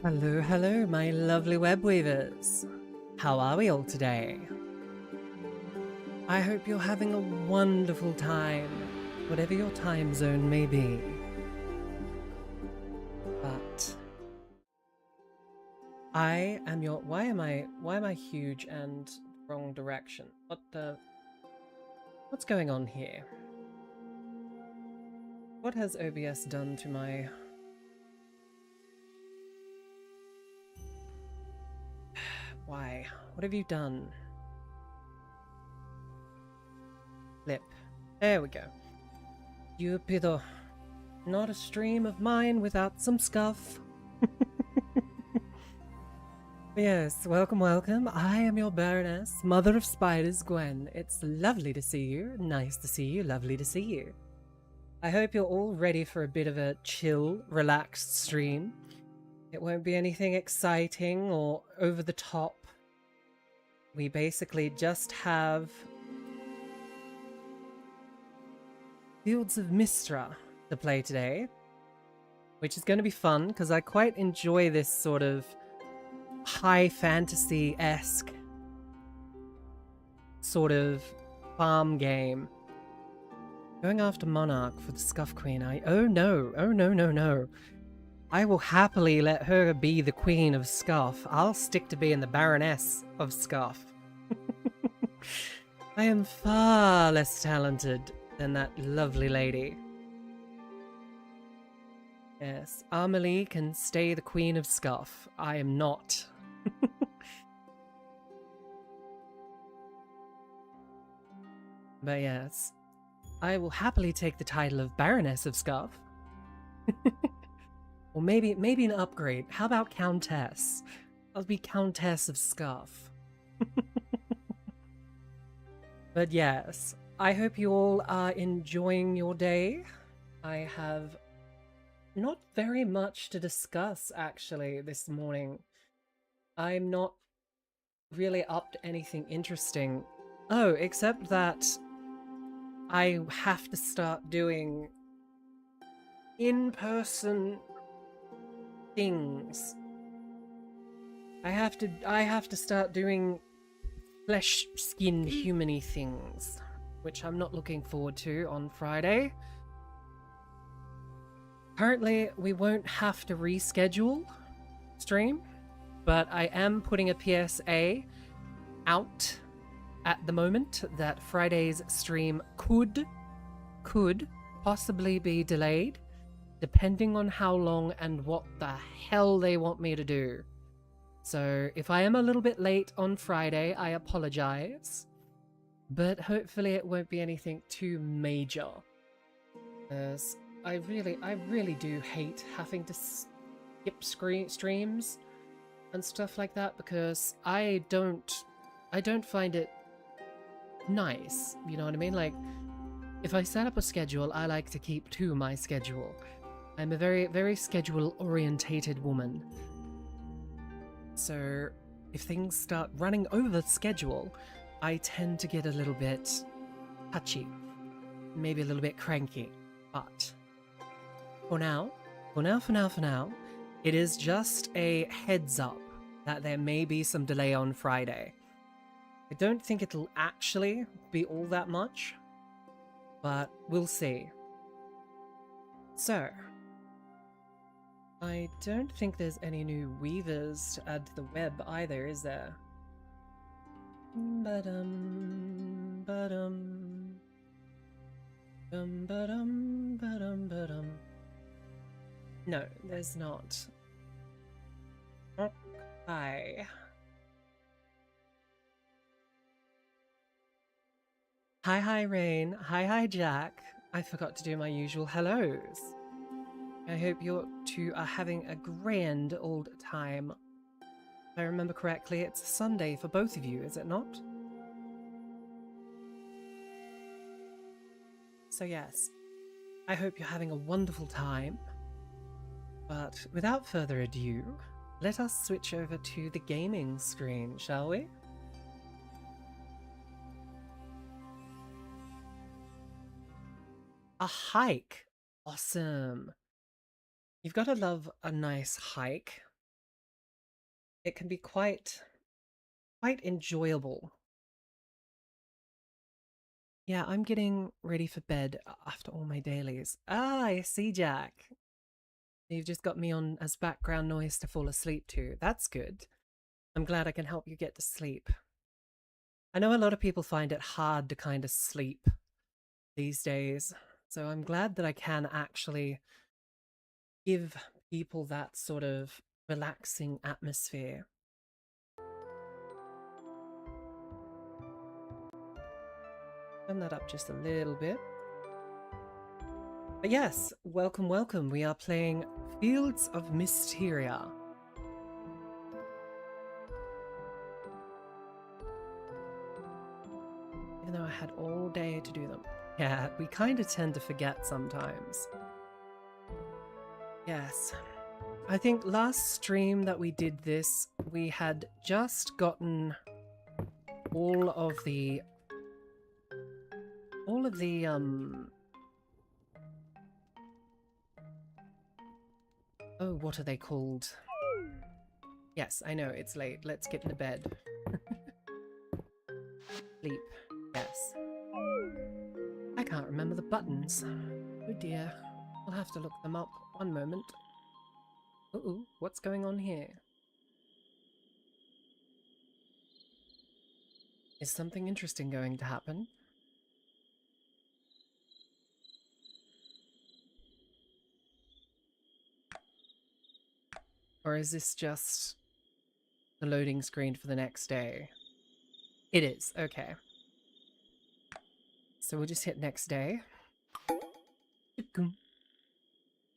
Hello, hello, my lovely web weavers. How are we all today? I hope you're having a wonderful time, whatever your time zone may be. But I am your. Why am I huge and wrong direction? What's going on here? What has OBS done to my? Why? What have you done? Flip. There we go. Cupido. Not a stream of mine without some scuff. Yes, welcome, welcome. I am your baroness, mother of spiders, Gwen. It's lovely to see you. Nice to see you. Lovely to see you. I hope you're all ready for a bit of a chill, relaxed stream. It won't be anything exciting or over the top. We basically just have Fields of Mistria to play today, which is going to be fun because I quite enjoy this sort of high fantasy-esque sort of farm game. Going after Monarch for the Scuff Queen. Oh no, no. I will happily let her be the Queen of Scuff. I'll stick to being the Baroness of Scuff. I am far less talented than that lovely lady. Yes, Amelie can stay the Queen of Scuff. I am not. But yes, I will happily take the title of Baroness of Scuff. Or maybe an upgrade. How about Countess? I'll be Countess of Scuff. But yes, I hope you all are enjoying your day. I have not very much to discuss, actually, this morning. I'm not really up to anything interesting. Oh, except that I have to start doing in-person things. I have to start doing flesh skin human-y things, which I'm not looking forward to on Friday. Currently, we won't have to reschedule stream, but I am putting a PSA out at the moment that Friday's stream could possibly be delayed, depending on how long and what the hell they want me to do. So if I am a little bit late on Friday, I apologize, but hopefully it won't be anything too major, as I really do hate having to skip streams and stuff like that, because I don't find it nice, you know what I mean? Like, if I set up a schedule, I like to keep to my schedule. I'm a very schedule-orientated woman. So if things start running over the schedule, I tend to get a little bit touchy, maybe a little bit cranky. But for now, it is just a heads up that there may be some delay on Friday. I don't think it'll actually be all that much, but we'll see. So, I don't think there's any new weavers to add to the web either, is there? No, there's not. Hi. Hi, Rain. Hi, Jack. I forgot to do my usual hellos. I hope you two are having a grand old time. If I remember correctly, it's a Sunday for both of you, is it not? So yes, I hope you're having a wonderful time. But without further ado, let us switch over to the gaming screen, shall we? A hike! Awesome! You've got to love a nice hike. it can be quite enjoyable. Yeah, I'm getting ready for bed after all my dailies. Ah, I see, Jack. You've just got me on as background noise to fall asleep to. That's good. I'm glad I can help you get to sleep. I know a lot of people find it hard to kind of sleep these days, so I'm glad that I can actually give people that sort of relaxing atmosphere. Turn that up just a little bit. But yes, welcome, welcome. We are playing Fields of Mistria. Even though I had all day to do them. Yeah, we kind of tend to forget sometimes. Yes. I think last stream that we did this, we had just gotten all of the oh, what are they called? Yes, I know, it's late. Let's get into bed. Sleep. Yes. I can't remember the buttons. Oh dear. I'll have to look them up. One moment. Uh-oh, what's going on here? Is something interesting going to happen? Or is this just the loading screen for the next day? It is, okay. So we'll just hit next day.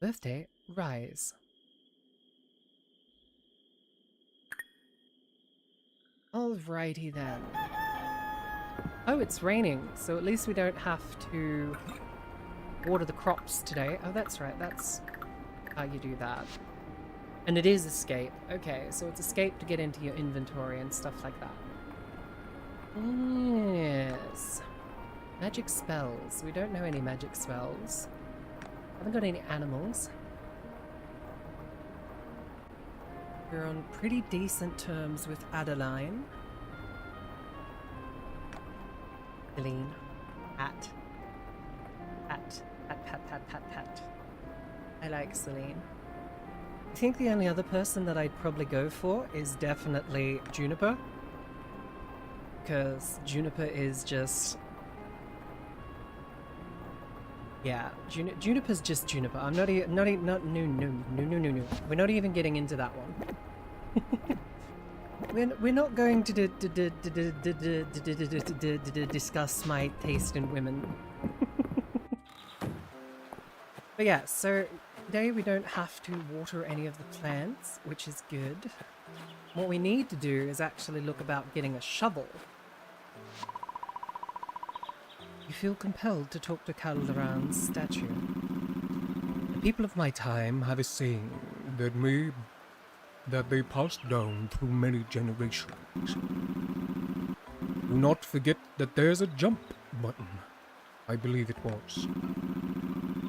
Birthday, rise. Alrighty then. Oh, it's raining, so at least we don't have to water the crops today. Oh, that's right, that's how you do that. And it is escape. Okay, so it's escape to get into your inventory and stuff like that. Yes. Magic spells. We don't know any magic spells. Haven't got any animals. We're on pretty decent terms with Adeline. Adeline. Pat. Pat. Pat, pat, pat, pat, pat. I like Celine. I think the only other person that I'd probably go for is definitely Juniper. Because Juniper is just... Yeah, Juniper's just Juniper. I'm not no. We're not even getting into that one. We're not going to discuss my taste in women. But yeah, so today we don't have to water any of the plants, which is good. What we need to do is actually look about getting a shovel. You feel compelled to talk to Calderon's statue. The people of my time have a saying that they passed down through many generations. Do not forget that there's a jump button. I believe it was.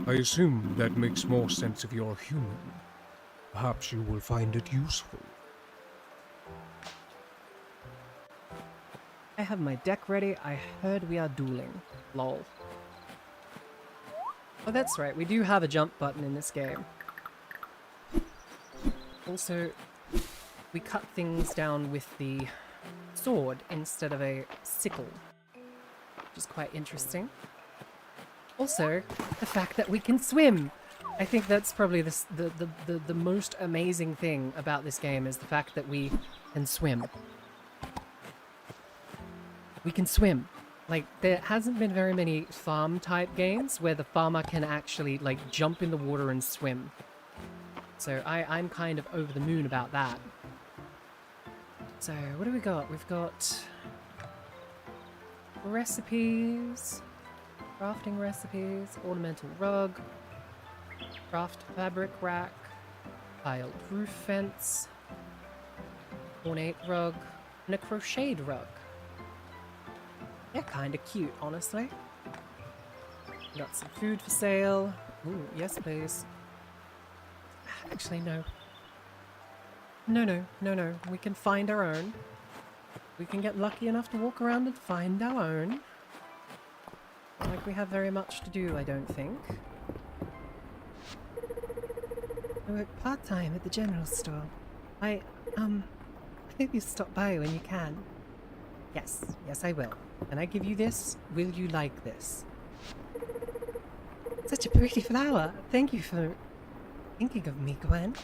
I assume that makes more sense if you're human. Perhaps you will find it useful. I have my deck ready. I heard we are dueling. Lol. Oh, that's right. We do have a jump button in this game. Also, we cut things down with the sword instead of a sickle, which is quite interesting. Also, the fact that we can swim. I think that's probably the most amazing thing about this game is the fact that we can swim. We can swim. Like, there hasn't been very many farm-type games where the farmer can actually, like, jump in the water and swim. So I'm kind of over the moon about that. So, what do we got? We've got recipes, crafting recipes, ornamental rug, craft fabric rack, tiled roof fence, ornate rug, and a crocheted rug. They're kind of cute, honestly. Got some food for sale. Ooh, yes, please. Actually, no. No. We can find our own. We can get lucky enough to walk around and find our own. Not like we have very much to do, I don't think. I work part-time at the general store. I hope you stop by when you can. Yes, I will. Can I give you this? Will you like this? Such a pretty flower. Thank you for thinking of me, Gwen.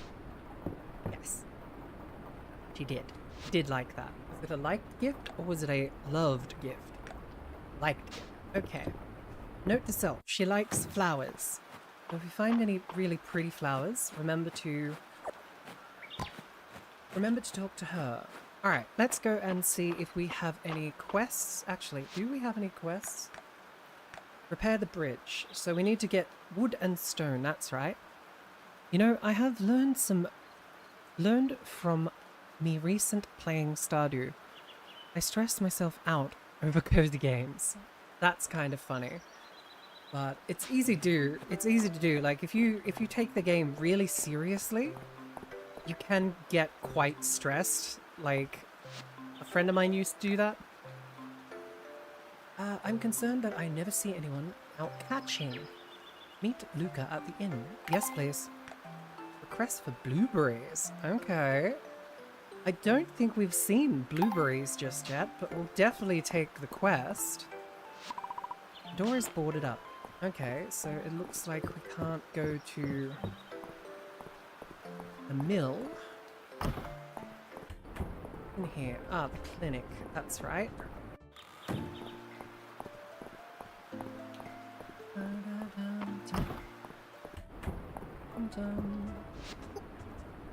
Yes. She did like that. Was it a liked gift or was it a loved gift? Liked gift. Okay. Note to self, she likes flowers. So if you find any really pretty flowers, remember to talk to her. Alright, let's go and see if we have any quests. Actually, do we have any quests? Repair the bridge. So we need to get wood and stone, that's right. You know, I have learned from me recent playing Stardew. I stress myself out over cozy games. That's kind of funny. But it's easy to do. Like if you take the game really seriously, you can get quite stressed. Like a friend of mine used to do that. I'm concerned that I never see anyone out catching. Meet Luca at the inn. Yes, please. Request for blueberries. Okay. I don't think we've seen blueberries just yet, but we'll definitely take the quest. Door is boarded up. Okay, so it looks like we can't go to the mill. In here. Ah, the clinic. That's right.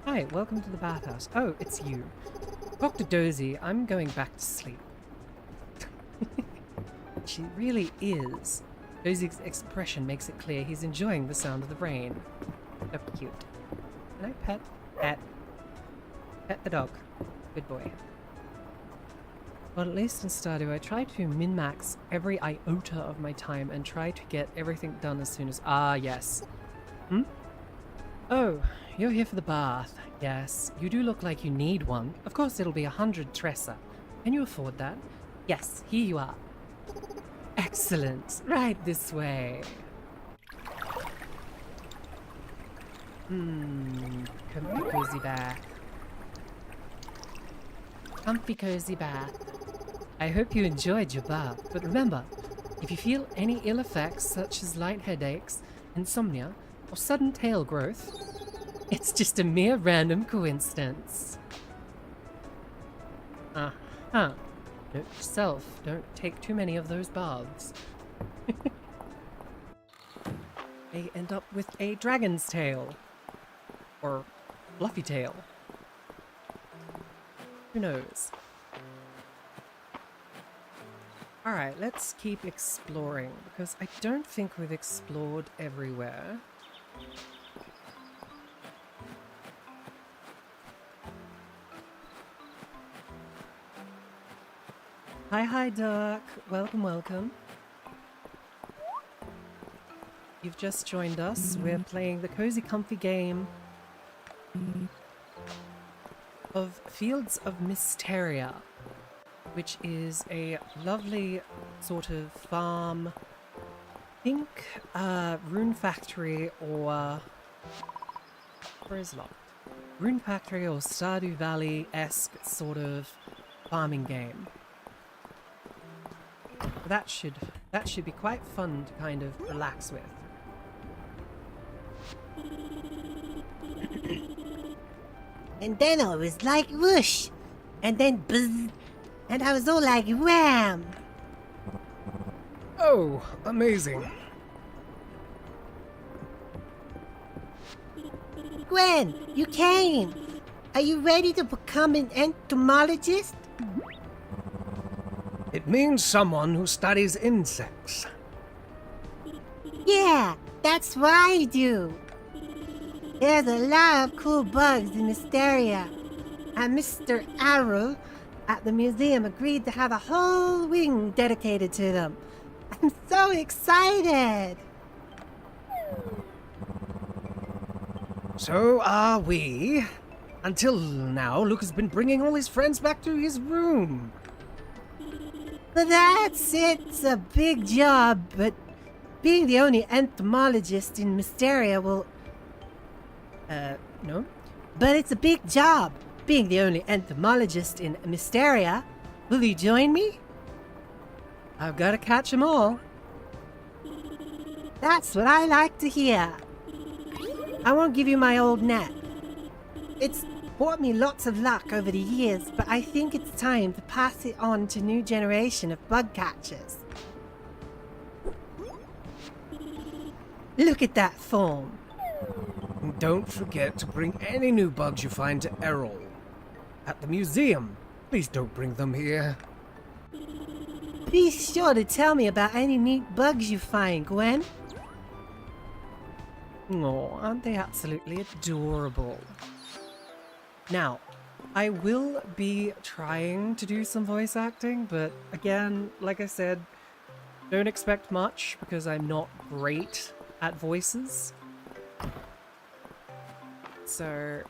Hi, welcome to the bathhouse. Oh, it's you. Dr. Dozy, I'm going back to sleep. She really is. Dozy's expression makes it clear he's enjoying the sound of the rain. So cute. Can I pet the dog? Good boy. Well, at least in Stardew, I try to min-max every iota of my time and try to get everything done as soon as... Ah, yes. Hmm? Oh, you're here for the bath. Yes, you do look like you need one. Of course, it'll be 100 Tressa. Can you afford that? Yes, here you are. Excellent. Right this way. Comfy cozy bath. Comfy cozy bath. I hope you enjoyed your bath, but remember, if you feel any ill effects such as light headaches, insomnia, or sudden tail growth, it's just a mere random coincidence. Uh-huh. Note to self, don't take too many of those baths. They end up with a dragon's tail. Or fluffy tail. Who knows? Alright, let's keep exploring, because I don't think we've explored everywhere. Hi, Duck. Welcome. You've just joined us. We're playing the cozy, comfy game of Fields of Mistria, which is a lovely sort of farm, I think, rune factory or... Where is it? Rune factory or Stardew Valley-esque sort of farming game. That should be quite fun to kind of relax with. And then I was like whoosh, and then buzz, and I was all like wham. Oh, amazing. Gwen, you came. Are you ready to become an entomologist? It means someone who studies insects. Yeah, that's what I do. There's a lot of cool bugs in Mysteria, and Mr. Arrow at the museum agreed to have a whole wing dedicated to them. I'm so excited! So are we. Until now, Luke has been bringing all his friends back to his room. But that's it. It's a big job, but being the only entomologist in Mysteria will... No? But it's a big job. Being the only entomologist in Mysteria. Will you join me? I've got to catch 'em all. That's what I like to hear. I won't give you my old net. It's brought me lots of luck over the years, but I think it's time to pass it on to new generation of bug catchers. Look at that form. And don't forget to bring any new bugs you find to Errol. At the museum. Please don't bring them here. Be sure to tell me about any neat bugs you find, Gwen. Oh, aren't they absolutely adorable? Now, I will be trying to do some voice acting, but again, like I said, don't expect much because I'm not great at voices. So,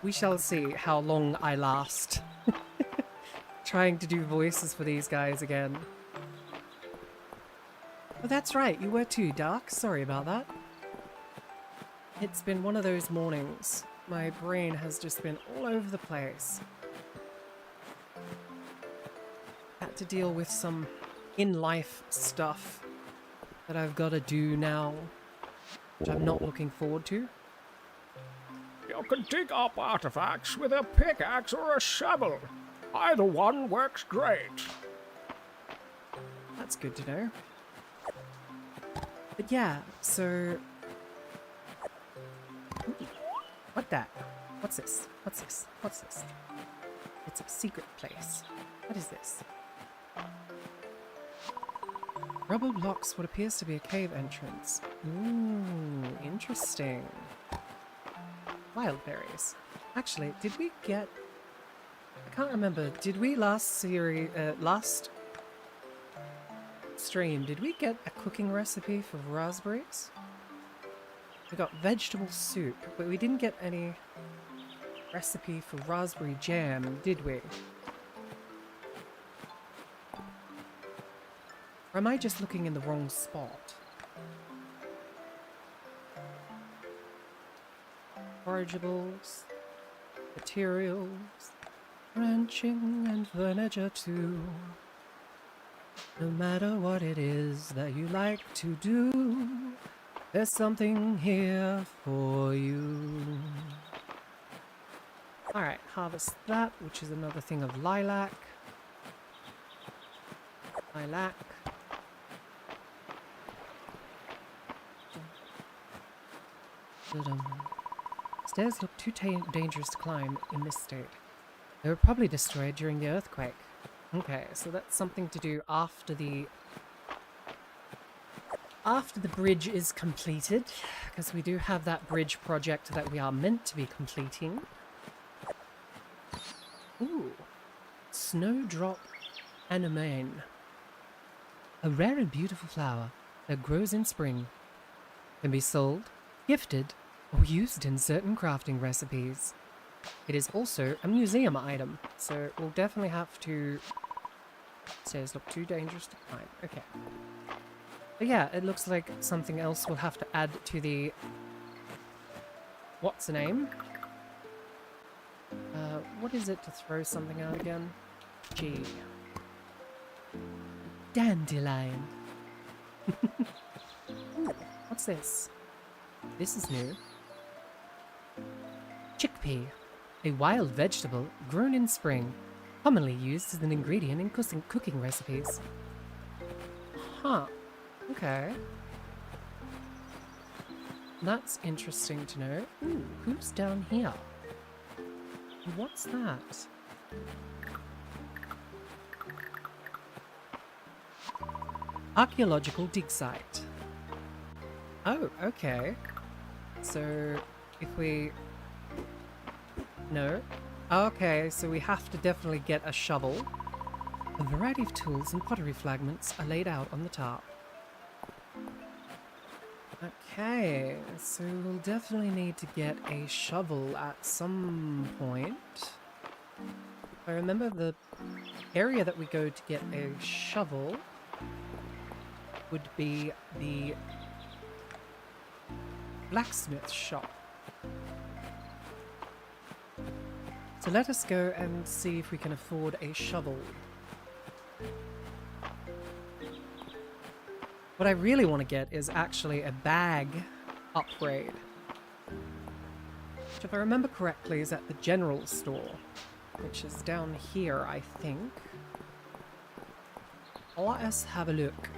we shall see how long I last trying to do voices for these guys again. Oh, that's right, you were too, Dark. Sorry about that. It's been one of those mornings. My brain has just been all over the place. Had to deal with some in-life stuff that I've got to do now, which I'm not looking forward to. You can dig up artifacts with a pickaxe or a shovel. Either one works great. That's good to know. But yeah, so... Ooh, what that? What's this? What's this? What's this? It's a secret place. What is this? Rubble blocks what appears to be a cave entrance. Ooh, interesting. Wild berries. Actually, did we get... I can't remember. Did we last stream, did we get a cooking recipe for raspberries? We got vegetable soup, but we didn't get any recipe for raspberry jam, did we? Or am I just looking in the wrong spot? Forageables, materials, ranching and furniture too. No matter what it is that you like to do, there's something here for you. Alright, harvest that, which is another thing of lilac. Lilac. Stairs look too dangerous to climb in this state. They were probably destroyed during the earthquake. Okay, so that's something to do after the bridge is completed, because we do have that bridge project that we are meant to be completing. Ooh, snowdrop anemone. A rare and beautiful flower that grows in spring. Can be sold, gifted, or used in certain crafting recipes. It is also a museum item, so we'll definitely have to... Stairs look too dangerous to climb. Okay. But yeah, it looks like something else we'll have to add to the... What's the name? What is it to throw something out again? G. Dandelion. Ooh, what's this? This is new. Chickpea. A wild vegetable grown in spring, commonly used as an ingredient in cooking recipes. Huh. Okay. That's interesting to know. Ooh, who's down here? What's that? Archaeological dig site. Oh, okay. So, if we... No. Okay, so we have to definitely get a shovel. A variety of tools and pottery fragments are laid out on the top. Okay, so we'll definitely need to get a shovel at some point. I remember the area that we go to get a shovel would be the blacksmith shop. So let us go and see if we can afford a shovel. What I really want to get is actually a bag upgrade. Which, if I remember correctly, is at the general store. Which is down here, I think. Let us have a look.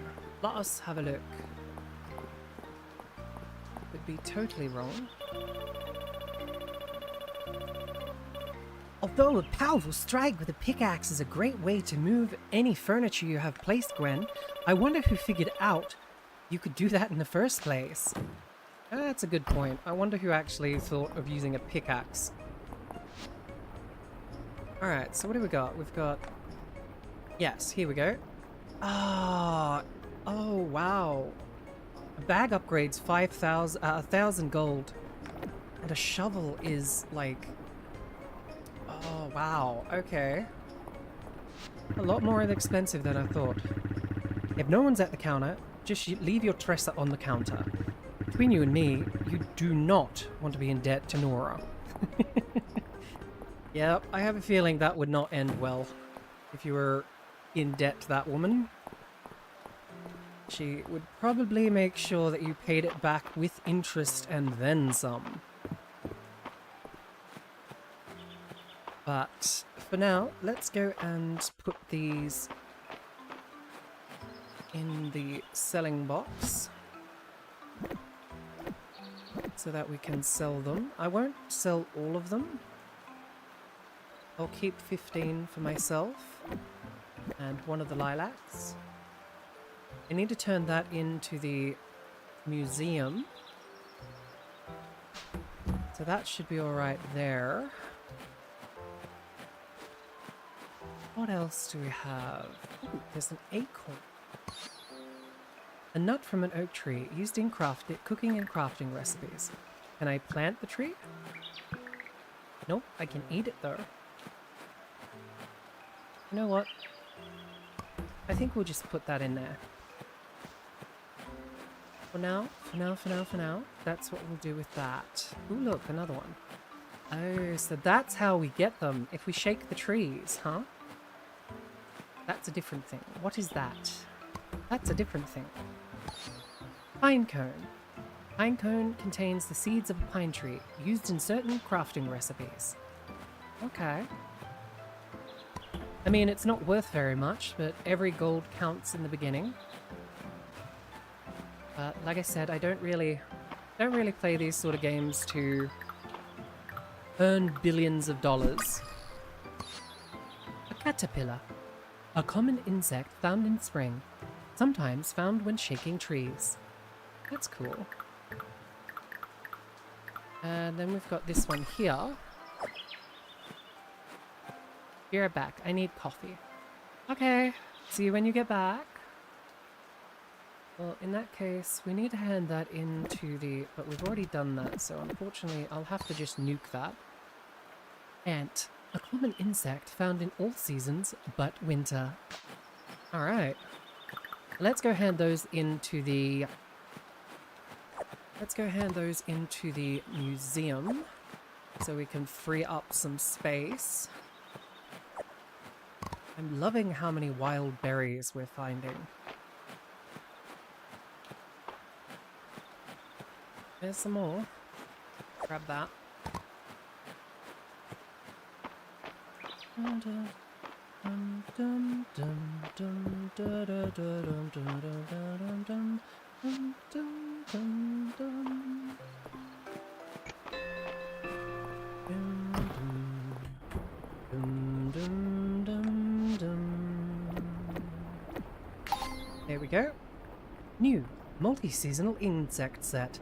Let us have a look. Would be totally wrong. Although a powerful strike with a pickaxe is a great way to move any furniture you have placed, Gwen, I wonder who figured out you could do that in the first place. That's a good point. I wonder who actually thought of using a pickaxe. Alright, so what do we got? We've got... Yes, here we go. Ah, oh wow. A bag upgrades 1,000 gold. And a shovel is like... Oh, wow. Okay. A lot more expensive than I thought. If no one's at the counter, just leave your dresser on the counter. Between you and me, you do not want to be in debt to Nora. Yep, I have a feeling that would not end well if you were in debt to that woman. She would probably make sure that you paid it back with interest and then some. But for now, let's go and put these in the selling box so that we can sell them. I won't sell all of them. I'll keep 15 for myself and one of the lilacs. I need to turn that into the museum. So that should be alright there. What else do we have? Ooh, there's an acorn. A nut from an oak tree used in cooking and crafting recipes. Can I plant the tree? Nope, I can eat it though. You know what? I think we'll just put that in there. For now, that's what we'll do with that. Ooh, look, another one. Oh, so that's how we get them, if we shake the trees, huh? That's a different thing. What is that? That's a different thing. Pine cone. Pine cone contains the seeds of a pine tree, used in certain crafting recipes. Okay. I mean, it's not worth very much, but every gold counts in the beginning. But like I said, I don't really play these sort of games to earn billions of dollars. A caterpillar. A common insect found in spring, sometimes found when shaking trees. That's cool. And then we've got this one here. You're back. I need coffee. Okay. See you when you get back. Well, in that case, we need to hand that into the... But we've already done that, so unfortunately I'll have to just nuke that. Ant. A common insect found in all seasons but winter. Alright. Let's go hand those into the... Let's go hand those into the museum so we can free up some space. I'm loving how many wild berries we're finding. There's some more. Grab that. There we go. New multi-seasonal insect set.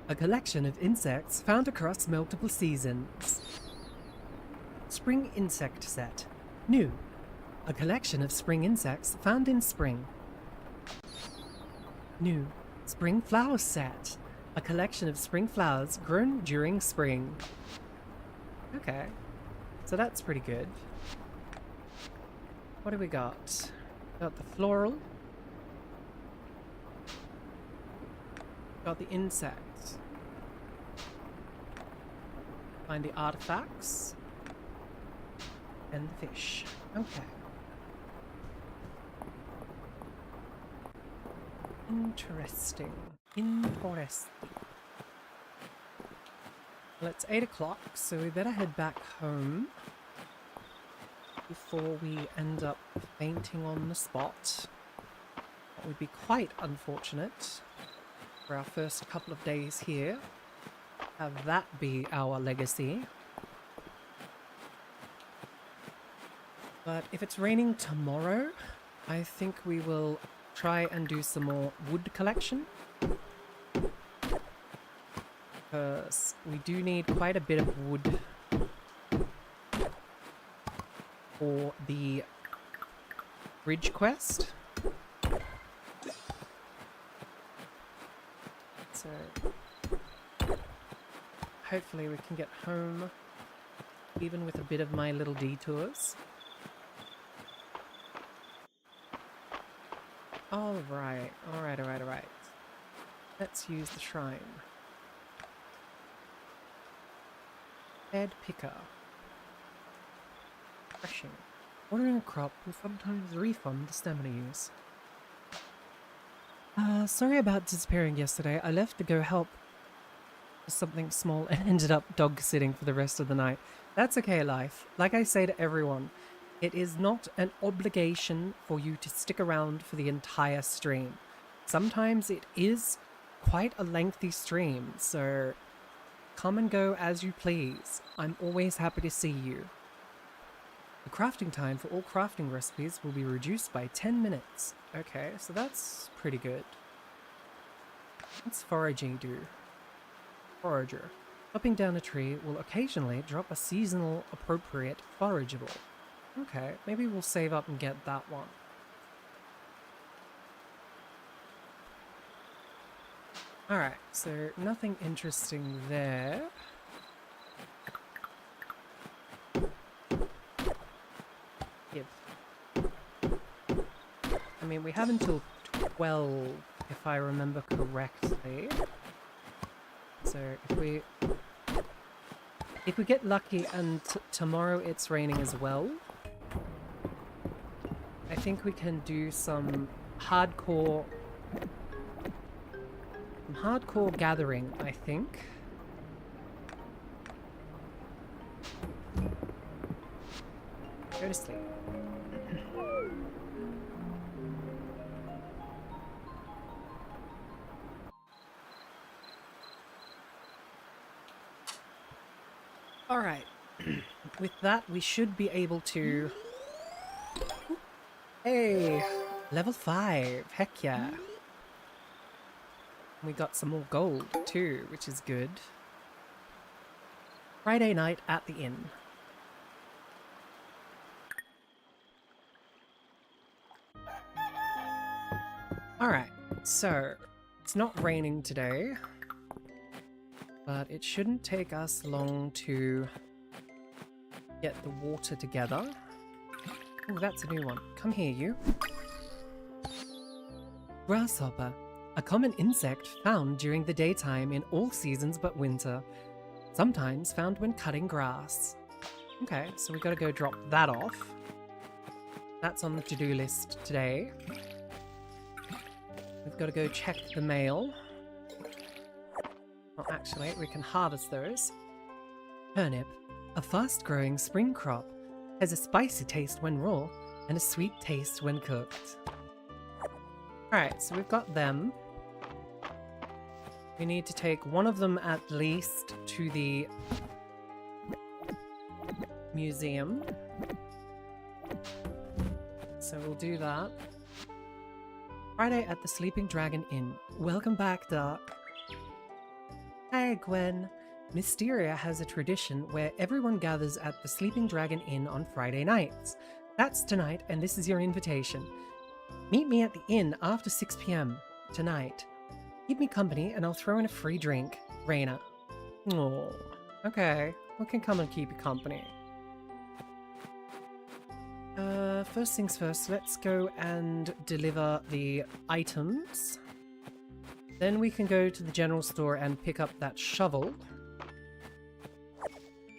A collection of insects found across multiple seasons. Spring insect set. New. A collection of spring insects found in spring. New. Spring flower set. A collection of spring flowers grown during spring. Okay. So that's pretty good. What do we got? Got the floral. Got the insects. Find the artifacts. And the fish. Okay. Interesting. Interesting. Well, it's 8 o'clock, so we better head back home before we end up fainting on the spot. That would be quite unfortunate for our first couple of days here. Have that be our legacy. But if it's raining tomorrow, I think we will try and do some more wood collection. Because we do need quite a bit of wood for the bridge quest. So hopefully we can get home even with a bit of my little detours. Alright. Let's use the shrine. Bed picker. Threshing. Watering a crop will sometimes refund the stamina use. Sorry about disappearing yesterday. I left to go help with something small and ended up dog sitting for the rest of the night. That's okay, life. Like I say to everyone, it is not an obligation for you to stick around for the entire stream. Sometimes it is quite a lengthy stream, so come and go as you please. I'm always happy to see you. The crafting time for all crafting recipes will be reduced by 10 minutes. Okay, so that's pretty good. What's foraging do? Forager. Chopping down a tree will occasionally drop a seasonal appropriate forageable. Okay, maybe we'll save up and get that one. Alright, so nothing interesting there. Give. I mean, we have until 12, if I remember correctly. So if we get lucky and tomorrow it's raining as well, I think we can do some hardcore gathering, I think. Go to sleep. Alright. With that, we should be able to... Hey! Level 5! Heck yeah! We got some more gold too, which is good. Friday night at the inn. Alright, so it's not raining today, but it shouldn't take us long to get the water together. Oh, that's a new one. Come here, you. Grasshopper. A common insect found during the daytime in all seasons but winter. Sometimes found when cutting grass. Okay, so we gotta go drop that off. That's on the to-do list today. We've gotta go check the mail. Well, actually, we can harvest those. Turnip. A fast-growing spring crop. Has a spicy taste when raw and a sweet taste when cooked. Alright, so we've got them. We need to take one of them at least to the museum. So we'll do that. Friday at the Sleeping Dragon Inn. Welcome back, Dark. Hey, Gwen. Mystria has a tradition where everyone gathers at the Sleeping Dragon Inn on Friday nights. That's tonight, and this is your invitation. Meet me at the inn after 6 p.m. tonight. Keep me company and I'll throw in a free drink. Raina. Oh, okay. We can come and keep you company. First things first, let's go and deliver the items. Then we can go to the general store and pick up that shovel.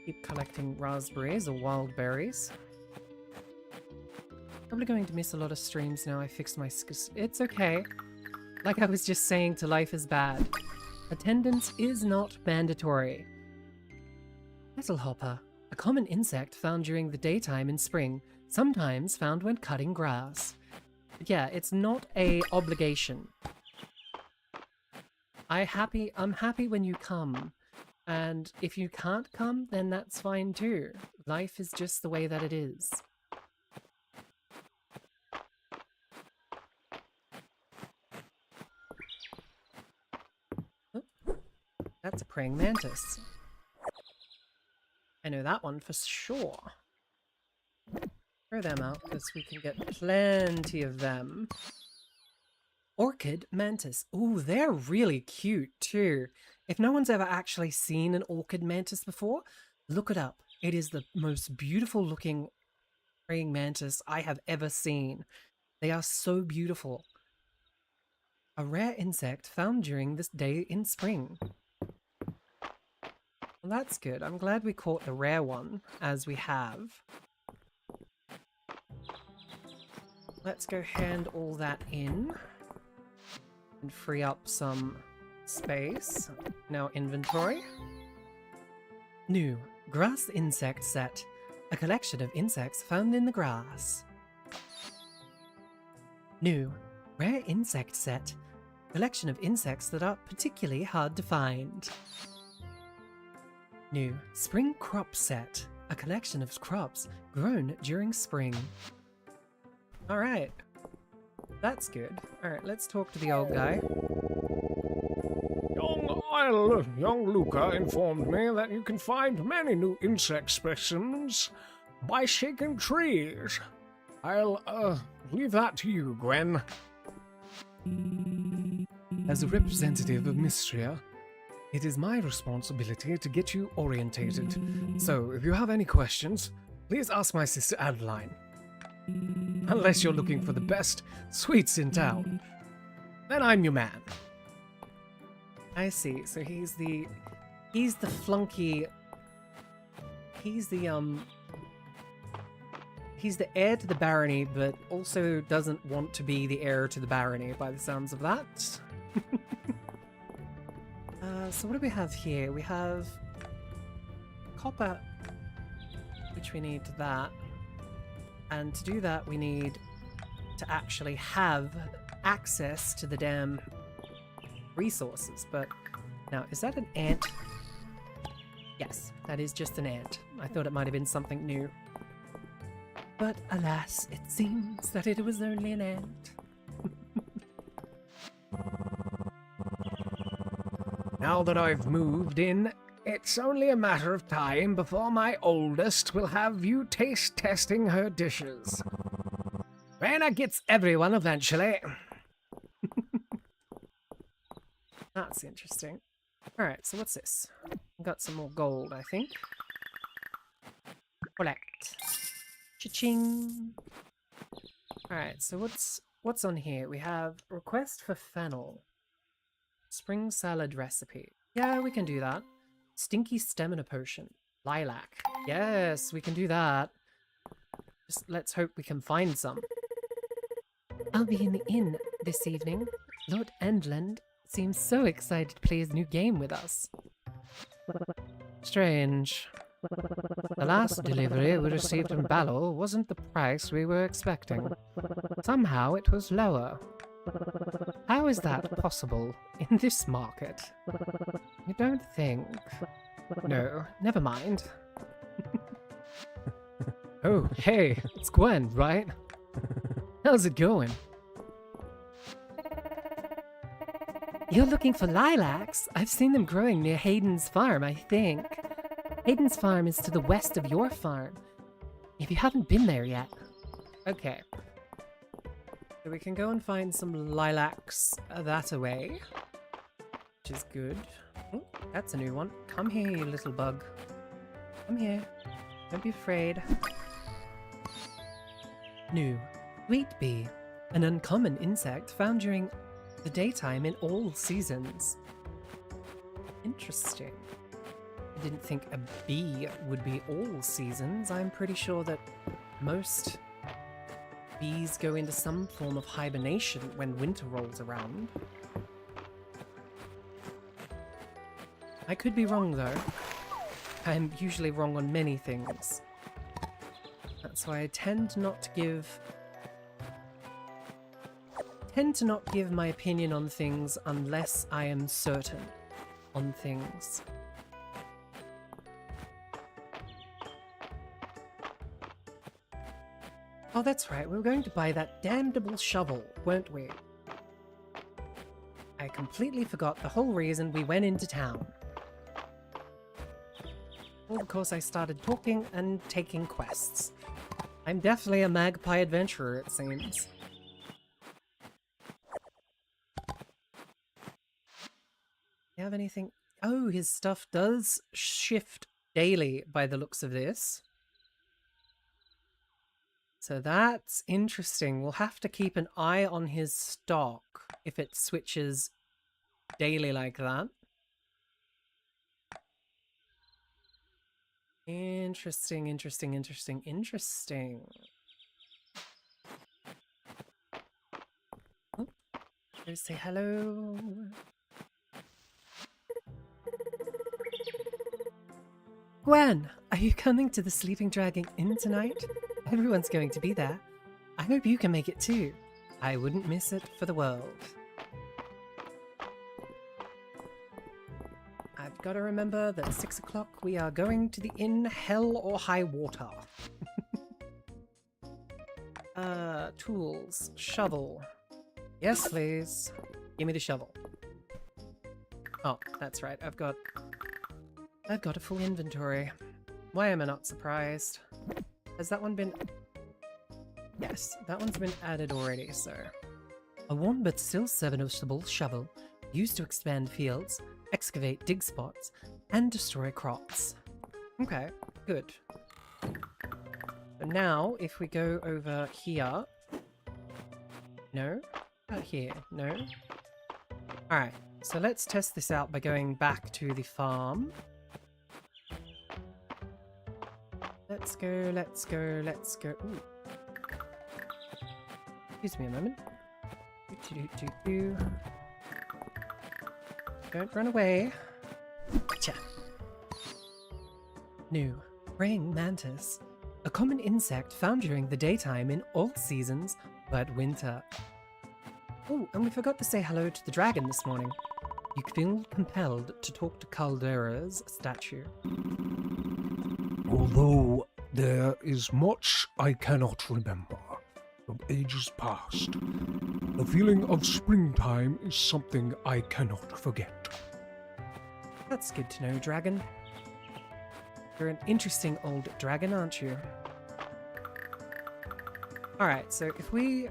Keep collecting raspberries or wild berries. Probably going to miss a lot of streams now I fixed my... It's okay. Like I was just saying to Life is Bad. Attendance is not mandatory. Nettlehopper, a common insect found during the daytime in spring, sometimes found when cutting grass. But yeah, it's not a obligation. I'm happy when you come. And if you can't come, then that's fine too. Life is just the way that it is. Oh, that's a praying mantis. I know that one for sure. Throw them out because we can get plenty of them. Orchid mantis. Ooh, they're really cute too. If no one's ever actually seen an orchid mantis before, look it up. It is the most beautiful looking praying mantis I have ever seen. They are so beautiful. A rare insect found during this day in spring. Well, that's good. I'm glad we caught the rare one, as we have. Let's go hand all that in. And free up some space in our inventory. New grass insect set. A collection of insects found in the grass. New rare insect set. Collection of insects that are particularly hard to find. New spring crop set. A collection of crops grown during spring. Alright. That's good. Alright, let's talk to the old guy. Young Luca informed me that you can find many new insect specimens by shaking trees. I'll, leave that to you, Gwen. As a representative of Mistria, it is my responsibility to get you orientated. So, if you have any questions, please ask my sister Adeline. Unless you're looking for the best sweets in town, then I'm your man. I see. So he's the flunky. He's the heir to the barony, but also doesn't want to be the heir to the barony by the sounds of that. So what do we have here? We have copper, which we need to that. And to do that, we need to actually have access to the damn resources. But now, is that an ant? Yes, that is just an ant. I thought it might have been something new. But alas, it seems that it was only an ant. Now that I've moved in, it's only a matter of time before my oldest will have you taste testing her dishes. Raina gets everyone eventually. That's interesting. Alright, so what's this? I've got some more gold, I think. Collect. Cha-ching! Alright, so what's on here? We have request for fennel. Spring salad recipe. Yeah, we can do that. Stinky stamina potion. Lilac. Yes, we can do that. Just let's hope we can find some. I'll be in the inn this evening. Lord Endland seems so excited to play his new game with us. Strange. The last delivery we received from Balor wasn't the price we were expecting. Somehow it was lower. How is that possible in this market? You don't think... No, never mind. Oh, hey, it's Gwen, right? How's it going? You're looking for lilacs? I've seen them growing near Hayden's farm, I think. Hayden's farm is to the west of your farm, if you haven't been there yet. Okay. So we can go and find some lilacs that away. which is good. Oh, that's a new one. Come here, you little bug. Come here. Don't be afraid. New. Sweet bee. An uncommon insect found during the daytime in all seasons. Interesting. I didn't think a bee would be all seasons. I'm pretty sure that most bees go into some form of hibernation when winter rolls around. I could be wrong though. I'm usually wrong on many things. That's why I tend not to give my opinion on things unless I am certain on things. Oh, that's right, we were going to buy that damnable shovel, weren't we? I completely forgot the whole reason we went into town. Well, of course, I started talking and taking quests. I'm definitely a magpie adventurer, it seems. You have anything? Oh, his stuff does shift daily by the looks of this. So that's interesting. We'll have to keep an eye on his stock if it switches daily like that. Interesting, interesting, interesting, interesting. Oh, go say hello. Gwen, are you coming to the Sleeping Dragon Inn tonight? Everyone's going to be there. I hope you can make it too. I wouldn't miss it for the world. I've got to remember that at 6 o'clock we are going to the inn, hell or high water. Tools. Shovel. Yes, please. Give me the shovel. Oh, that's right. I've got a full inventory. Why am I not surprised? Has that one been... Yes, that one's been added already, so... A worn but still serviceable shovel used to expand fields, excavate dig spots, and destroy crops. Okay, good. So now, if we go over here... No? Not here, no? Alright, so let's test this out by going back to the farm. Let's go, let's go, let's go. Ooh. Excuse me a moment. Don't run away. Gotcha. New. Praying mantis. A common insect found during the daytime in all seasons but winter. Oh, and we forgot to say hello to the dragon this morning. You feel compelled to talk to Caldera's statue. Although there is much I cannot remember from ages past, the feeling of springtime is something I cannot forget. That's good to know, dragon. You're an interesting old dragon, aren't you? Alright, so if we...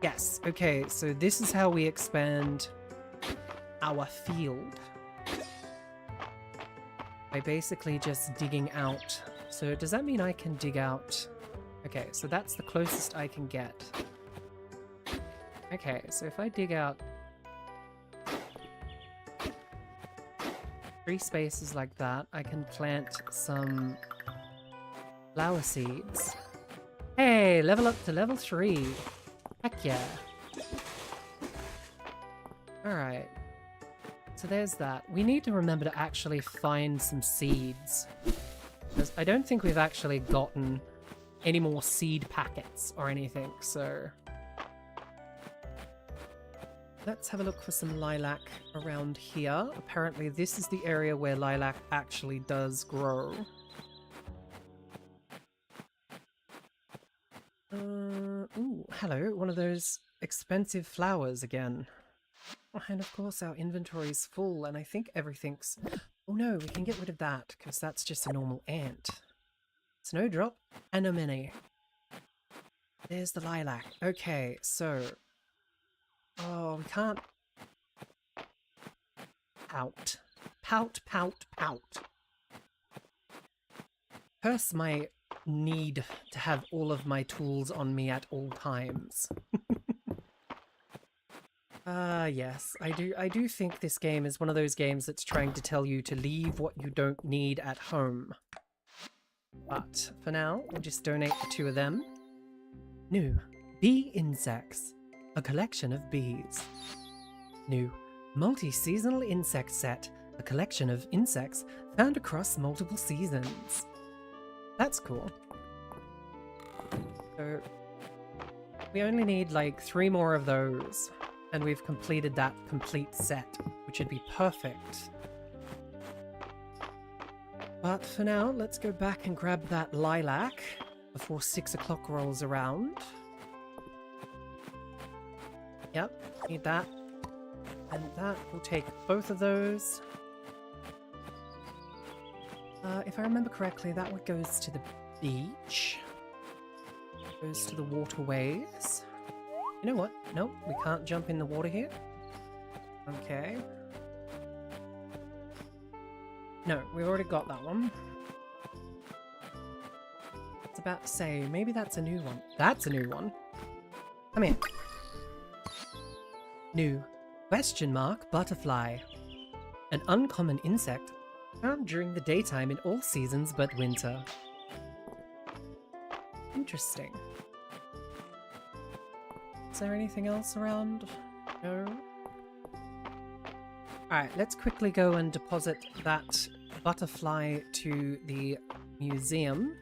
Yes, okay, so this is how we expand our field. By basically just digging out. So does that mean I can dig out... Okay, so that's the closest I can get. Okay, so if I dig out 3 spaces like that, I can plant some flower seeds. Hey, level up to level 3. Heck yeah. Alright. So there's that. We need to remember to actually find some seeds. Because I don't think we've actually gotten any more seed packets or anything, so... Let's have a look for some lilac around here. Apparently this is the area where lilac actually does grow. Ooh, hello, one of those expensive flowers again. And of course our inventory's full and I think everything's... Oh no, we can get rid of that because that's just a normal ant. Snowdrop, anemone. There's the lilac. Okay, so... Oh, we can't... pout. Pout, pout, pout. Curse my need to have all of my tools on me at all times. Yes, I do think this game is one of those games that's trying to tell you to leave what you don't need at home. But for now, we'll just donate the 2 of them. New, bee insects, a collection of bees. New, multi-seasonal insect set, a collection of insects found across multiple seasons. That's cool. So, we only need like 3 more of those, and we've completed that complete set, which would be perfect. But for now, let's go back and grab that lilac before 6 o'clock rolls around. Yep, need that. And that, we'll take both of those. If I remember correctly, that one goes to the beach. Goes to the waterways. You know what? Nope, we can't jump in the water here. Okay. No, we've already got that one. I was about to say, maybe that's a new one. That's a new one. Come here. New. Question mark butterfly. An uncommon insect found during the daytime in all seasons but winter. Interesting. Is there anything else around? No? Alright, let's quickly go and deposit that butterfly to the museum.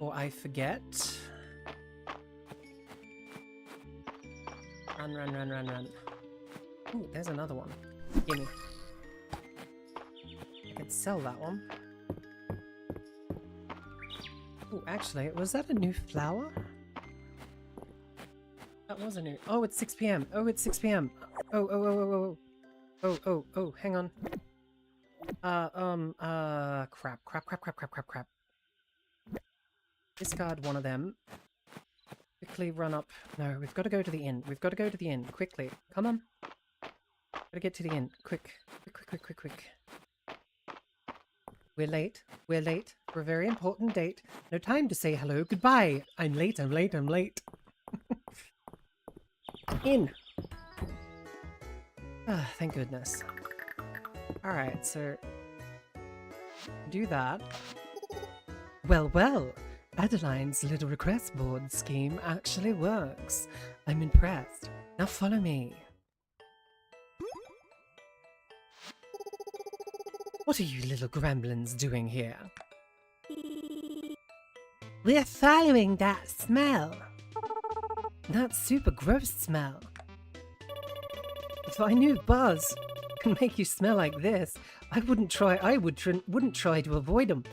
Or I forget. Run, run, run, run, run. Ooh, there's another one. Gimme. I could sell that one. Ooh, actually, was that a new flower? That was a new... Oh, it's 6 p.m. Oh, it's 6 p.m. Oh, hang on. Crap. Discard one of them. Quickly run up. No, we've got to go to the inn. We've got to go to the inn. Quickly. Come on. Gotta get to the inn. Quick. Quick. We're late. For a very important date. No time to say hello. Goodbye. I'm late. In. Ah, thank goodness. Alright, so... do that. Well, Adeline's little request board scheme actually works. I'm impressed. Now follow me. What are you little gremlins doing here? We're following that smell. That super gross smell. If I knew buzz can make you smell like this, I wouldn't try to avoid them.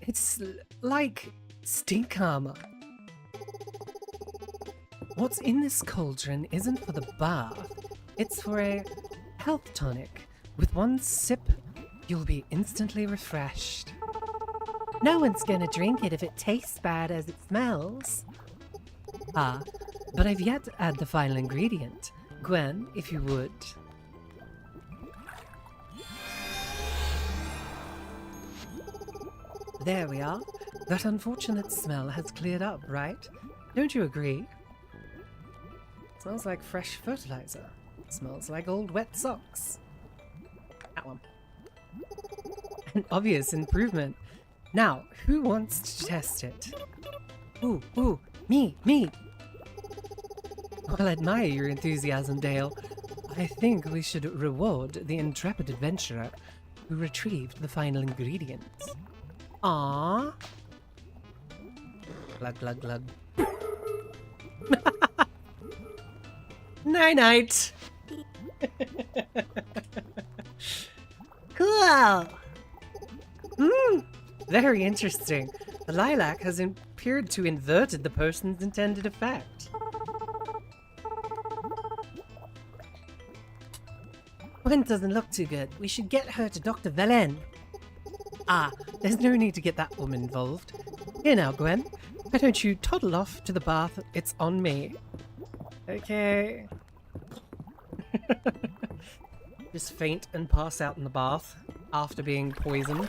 It's like stink armor. What's in this cauldron isn't for the bath. It's for a health tonic. With one sip, you'll be instantly refreshed. No one's gonna drink it if it tastes bad as it smells. Ah, but I've yet to add the final ingredient. Gwen, if you would. There we are. That unfortunate smell has cleared up, right? Don't you agree? Smells like fresh fertilizer. Smells like old wet socks. That one. An obvious improvement. Now, who wants to test it? Ooh, me! I'll admire your enthusiasm, Dale. I think we should reward the intrepid adventurer who retrieved the final ingredients. Aww. Glug, glug, glug. Night-night! Cool! Very interesting. The lilac has appeared to inverted the person's intended effect. Gwen doesn't look too good. We should get her to Dr. Velen. Ah, there's no need to get that woman involved. Here now, Gwen. Why don't you toddle off to the bath? It's on me. Okay. just faint and pass out in the bath after being poisoned.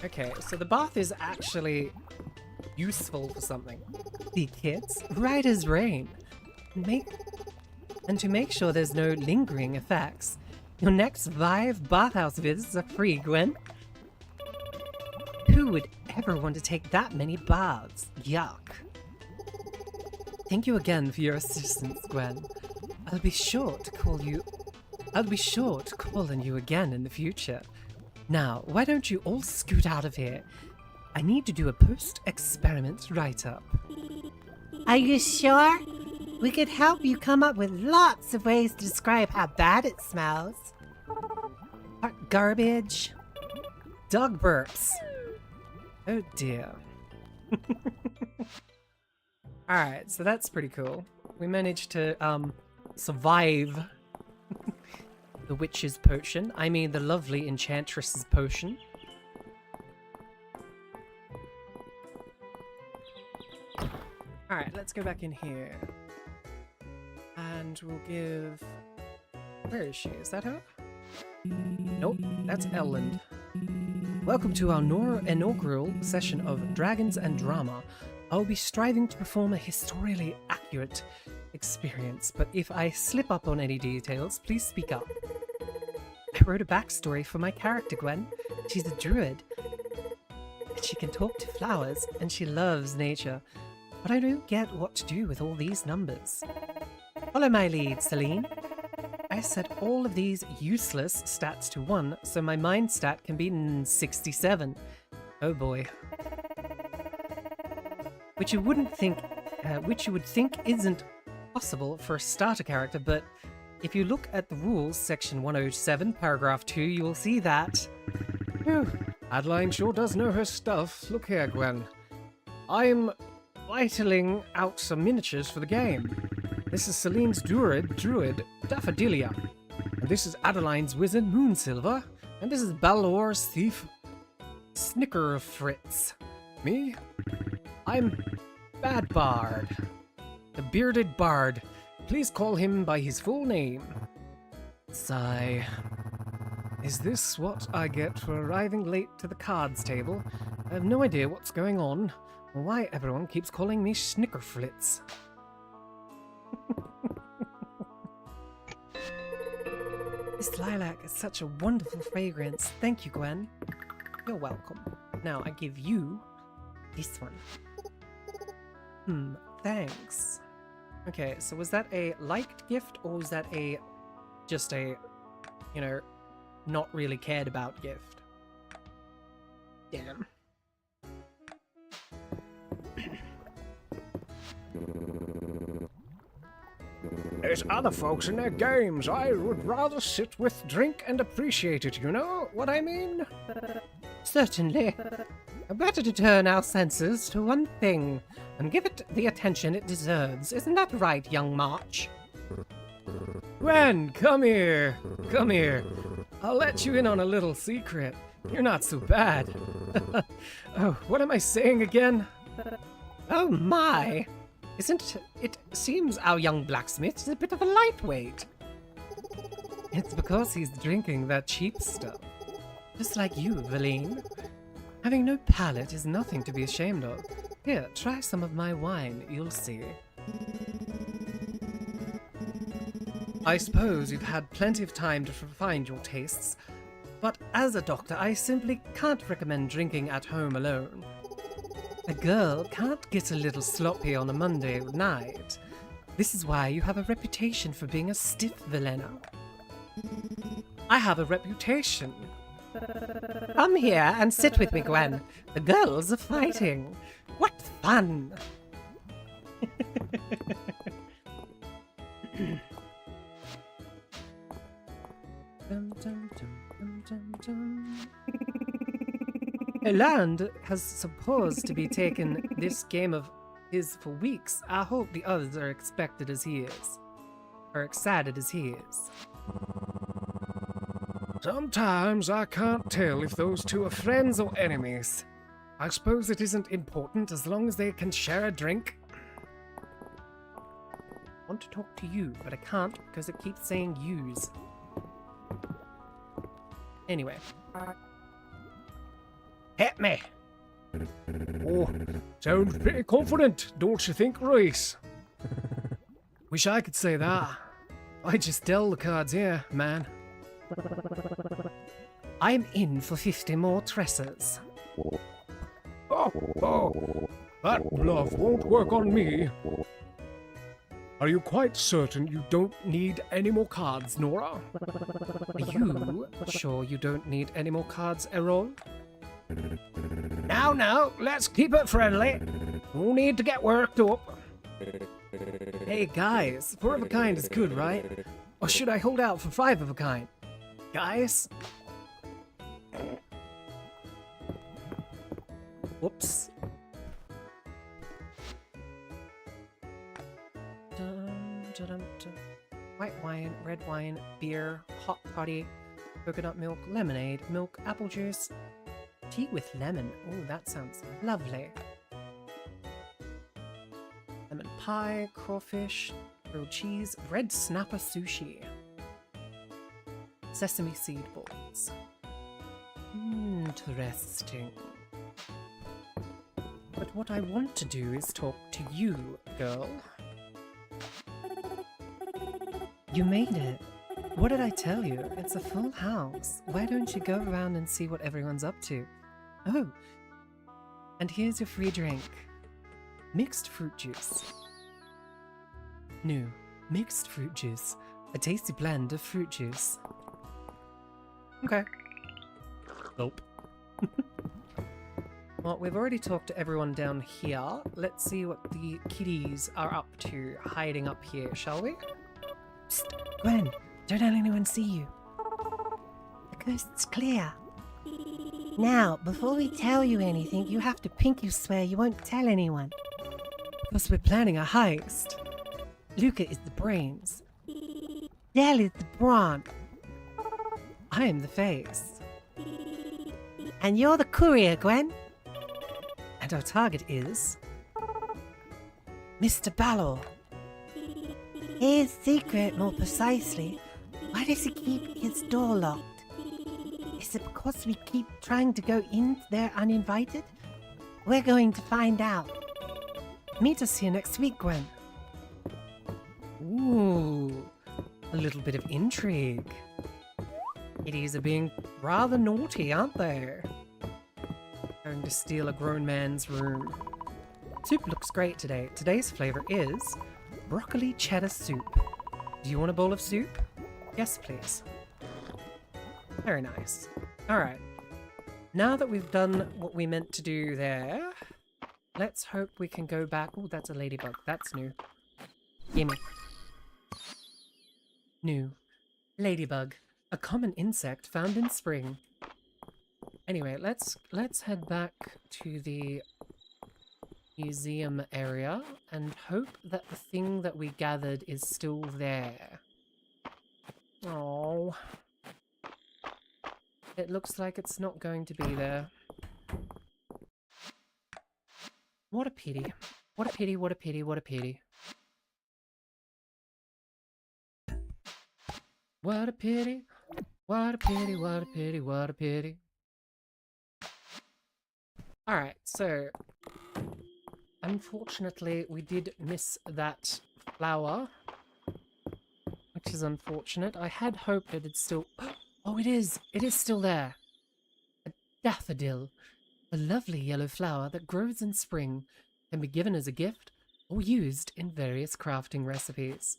Okay, so the bath is actually useful for something. See, kids, right as rain. And to make sure there's no lingering effects, your next 5 bathhouse visits are free, Gwen. Who would ever want to take that many baths? Yuck. Thank you again for your assistance, Gwen. I'll be sure to call on you again in the future. Now, why don't you all scoot out of here? I need to do a post-experiment write-up. Are you sure? We could help you come up with lots of ways to describe how bad it smells. Garbage. Dog burps. Oh dear. Alright, so that's pretty cool. We managed to, survive the witch's potion. I mean the lovely enchantress's potion. Alright, let's go back in here. And we'll give... Where is she? Is that her? Nope, that's Elland. Welcome to our inaugural session of Dragons and Drama. I'll be striving to perform a historically accurate experience, but if I slip up on any details, please speak up. I wrote a backstory for my character, Gwen. She's a druid. She can talk to flowers, and she loves nature. But I don't get what to do with all these numbers. Follow my lead, Celine. I set all of these useless stats to 1, so my mind stat can be 67. Oh boy. Which you would think isn't possible for a starter character, but if you look at the rules, section 107, paragraph 2, you will see that. Phew, Adeline sure does know her stuff. Look here, Gwen. I'm whiteling out some miniatures for the game. This is Celine's druid, Daffodilia. And this is Adeline's wizard, Moonsilver. And this is Balor's thief, Snickerfritz. Me? I'm Bad Bard. The bearded bard. Please call him by his full name. Sigh. Is this what I get for arriving late to the cards table? I have no idea what's going on, or why everyone keeps calling me Snickerfritz. This lilac is such a wonderful fragrance. Thank you, Gwen. You're welcome. Now I give you this one. Thanks. Okay, so was that a liked gift, or was that just a, not really cared about gift? Damn. There's other folks in their games. I would rather sit with, drink, and appreciate it, you know what I mean? Certainly. Better to turn our senses to one thing, and give it the attention it deserves. Isn't that right, young March? Gwen, come here. Come here. I'll let you in on a little secret. You're not so bad. Oh, what am I saying again? Oh my! It seems our young blacksmith is a bit of a lightweight. It's because he's drinking that cheap stuff. Just like you, Valine. Having no palate is nothing to be ashamed of. Here, try some of my wine, you'll see. I suppose you've had plenty of time to refine your tastes, but as a doctor, I simply can't recommend drinking at home alone. A girl can't get a little sloppy on a Monday night. This is why you have a reputation for being a stiff Velena. I have a reputation. Come here and sit with me, Gwen. The girls are fighting. What fun! Eland has supposed to be taking this game of his for weeks. I hope the others are excited as he is. Sometimes I can't tell if those two are friends or enemies. I suppose it isn't important as long as they can share a drink. want to talk to you, but I can't because it keeps saying use. Anyway. Hit me! Oh, sounds pretty confident, don't you think, Royce? Wish I could say that. I just dealt the cards here, man. I'm in for 50 more tresses. Oh, that bluff won't work on me. Are you quite certain you don't need any more cards, Nora? Are you sure you don't need any more cards, Errol? Now, let's keep it friendly. No need to get worked up. Hey guys, 4 of a kind is good, right? Or should I hold out for 5 of a kind? Guys? Whoops. White wine, red wine, beer, hot toddy, coconut milk, lemonade, milk, apple juice, tea with lemon. Oh, that sounds lovely. Lemon pie, crawfish, grilled cheese, red snapper sushi, sesame seed balls. Interesting. But what I want to do is talk to you, girl. You made it. What did I tell you? It's a full house. Why don't you go around and see what everyone's up to? Oh, and here's your free drink. Mixed fruit juice. New. Mixed fruit juice. A tasty blend of fruit juice. Okay. Nope. Well, we've already talked to everyone down here. Let's see what the kiddies are up to hiding up here, shall we? Psst, Gwen, don't let anyone see you. The coast's clear. Now, before we tell you anything, you have to pinky swear you won't tell anyone. Because we're planning a heist. Luca is the brains. Dell is the brawn. I am the face. And you're the courier, Gwen. And our target is... Mr. Ballor. His secret, more precisely. Why does he keep his door locked? Is it because we keep trying to go in there uninvited? We're going to find out. Meet us here next week, Gwen. Ooh, a little bit of intrigue. Kiddies are being rather naughty, aren't they? Going to steal a grown man's room. Soup looks great today. Today's flavor is broccoli cheddar soup. Do you want a bowl of soup? Yes, please. Very nice. Alright. Now that we've done what we meant to do there, let's hope we can go back. Oh, that's a ladybug. That's new. Gimme. New. Ladybug. A common insect found in spring. Anyway, let's head back to the museum area and hope that the thing that we gathered is still there. Oh. It looks like it's not going to be there. What a pity. What a pity, what a pity, what a pity. What a pity. What a pity, what a pity, what a pity. Alright, so unfortunately we did miss that flower, which is unfortunate. I had hoped it had still... Oh, it is! It is still there! A daffodil, a lovely yellow flower that grows in spring, can be given as a gift or used in various crafting recipes.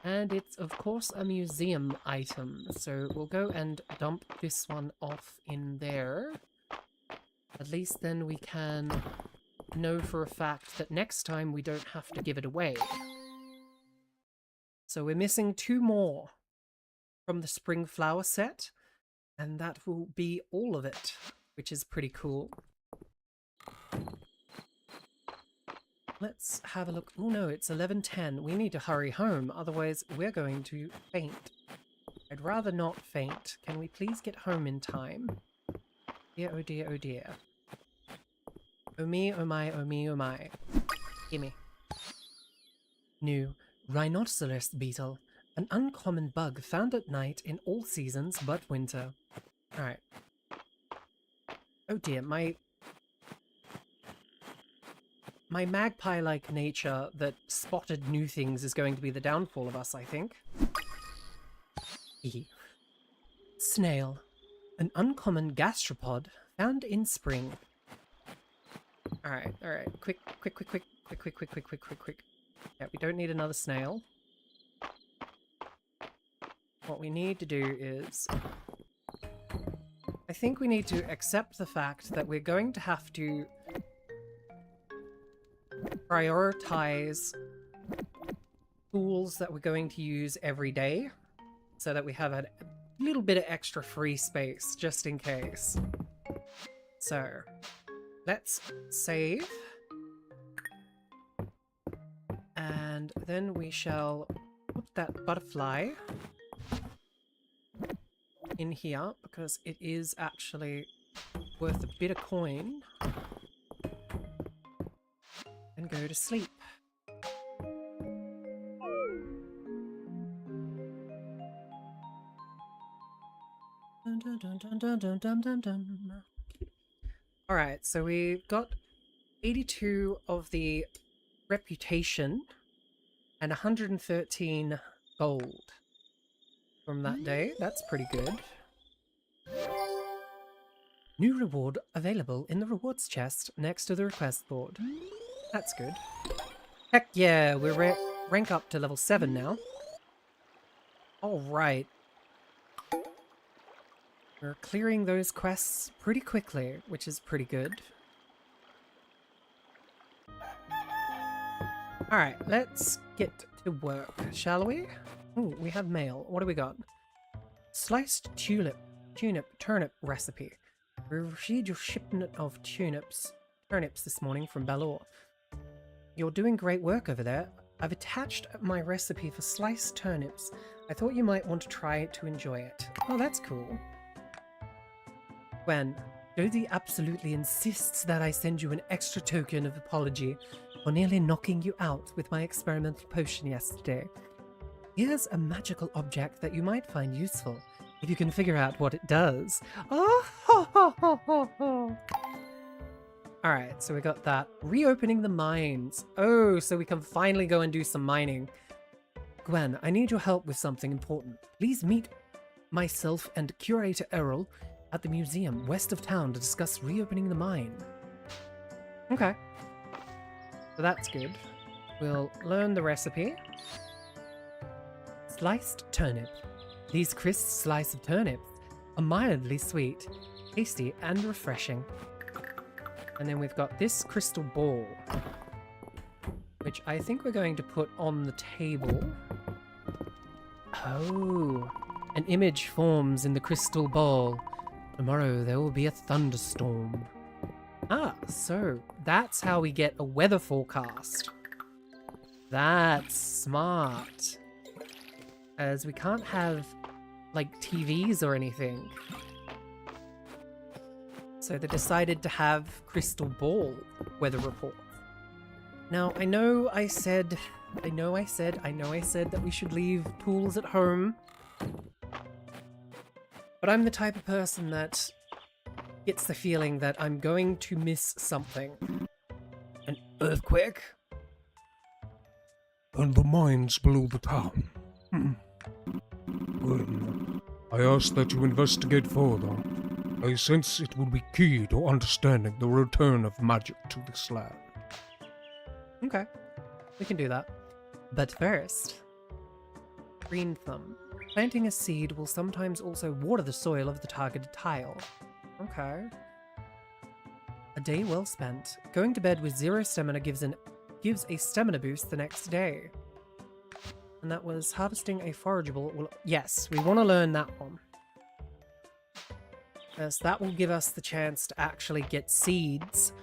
And it's, of course, a museum item, so we'll go and dump this one off in there. At least then we can know for a fact that next time we don't have to give it away. So we're missing 2 more from the spring flower set, and that will be all of it, which is pretty cool. Let's have a look. Oh no, it's 11:10. We need to hurry home, otherwise we're going to faint. I'd rather not faint. Can we please get home in time? Dear, oh dear, oh dear. Oh me, oh my, oh me, oh my. Gimme. New. Rhinoceros beetle. An uncommon bug found at night in all seasons but winter. Alright. Oh dear, my magpie-like nature that spotted new things is going to be the downfall of us, I think. Snail. An uncommon gastropod found in spring. Alright. Quick. Yeah, we don't need another snail. What we need to do is... I think we need to accept the fact that we're going to have to prioritize tools that we're going to use every day so that we have a little bit of extra free space just in case. So, let's save. And then we shall put that butterfly in here because it is actually worth a bit of coin. And go to sleep. Alright, so we've got 82 of the reputation and 113 gold from that day. That's pretty good. New reward available in the rewards chest next to the request board. That's good. Heck yeah, we're rank up to level 7 now. Alright. We're clearing those quests pretty quickly, which is pretty good. Alright, let's get to work, shall we? Ooh, we have mail. What do we got? Sliced turnip recipe. We received your shipment of turnips this morning from Balor. You're doing great work over there. I've attached my recipe for sliced turnips. I thought you might want to try it to enjoy it. Oh, that's cool. Gwen, Josie absolutely insists that I send you an extra token of apology for nearly knocking you out with my experimental potion yesterday. Here's a magical object that you might find useful, if you can figure out what it does. Oh, ho, ho, ho, ho, ho. Alright, so we got that. Reopening the mines. Oh, so we can finally go and do some mining. Gwen, I need your help with something important. Please meet myself and Curator Errol at the museum west of town to discuss reopening the mine. Okay. So that's good. We'll learn the recipe. Sliced turnip. These crisp slices of turnips are mildly sweet, tasty, and refreshing. And then we've got this crystal ball, which I think we're going to put on the table. Oh, an image forms in the crystal ball. Tomorrow there will be a thunderstorm. Ah, so that's how we get a weather forecast. That's smart. As we can't have, like, TVs or anything. So they decided to have crystal ball weather reports. Now, I know I said that we should leave tools at home. But I'm the type of person that gets the feeling that I'm going to miss something. An earthquake? And the mines below the town. Gwen, I ask that you investigate further. I sense it will be key to understanding the return of magic to this land. Okay, we can do that. But first, green thumb. Planting a seed will sometimes also water the soil of the targeted tile. Okay. A day well spent. Going to bed with 0 stamina gives a stamina boost the next day. And that was harvesting a forageable. Well, yes, we want to learn that one. Yes, that will give us the chance to actually get seeds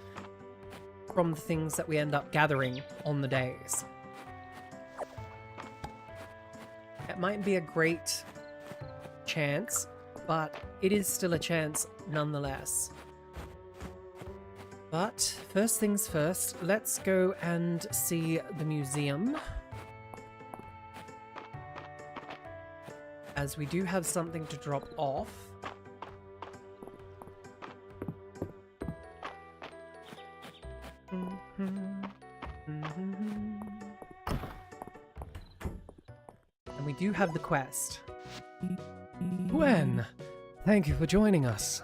from the things that we end up gathering on the days. It might be a great chance, but it is still a chance nonetheless. But first things first, let's go and see the museum. as we do have something to drop off. And we do have the quest. Gwen, thank you for joining us.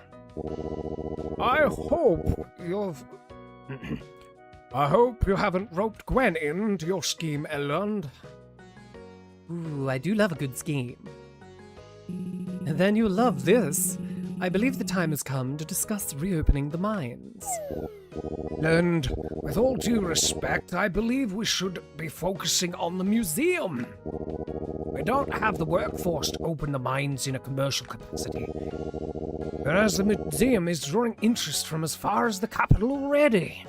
I hope you've... I hope you haven't roped Gwen into your scheme, Elrond. Ooh, I do love a good scheme. And then you'll love this. I believe the time has come to discuss reopening the mines. And with all due respect, I believe we should be focusing on the museum. We don't have the workforce to open the mines in a commercial capacity, whereas the museum is drawing interest from as far as the capital already.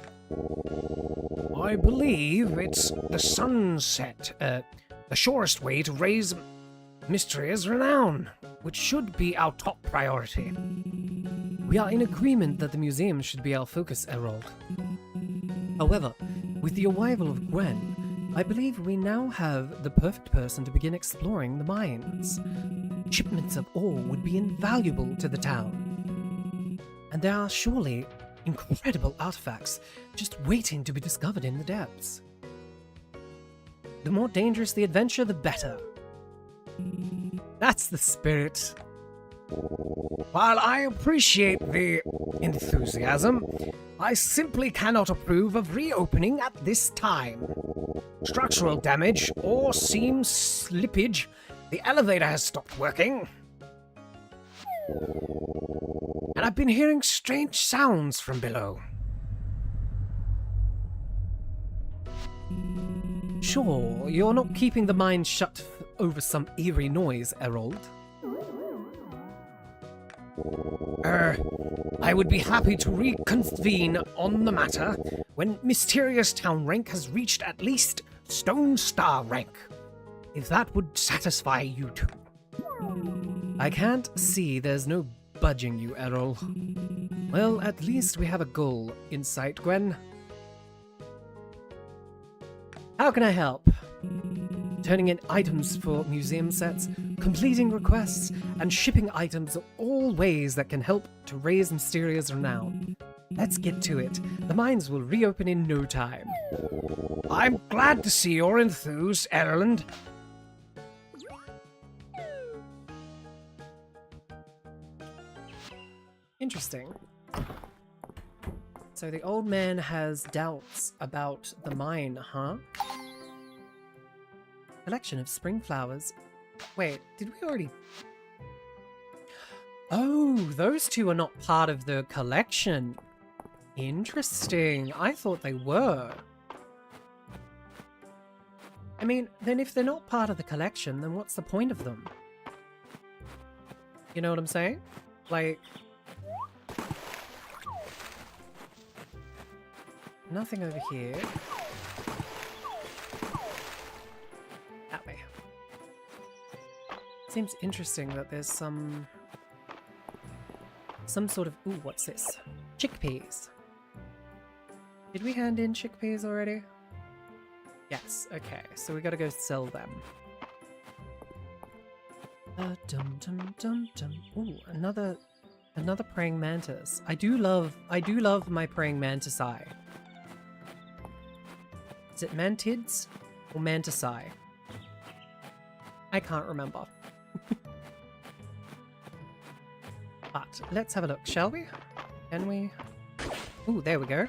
I believe it's the sunset, the surest way to raise Mistria's renown, which should be our top priority. We are in agreement that the museum should be our focus, Errol. However, with the arrival of Gwen, I believe we now have the perfect person to begin exploring the mines. Shipments of ore would be invaluable to the town. And there are surely incredible artifacts just waiting to be discovered in the depths. The more dangerous the adventure, the better. That's the spirit. While I appreciate the enthusiasm, I simply cannot approve of reopening at this time. Structural damage or seam slippage, the elevator has stopped working. And I've been hearing strange sounds from below. Sure, you're not keeping the mines shut over some eerie noise, Errol. I would be happy to reconvene on the matter when Mysterious Town rank has reached at least Stone Star rank, if that would satisfy you two. I can't see there's no budging you, Errol. Well, at least we have a goal in sight, Gwen. How can I help? Turning in items for museum sets, completing requests, and shipping items are all ways that can help to raise Mysteria's renown. Let's get to it. The mines will reopen in no time. I'm glad to see you're enthused, Erland. Interesting. So the old man has doubts about the mine, huh? Collection of spring flowers. Wait, did we already... Oh, those two are not part of the collection. Interesting. I thought they were. I mean, then if they're not part of the collection, then what's the point of them? You know what I'm saying? Like... Nothing over here. That way. Seems interesting that there's some sort of... Ooh, what's this? Chickpeas. Did we hand in chickpeas already? Yes, okay. So we gotta go sell them. Dum dum dum dum. Ooh, another praying mantis. I do love my praying mantis eye. Is it mantids or mantisae? I can't remember. But let's have a look, shall we? Can we? Ooh, there we go.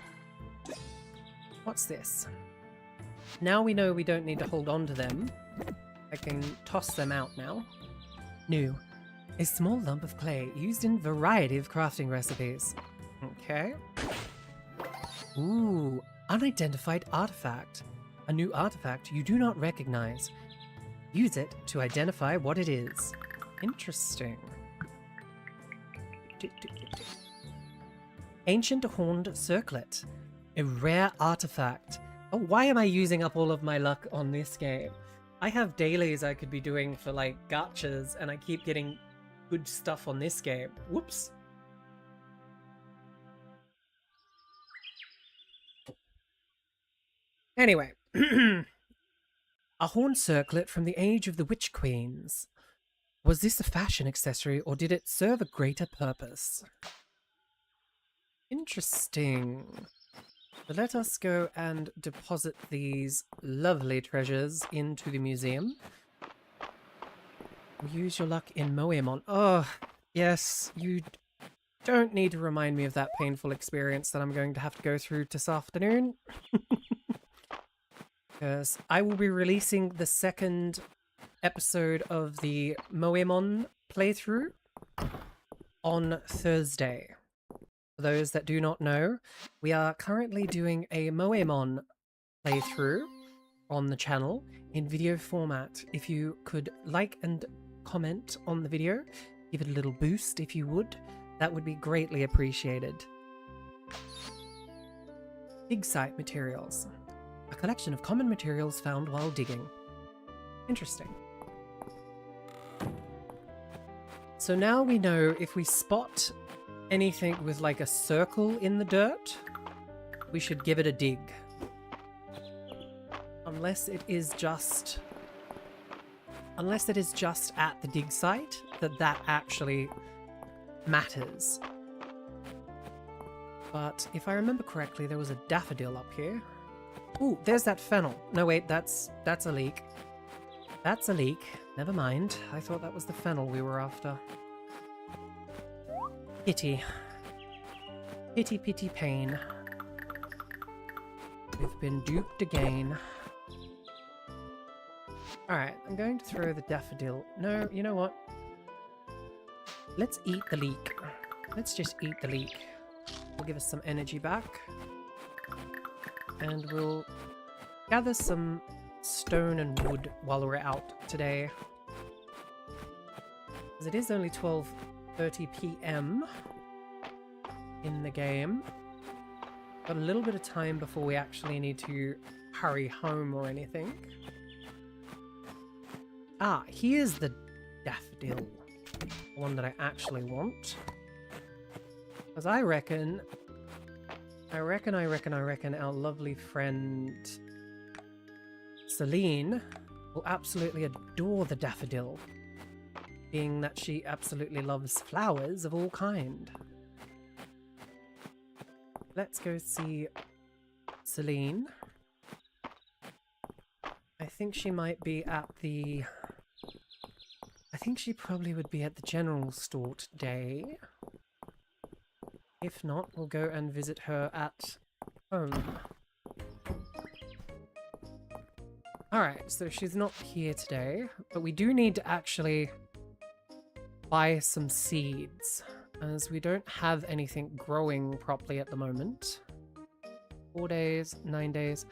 What's this? Now we know we don't need to hold on to them. I can toss them out now. New. A small lump of clay used in a variety of crafting recipes. Okay. Ooh. Unidentified artifact. A new artifact you do not recognize. Use it to identify what it is. Interesting. Ancient horned circlet. A rare artifact. Oh, why am I using up all of my luck on this game? I have dailies I could be doing for like gachas and I keep getting good stuff on this game. Whoops. Anyway, a horn circlet from the age of the Witch Queens. Was this a fashion accessory, or did it serve a greater purpose? Interesting. So let us go and deposit these lovely treasures into the museum. Use your luck in Moemon. Oh, yes, you don't need to remind me of that painful experience that I'm going to have to go through this afternoon. Because I will be releasing the second episode of the Moemon playthrough on Thursday. For those that do not know, we are currently doing a Moemon playthrough on the channel in video format. If you could like and comment on the video, give it a little boost if you would, that would be greatly appreciated. Dig site materials. A collection of common materials found while digging. Interesting. So now we know if we spot anything with like a circle in the dirt, we should give it a dig. Unless it is just at the dig site that actually matters. But if I remember correctly, there was a daffodil up here. Ooh, there's that fennel. No wait, that's a leek. That's a leek. Never mind. I thought that was the fennel we were after. Pity. Pity, pity, pain. We've been duped again. Alright, I'm going to throw the daffodil. No, you know what? Let's eat the leek. Let's just eat the leek. Will give us some energy back. And we'll gather some stone and wood while we're out today. Because it is only 12:30 PM in the game. Got a little bit of time before we actually need to hurry home or anything. Ah, here's the daffodil. The one that I actually want. Because I reckon our lovely friend Celine will absolutely adore the daffodil, being that she absolutely loves flowers of all kind. Let's go see Celine. I think she might be at the... I think she probably would be at the general store today. If not, we'll go and visit her at home. Alright, so she's not here today, but we do need to actually buy some seeds, as we don't have anything growing properly at the moment. 4 days, 9 days.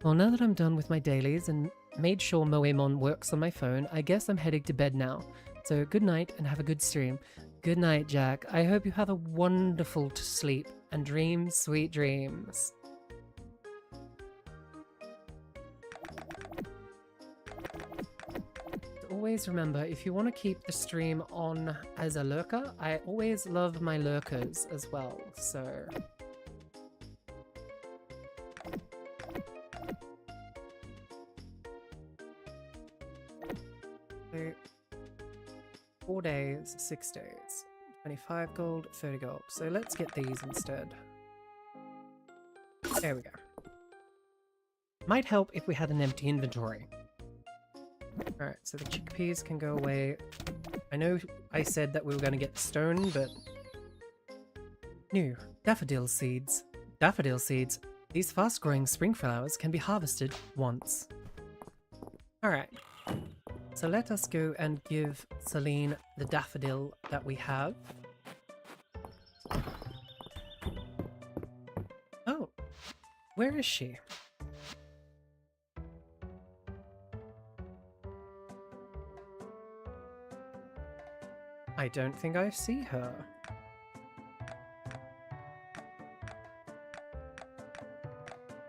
Well, now that I'm done with my dailies and made sure Moemon works on my phone, I guess I'm heading to bed now. So good night and have a good stream. Good night, Jack. I hope you have a wonderful sleep and dream sweet dreams. Always remember, if you want to keep the stream on as a lurker, I always love my lurkers as well, so... So 4 days, 6 days, 25 gold, 30 gold. So let's get these instead. There we go. Might help if we had an empty inventory. Alright, so the chickpeas can go away. I know I said that we were going to get stone, but... New. Daffodil seeds. Daffodil seeds. These fast-growing spring flowers can be harvested once. Alright. So let us go and give Celine the daffodil that we have. Oh, where is she? I don't think I see her.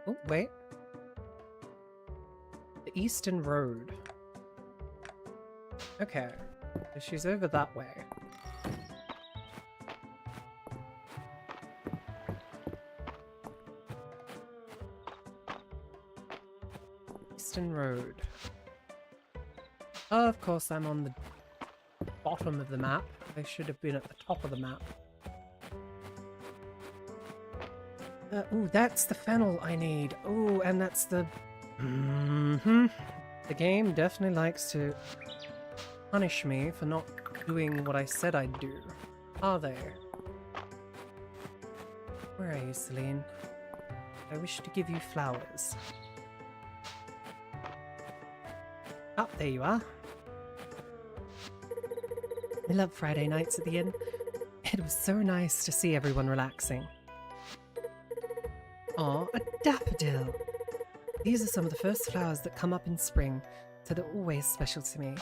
Oh, wait. The Eastern Road. Okay, so she's over that way. Eastern Road. Oh, of course I'm on the bottom of the map. They should have been at the top of the map. Ooh, that's the fennel I need. Ooh, and that's the... The game definitely likes to punish me for not doing what I said I'd do. Are they? Where are you, Celine? I wish to give you flowers. Oh, there you are. I love Friday nights at the inn. It was so nice to see everyone relaxing. Aw, a daffodil! These are some of the first flowers that come up in spring, so they're always special to me.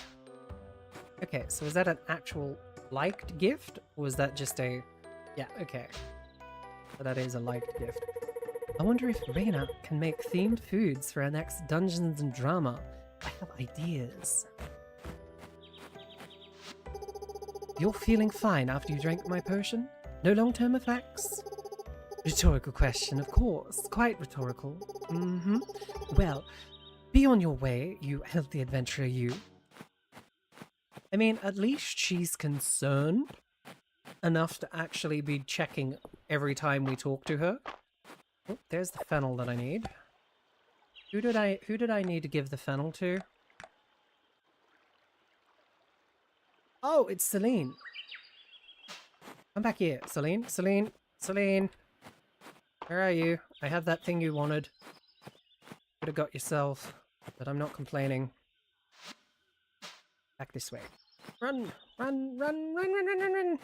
Okay, so is that an actual liked gift? Or was that just a... Yeah, okay. So that is a liked gift. I wonder if Reina can make themed foods for our next Dungeons and Drama. I have ideas. You're feeling fine after you drank my potion? No long-term effects? Rhetorical question, of course. Quite rhetorical. Well, be on your way, you healthy adventurer, you. I mean, at least she's concerned enough to actually be checking every time we talk to her. Oh, there's the fennel that I need. Who did I need to give the fennel to? Oh, it's Celine. Come back here, Celine. Celine. Celine. Where are you? I have that thing you wanted. Could have got yourself, but I'm not complaining. Back this way. Run! Run! Run! Run! Run! Run! Run! Run!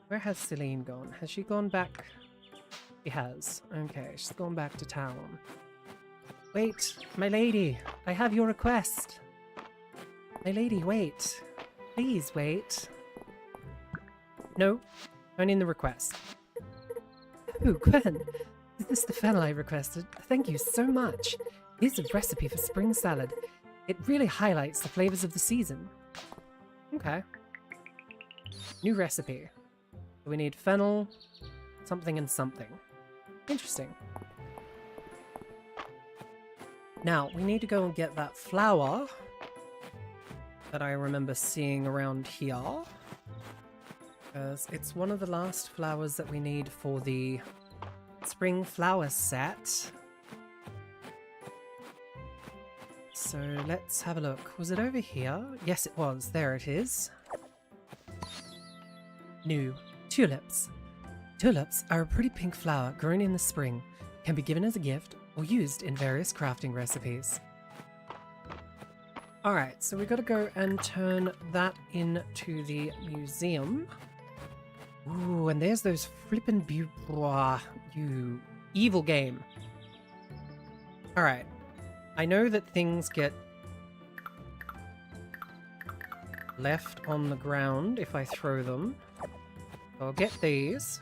Where has Celine gone? Has she gone back? She has. Okay, she's gone back to town. Wait, my lady! I have your request! My lady, wait. Please wait. No, only in the request. Oh, Gwen! Is this the fennel I requested? Thank you so much. Here's a recipe for spring salad. It really highlights the flavors of the season. Okay. New recipe. We need fennel, something and something. Interesting. Now, we need to go and get that flower that I remember seeing around here. Because it's one of the last flowers that we need for the spring flower set. So let's have a look. Was it over here? Yes, it was. There it is. New. Tulips. Tulips are a pretty pink flower grown in the spring, can be given as a gift or used in various crafting recipes. Alright, so we gotta go and turn that into the museum. Ooh, and there's those flippin' you evil game. Alright, I know that things get left on the ground if I throw them. I'll get these.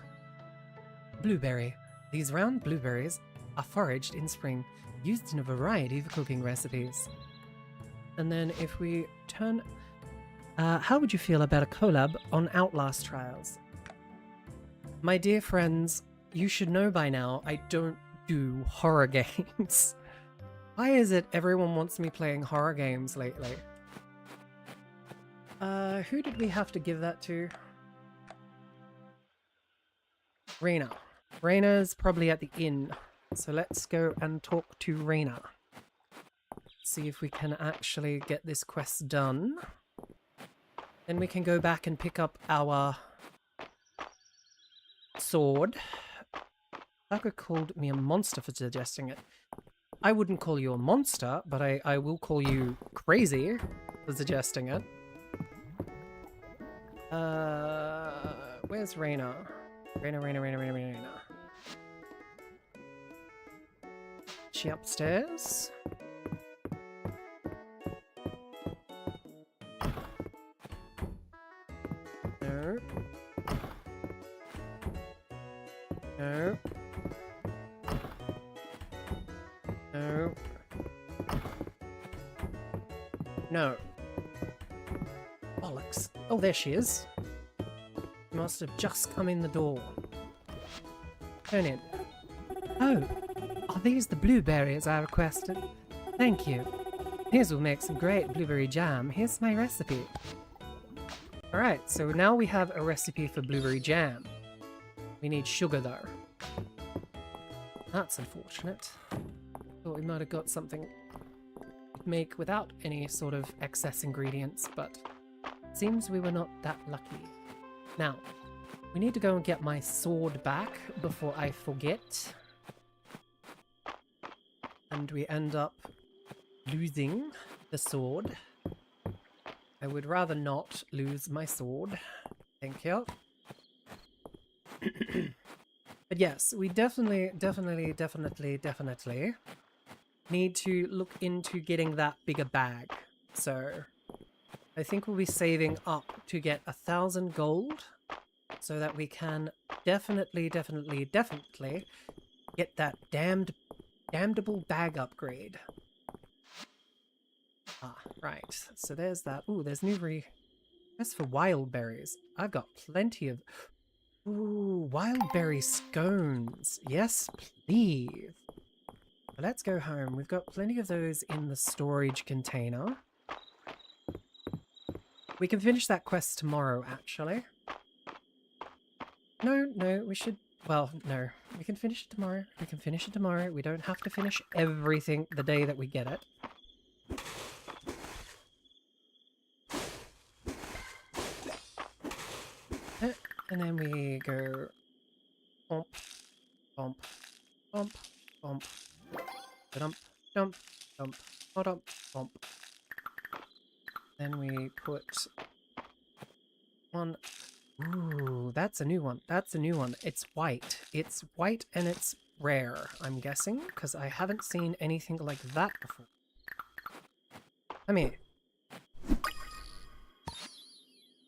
Blueberry. These round blueberries are foraged in spring, used in a variety of cooking recipes. And then if we turn... how would you feel about a collab on Outlast Trials? My dear friends, you should know by now I don't do horror games. Why is it everyone wants me playing horror games lately? Who did we have to give that to? Reina. Reina's probably at the inn, so let's go and talk to Reina. See if we can actually get this quest done. Then we can go back and pick up our sword. Tucker called me a monster for suggesting it. I wouldn't call you a monster, but I will call you crazy for suggesting it. Where's Reina? Reina. She upstairs? No. No. No. No. Bollocks. Oh, there she is. She must have just come in the door. Turn in. Oh, a Are these the blueberries I requested? Thank you. These will make some great blueberry jam. Here's my recipe. Alright, so now we have a recipe for blueberry jam. We need sugar though. That's unfortunate. Thought we might have got something we'd make without any sort of excess ingredients, but it seems we were not that lucky. Now, we need to go and get my sword back before I forget. And we end up losing the sword. I would rather not lose my sword. Thank you. But yes, we definitely need to look into getting that bigger bag. So I think we'll be saving up to get 1,000 gold so that we can definitely get that damnable bag upgrade. Ah, right. So there's that. Ooh, there's new As for wild berries, I've got plenty of... Ooh, wild berry scones. Yes, please. Let's go home. We've got plenty of those in the storage container. We can finish that quest tomorrow, actually. No, we should... Well, no. We can finish it tomorrow. We can finish it tomorrow. We don't have to finish everything the day that we get it. And then we go... Bump, bump, bump, bump. Dump, dump, dump, dump, bump. Then we put one... Ooh, that's a new one. That's a new one. It's white. It's white and it's rare, I'm guessing, because I haven't seen anything like that before. Come here.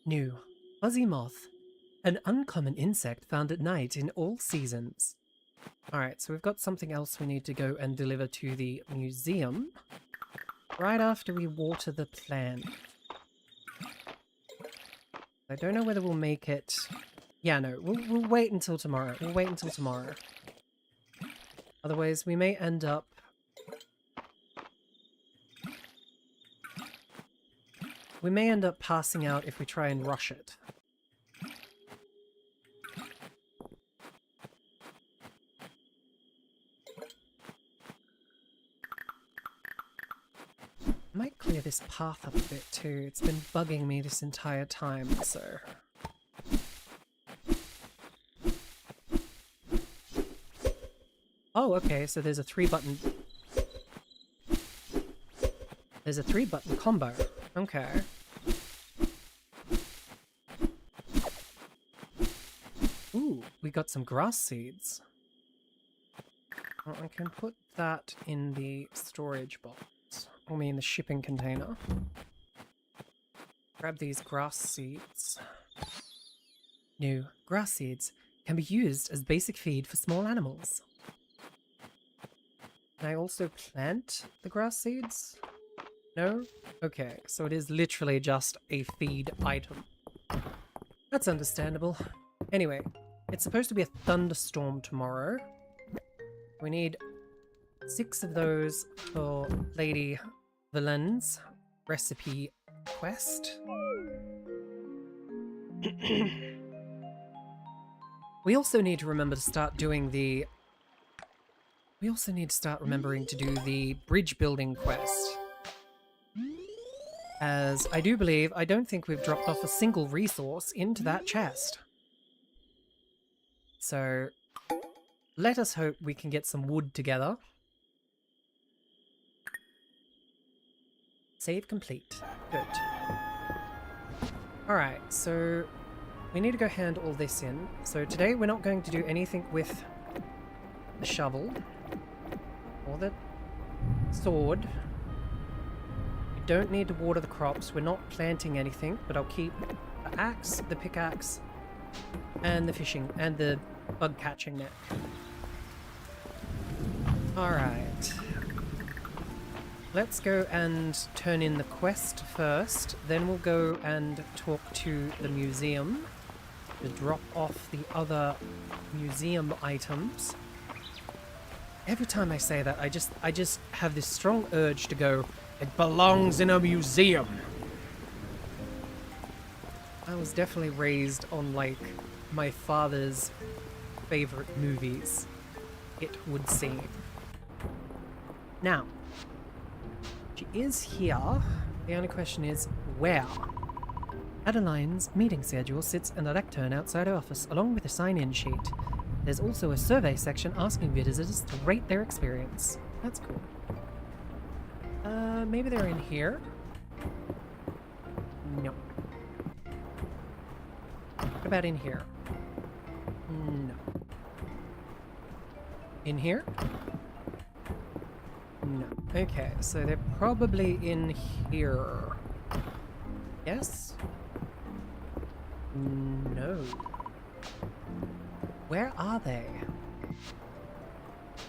New. Fuzzy moth. An uncommon insect found at night in all seasons. Alright, so we've got something else we need to go and deliver to the museum right after we water the plant. I don't know whether we'll make it... Yeah, no, we'll wait until tomorrow. We'll wait until tomorrow. Otherwise, we may end up... We may end up passing out if we try and rush it. I might clear this path up a bit too. It's been bugging me this entire time, so... Oh, okay, so there's a 3-button... There's a 3-button combo. Okay. Ooh, we got some grass seeds. Well, I can put that in the storage box. I mean the shipping container. Grab these grass seeds. New grass seeds can be used as basic feed for small animals. Can I also plant the grass seeds? No? Okay, so it is literally just a feed item. That's understandable. Anyway, it's supposed to be a thunderstorm tomorrow. We need 6 of those for Lady Valen's recipe quest. We also need to remember to start doing the... We also need to start remembering to do the bridge building quest. As I do believe, I don't think we've dropped off a single resource into that chest. So, let us hope we can get some wood together. Save complete. Good. Alright, so we need to go hand all this in. So today we're not going to do anything with the shovel or the sword. We don't need to water the crops. We're not planting anything, but I'll keep the axe, the pickaxe, and the fishing, and the bug catching net. Alright. Let's go and turn in the quest first, then we'll go and talk to the museum to drop off the other museum items. Every time I say that, I just have this strong urge to go, it belongs in a museum. I was definitely raised on, like, my father's favorite movies, it would seem. Now, she is here. The only question is, where? Adeline's meeting schedule sits in a lectern outside her office, along with a sign-in sheet. There's also a survey section asking visitors to rate their experience. That's cool. Maybe they're in here? No. What about in here? No. In here? No. Okay, so they're probably in here. Yes? No. Where are they?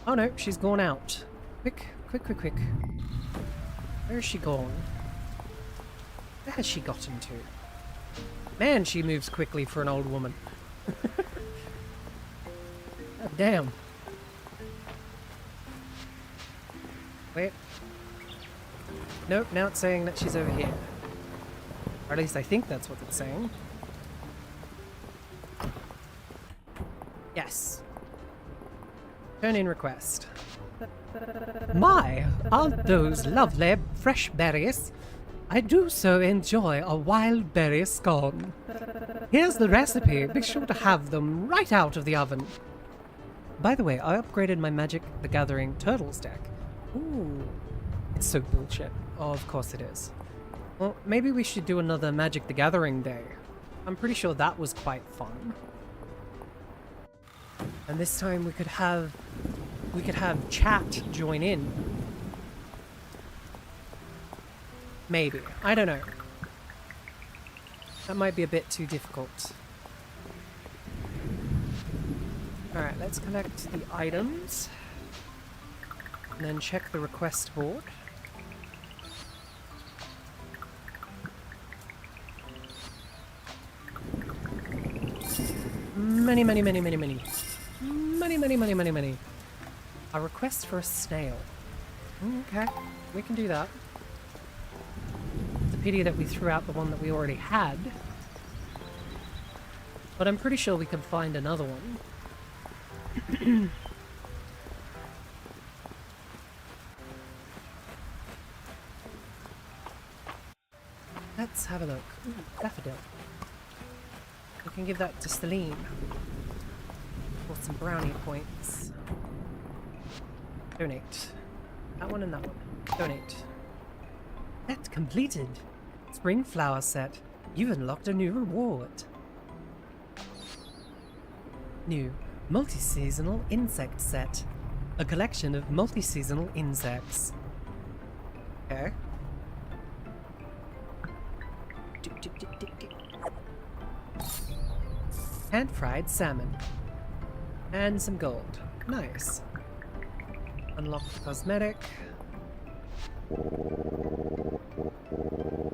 Oh no, she's gone out. Quick, quick, quick, quick. Where is she gone? Where has she gotten to? Man, she moves quickly for an old woman. God damn. Wait. Nope, now it's saying that she's over here. Or at least I think that's what it's saying. Yes. Turn in request. My, aren't those lovely fresh berries? I do so enjoy a wild berry scone. Here's the recipe. Be sure to have them right out of the oven. By the way, I upgraded my Magic the Gathering Turtles deck. Ooh. It's so bullshit. Oh, of course it is. Well, maybe we should do another Magic the Gathering day. I'm pretty sure that was quite fun. And this time we could have chat join in. Maybe. I don't know. That might be a bit too difficult. Alright, let's collect the items. And then check the request board. Many. A request for a snail. Okay, we can do that. It's a pity that we threw out the one that we already had. But I'm pretty sure we can find another one. Let's have a look. Ooh, daffodil. We can give that to Celine. For some brownie points. Donate. That one and that one. Donate. Set completed. Spring flower set. You've unlocked a new reward. New. Multi-seasonal insect set. A collection of multi-seasonal insects. Okay. Hand-fried salmon. And some gold. Nice. Unlock the cosmetic.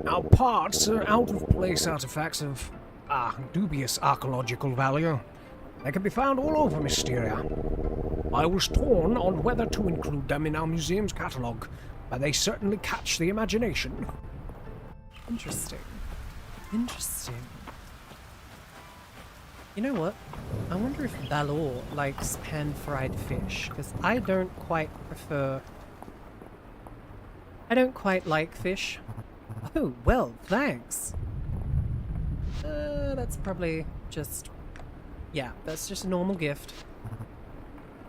Now, parts are out-of-place artifacts of dubious archaeological value. They can be found all over Mystera. I was torn on whether to include them in our museum's catalogue, but they certainly catch the imagination. Interesting. Interesting. You know what? I wonder if Balor likes pan-fried fish, because I don't quite like fish. Oh, well, thanks. That's probably just... Yeah, that's just a normal gift.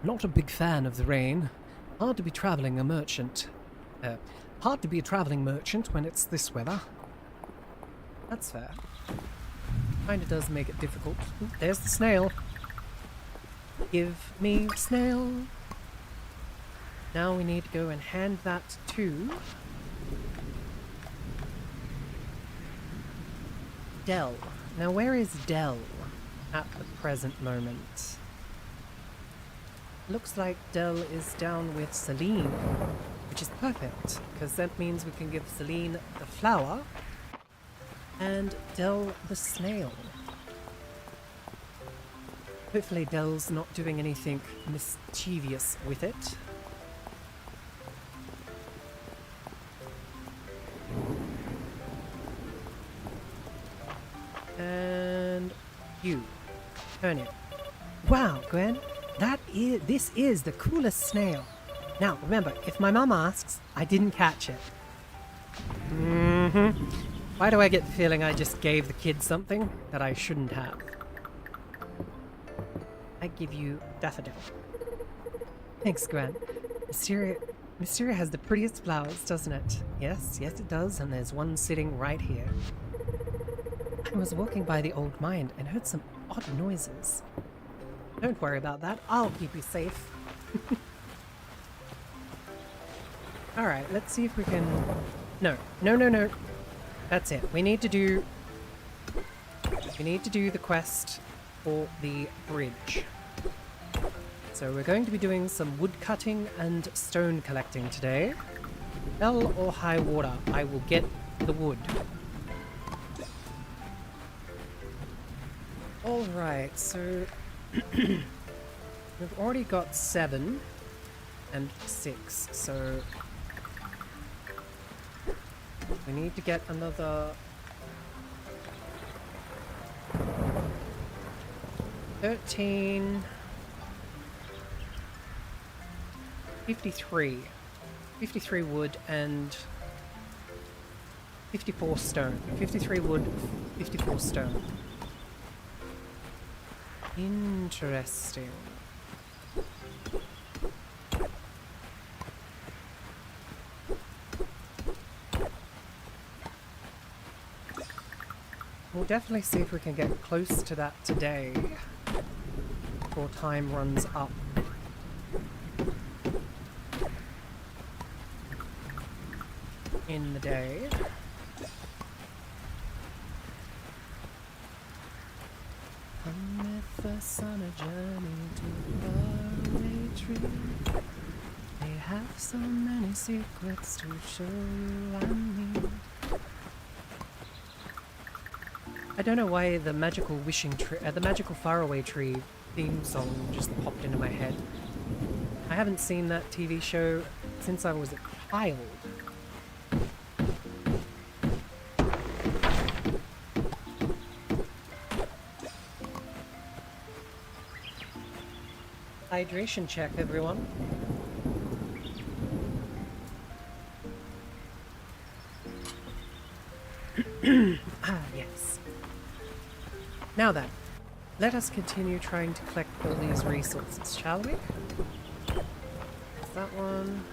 Not a big fan of the rain. Hard to be a traveling merchant when it's this weather. That's fair. Kinda does make it difficult. Ooh, there's the snail. Give me snail. Now we need to go and hand that to Dell. Now where is Dell at the present moment? Looks like Dell is down with Celine, which is perfect, because that means we can give Celine the flower and Dell the snail. Hopefully Dell's not doing anything mischievous with it. And you. Turn it. Wow, Gwen, this is the coolest snail. Now, remember, if my mum asks, I didn't catch it. Why do I get the feeling I just gave the kids something that I shouldn't have? I give you daffodil. Thanks, Gwen. Mystria has the prettiest flowers, doesn't it? Yes, it does, and there's one sitting right here. I was walking by the old mine and heard some odd noises. Don't worry about that, I'll keep you safe. Alright, let's see if we can... No. That's it. We need to do the quest for the bridge. So we're going to be doing some wood cutting and stone collecting today. Hell or high water, I will get the wood. Alright, so we've already got 7 and 6, so we need to get another 13, 53 wood and 54 stone. 53 wood, 54 stone. Interesting. We'll definitely see if we can get close to that today before time runs up. In the day. Memphis on a journey to a faraway tree. They have so many secrets to show you and me. I don't know why the magical wishing tree, the magical faraway tree theme song just popped into my head. I haven't seen that TV show since I was a child. Hydration check, everyone. Yes. Now then, let us continue trying to collect all these resources, shall we? There's that one.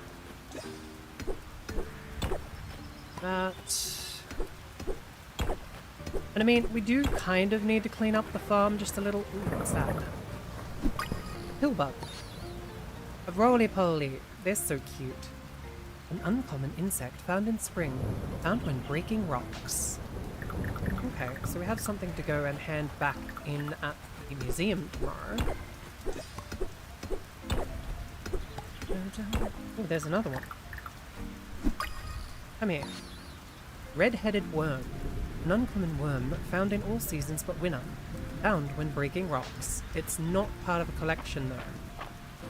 That. And I mean, we do kind of need to clean up the farm just a little. Ooh, what's that? Hillbug. A roly-poly. They're so cute. An uncommon insect found in spring, found when breaking rocks. Okay, so we have something to go and hand back in at the museum tomorrow. Oh, there's another one. Come here. Red-headed worm. An uncommon worm found in all seasons but winter. Found when breaking rocks. It's not part of a collection though.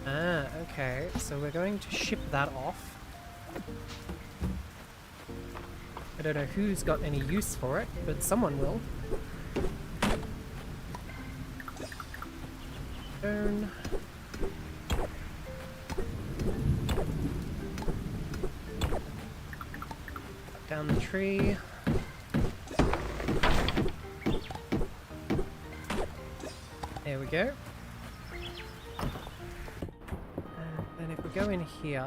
Ah, okay. So we're going to ship that off. I don't know who's got any use for it, but someone will. Stone. Down the tree. There we go. And if we go in here...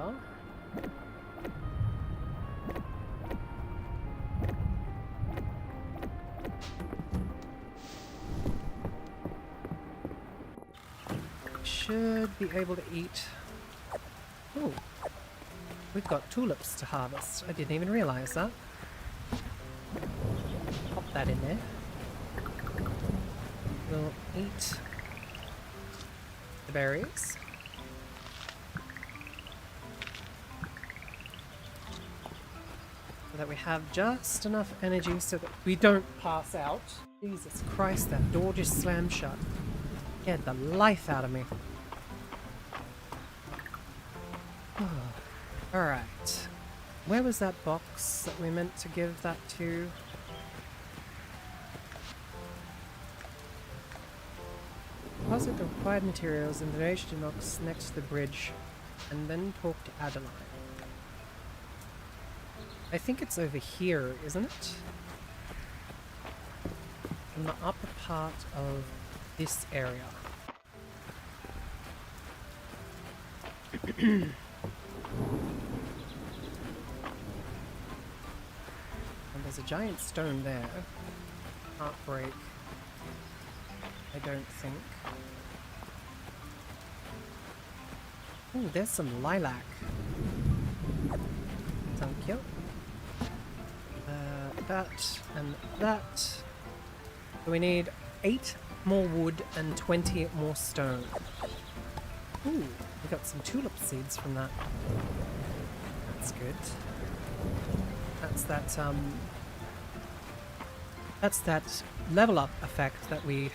should be able to eat... Oh, we've got tulips to harvest. I didn't even realize that. Pop that in there. We'll eat the berries. So that we have just enough energy so that we don't pass out. Jesus Christ, that door just slammed shut. Scared the life out of me. Alright. Where was that box that we meant to give that to? deposit the required materials in the nation box next to the bridge, and then talk to Adeline. I think it's over here, isn't it? In the upper part of this area. And there's a giant stone there. Can't break. I don't think. Ooh, there's some lilac. Thank you. That and that. So we need 8 more wood and 20 more stone. Ooh, we got some tulip seeds from that. That's good. That's that level up effect that we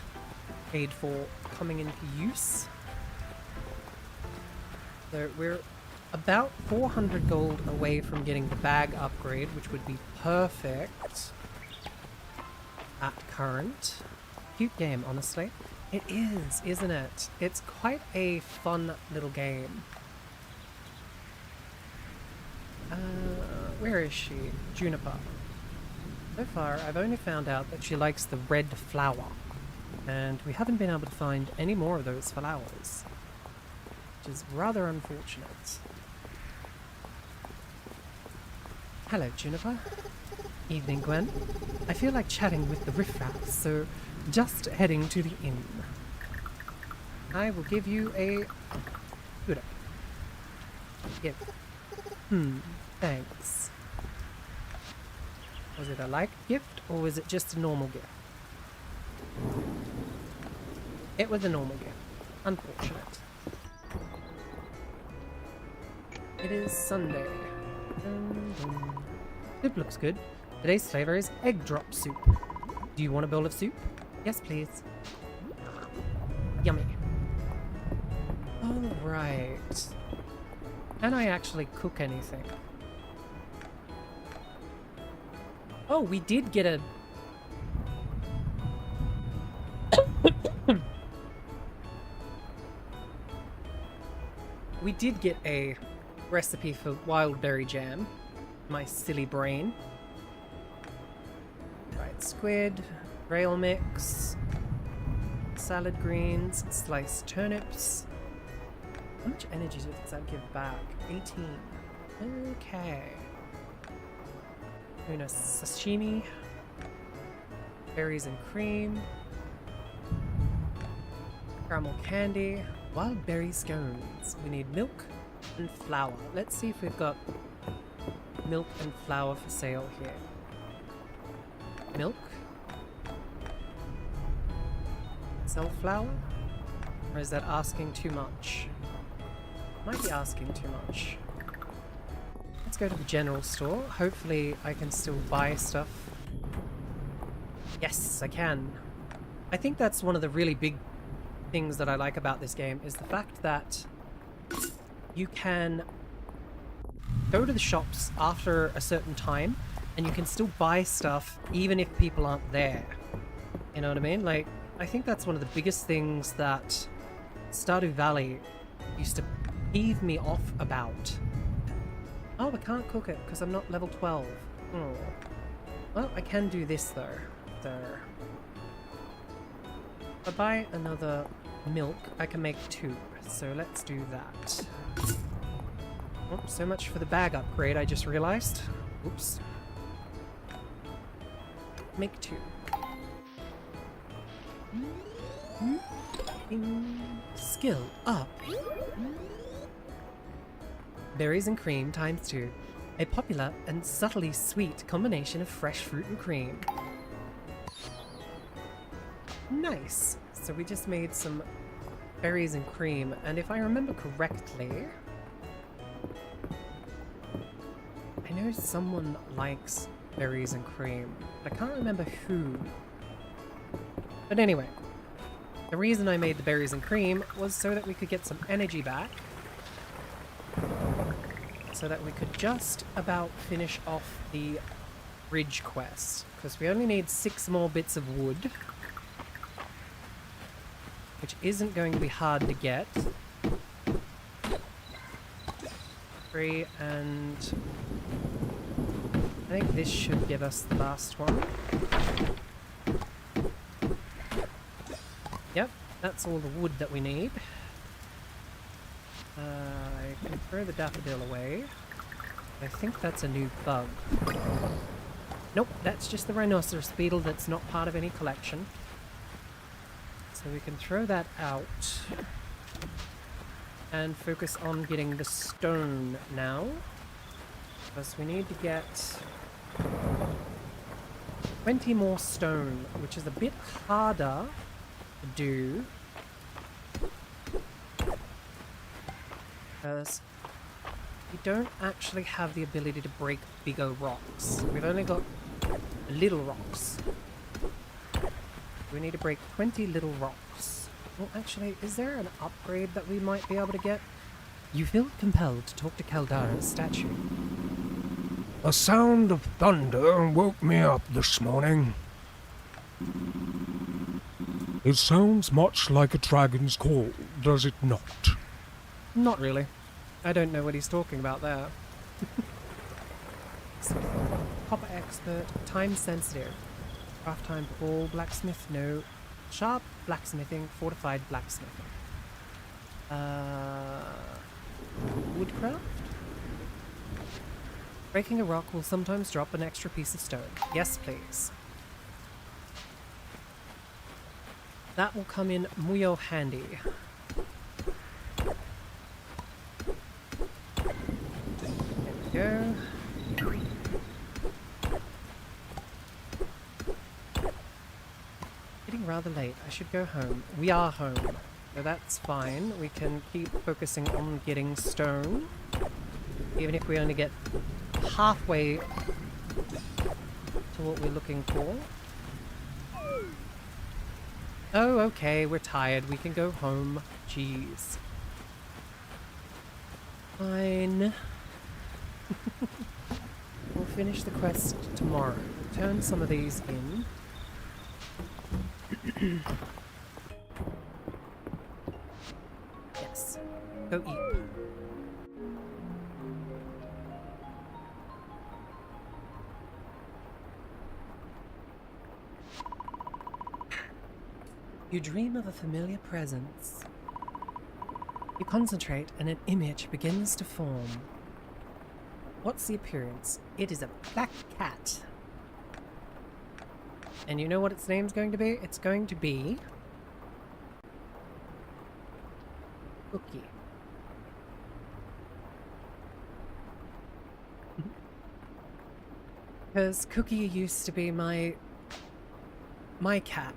paid for coming into use. So we're about 400 gold away from getting the bag upgrade, which would be perfect at current. Cute game, honestly. It is, isn't it? It's quite a fun little game. Where is she? Juniper. So far, I've only found out that she likes the red flower, and we haven't been able to find any more of those flowers, which is rather unfortunate. Hello, Juniper. Evening, Gwen. I feel like chatting with the riffraff, so just heading to the inn. I will give you a good gift. Thanks. Was it a like gift, or was it just a normal gift? It was a normal gift. Unfortunate. It is Sunday. Soup looks good. Today's flavor is egg drop soup. Do you want a bowl of soup? Yes, please. Yummy. Alright. Can I actually cook anything? Oh, we did get a... we did get a recipe for wild berry jam. My silly brain. Fried squid, rail mix, salad greens, sliced turnips. How much energy does that give back? 18. Okay. Tuna sashimi, berries and cream, caramel candy, wild berry scones. We need milk and flour. Let's see if we've got milk and flour for sale here. Milk? Sell flour? Or is that asking too much? Might be asking too much. Let's go to the general store. Hopefully I can still buy stuff. Yes, I can. I think that's one of the really big things that I like about this game, is the fact that you can go to the shops after a certain time and you can still buy stuff even if people aren't there. You know what I mean? Like, I think that's one of the biggest things that Stardew Valley used to peeve me off about. Oh, I can't cook it because I'm not level 12. Oh. Well, I can do this though. There. If I buy another milk, I can make 2. So let's do that. Oh, so much for the bag upgrade, I just realized. Oops. Make 2. Skill up. Berries and cream times 2. A popular and subtly sweet combination of fresh fruit and cream. Nice. So we just made some berries and cream, and if I remember correctly, I know someone likes berries and cream, but I can't remember who. But anyway, the reason I made the berries and cream was so that we could get some energy back, so that we could just about finish off the bridge quest, because we only need 6 more bits of wood, which which isn't going to be hard to get. 3, and I think this should give us the last one. Yep, that's all the wood that we need. I can throw the daffodil away. I think that's a new bug. Nope, that's just the rhinoceros beetle that's not part of any collection. So we can throw that out. And focus on getting the stone now. Because we need to get 20 more stone, which is a bit harder to do. Because we don't actually have the ability to break bigger rocks. We've only got little rocks. We need to break 20 little rocks. Well, actually, is there an upgrade that we might be able to get? You feel compelled to talk to Caldara's statue. A sound of thunder woke me up this morning. It sounds much like a dragon's call, does it not? Not really. I don't know what he's talking about there. Copper expert, time sensitive. Craft time, ball, blacksmith, no. Sharp, blacksmithing, fortified blacksmithing. Woodcraft? Breaking a rock will sometimes drop an extra piece of stone. Yes, please. That will come in muy handy. There we go. Getting rather late. I should go home. We are home. So that's fine. We can keep focusing on getting stone. Even if we only get halfway to what we're looking for. Oh, okay. We're tired. We can go home. Jeez. Fine. We'll finish the quest tomorrow. Turn some of these in. Yes. Go eat. You dream of a familiar presence. You concentrate and an image begins to form. What's the appearance? It is a black cat. And you know what its name's going to be? It's going to be... Cookie. Because Cookie used to be my cat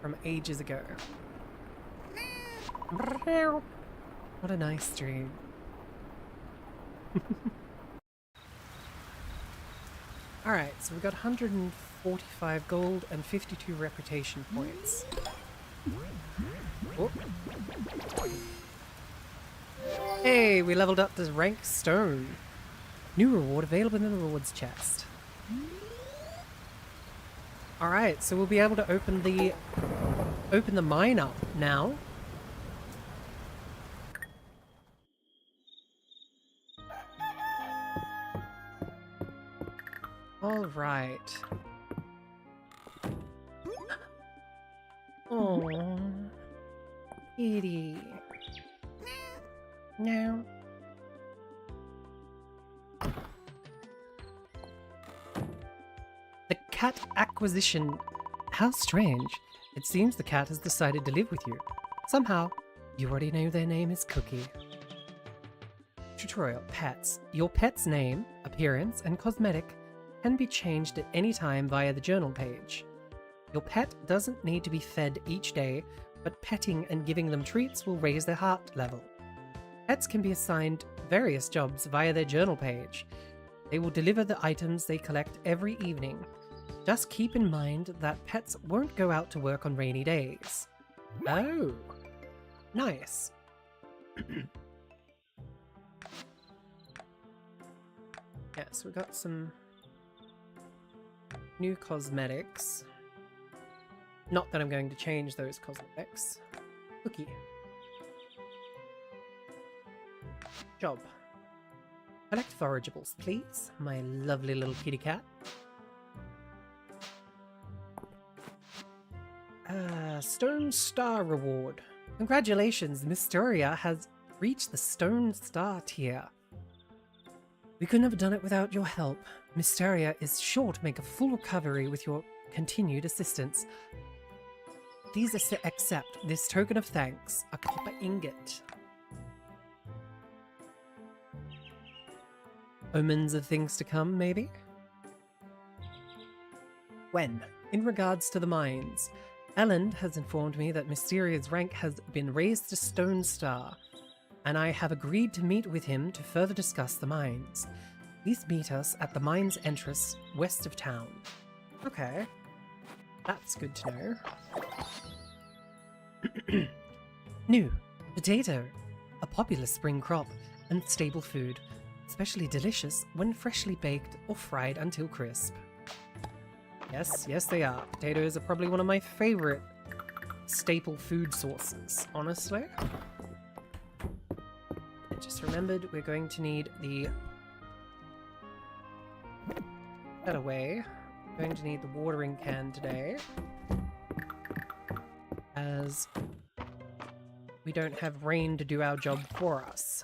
from ages ago. What a nice dream. Alright, so we got 145 gold and 52 reputation points. Oh. Hey, we leveled up to rank stone. New reward available in the rewards chest. Alright, so we'll be able to open the mine up now. Alright. Oh, kitty. No. The cat acquisition. How strange. It seems the cat has decided to live with you. Somehow, you already know their name is Cookie. Tutorial. Pets. Your pet's name, appearance, and cosmetic can be changed at any time via the journal page. Your pet doesn't need to be fed each day, but petting and giving them treats will raise their heart level. Pets can be assigned various jobs via their journal page. They will deliver the items they collect every evening. Just keep in mind that pets won't go out to work on rainy days. Oh, nice. Yeah, so we got some new cosmetics. Not that I'm going to change those cosmetics. Cookie. Job. Collect forageables, please, my lovely little kitty cat. Stone Star reward. Congratulations, Mysteria has reached the Stone Star tier. We couldn't have done it without your help. Mysteria is sure to make a full recovery with your continued assistance. Please accept this token of thanks, a copper ingot. Omens of things to come, maybe? Gwen, in regards to the mines, Elland has informed me that Mysteria's rank has been raised to Stone Star, and I have agreed to meet with him to further discuss the mines. Please meet us at the mines entrance west of town. Okay. That's good to know. New. Potato. A popular spring crop and staple food. Especially delicious when freshly baked or fried until crisp. Yes, they are. Potatoes are probably one of my favorite staple food sources, honestly. I just remembered we're going to need the... that away. We're going to need the watering can today, as we don't have rain to do our job for us.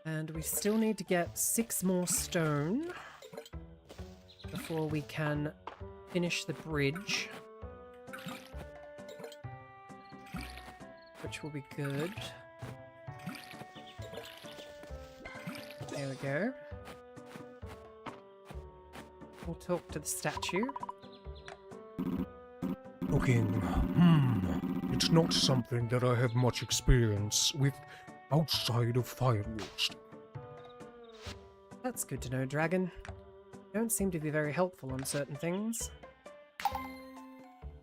And we still need to get 6 more stone before we can finish the bridge, which will be good. There we go. We'll talk to the statue. Cooking. It's not something that I have much experience with outside of fire roast. That's good to know, Dragon. You don't seem to be very helpful on certain things.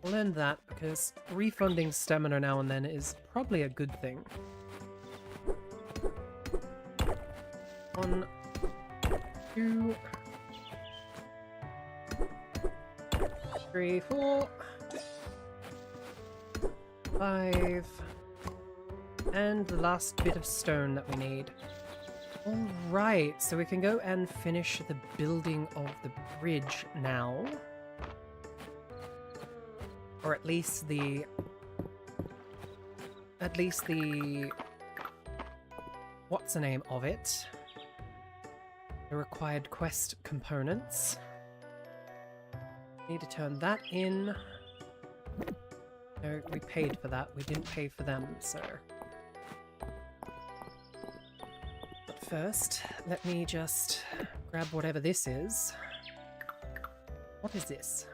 We'll learn that, because refunding stamina now and then is probably a good thing. 1, 2, 3, 4, 5, and the last bit of stone that we need. Alright, so we can go and finish the building of the bridge now. Or at least the... what's the name of it? The required quest components. Need to turn that in. No, we paid for that. We didn't pay for them, so... But first, let me just grab whatever this is. What is this?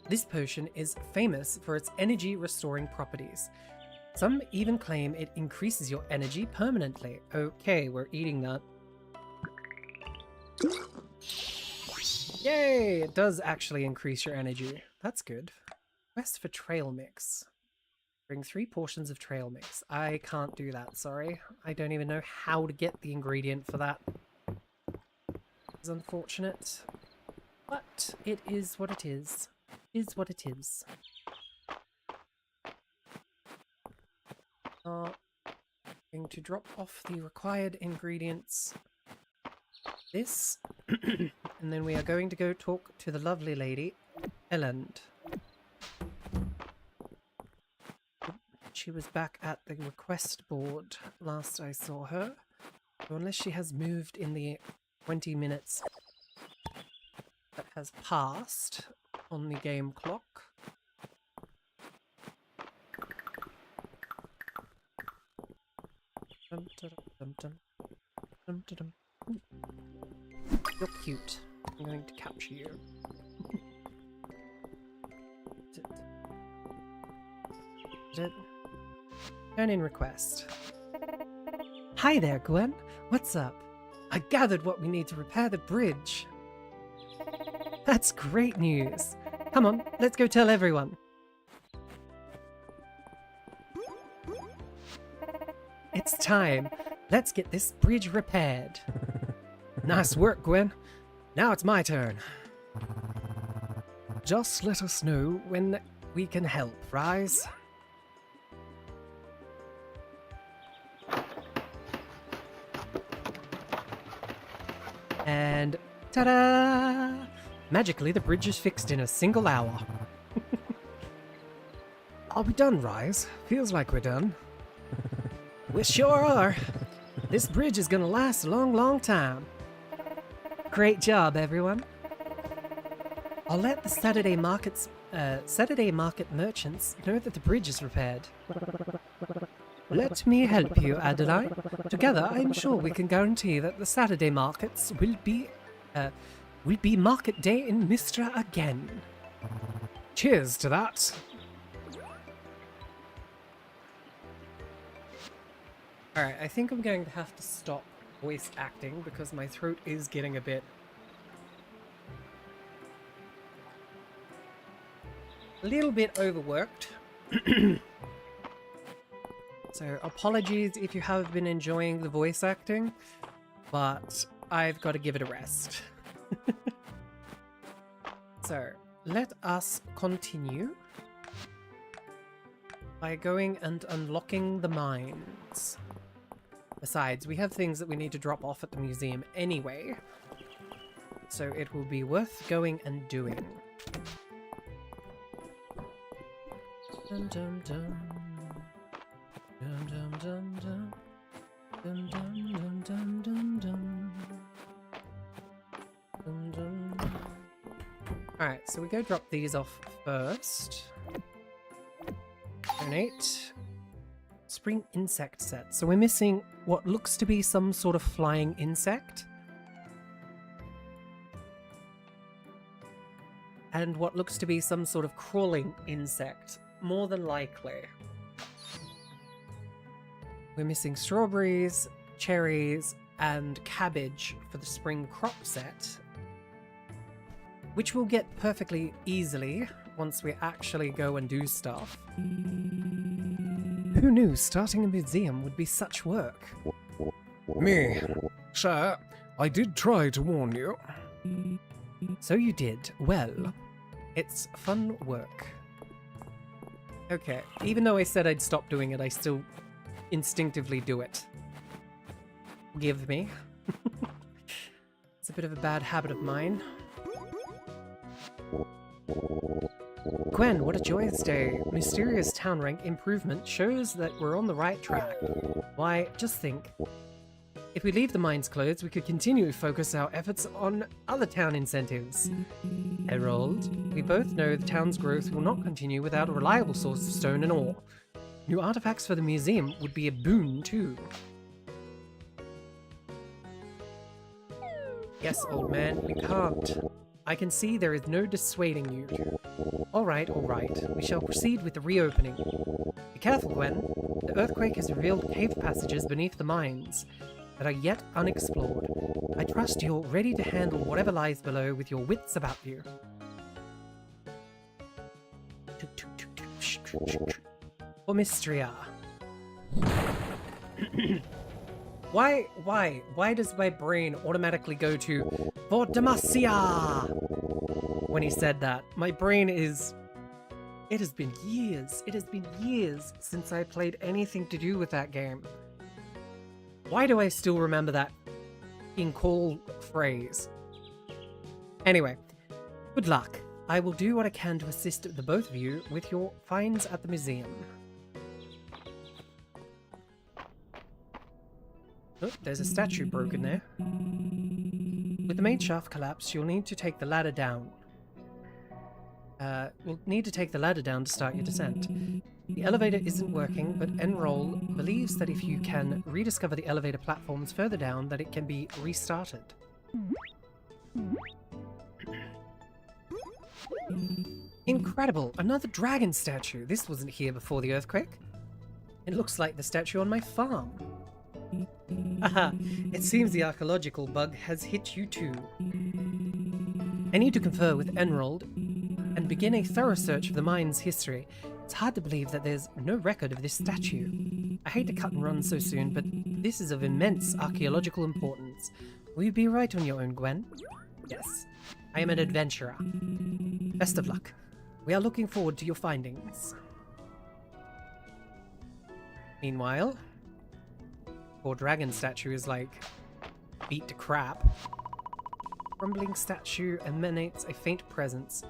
This potion is famous for its energy-restoring properties. Some even claim it increases your energy permanently. Okay, we're eating that. Yay! It does actually increase your energy. That's good. Quest for trail mix. Bring 3 portions of trail mix. I can't do that, sorry. I don't even know how to get the ingredient for that. It's unfortunate. But it is what it is. It is what it is. Going to drop off the required ingredients. This. And then we are going to go talk to the lovely lady, Elland. She was back at the request board last I saw her. So unless she has moved in the 20 minutes that has passed on the game clock. Dum, dum, dum, dum. Dum, dum, dum. You're cute. I'm going to capture you. Turn in request. Hi there, Gwen. What's up? I gathered what we need to repair the bridge. That's great news. Come on, let's go tell everyone. It's time. Let's get this bridge repaired. Nice work, Gwen. Now it's my turn. Just let us know when we can help, Rise. And ta-da! Magically, the bridge is fixed in a single hour. Are we done, Rise? Feels like we're done. We sure are. This bridge is gonna last a long, long time. Great job, everyone. I'll let the Saturday market merchants know that the bridge is repaired. Let me help you, Adeline. Together, I'm sure we can guarantee that the Saturday markets will be market day in Mistria again. Cheers to that. Alright, I think I'm going to have to stop voice acting because my throat is getting a little bit overworked. So apologies if you have been enjoying the voice acting, but I've got to give it a rest. So let us continue by going and unlocking the mines. Besides, we have things that we need to drop off at the museum anyway, so it will be worth going and doing. Dum dum dum. Dum dum dum dum. Dum dum dum dum dum dum. Dum dum. Alright, so we go drop these off first. Donate. Spring insect set. So we're missing what looks to be some sort of flying insect. And what looks to be some sort of crawling insect. More than likely. We're missing strawberries, cherries, and cabbage for the spring crop set. Which we'll get perfectly easily once we actually go and do stuff. Who knew starting a museum would be such work? Me. Sir, I did try to warn you. So you did. Well, it's fun work. Okay, even though I said I'd stop doing it, I still instinctively do it. Forgive me. It's a bit of a bad habit of mine. Gwen, what a joyous day. Mysterious town rank improvement shows that we're on the right track. Why, just think. If we leave the mines closed, we could continue to focus our efforts on other town incentives. Herald, we both know the town's growth will not continue without a reliable source of stone and ore. New artifacts for the museum would be a boon, too. Yes, old man, you can't. I can see there is no dissuading you. All right, we shall proceed with the reopening. Be careful, Gwen. The earthquake has revealed cave passages beneath the mines that are yet unexplored. I trust you're ready to handle whatever lies below with your wits about you. For Mistria. Why does my brain automatically go to for Demacia when he said that? My brain is... It has been years since I played anything to do with that game. Why do I still remember that in call phrase? Anyway, good luck. I will do what I can to assist the both of you with your finds at the museum. Oh, there's a statue broken there. With the main shaft collapsed, you'll need to take the ladder down. You'll need to take the ladder down to start your descent. The elevator isn't working, but Enroll believes that if you can rediscover the elevator platforms further down, that it can be restarted. Incredible! Another dragon statue! This wasn't here before the earthquake. It looks like the statue on my farm. Aha! It seems the archaeological bug has hit you too. I need to confer with Enrolled and begin a thorough search of the mine's history. It's hard to believe that there's no record of this statue. I hate to cut and run so soon, but this is of immense archaeological importance. Will you be right on your own, Gwen? Yes. I am an adventurer. Best of luck. We are looking forward to your findings. Meanwhile, poor dragon statue is like beat to crap. Crumbling statue emanates a faint presence.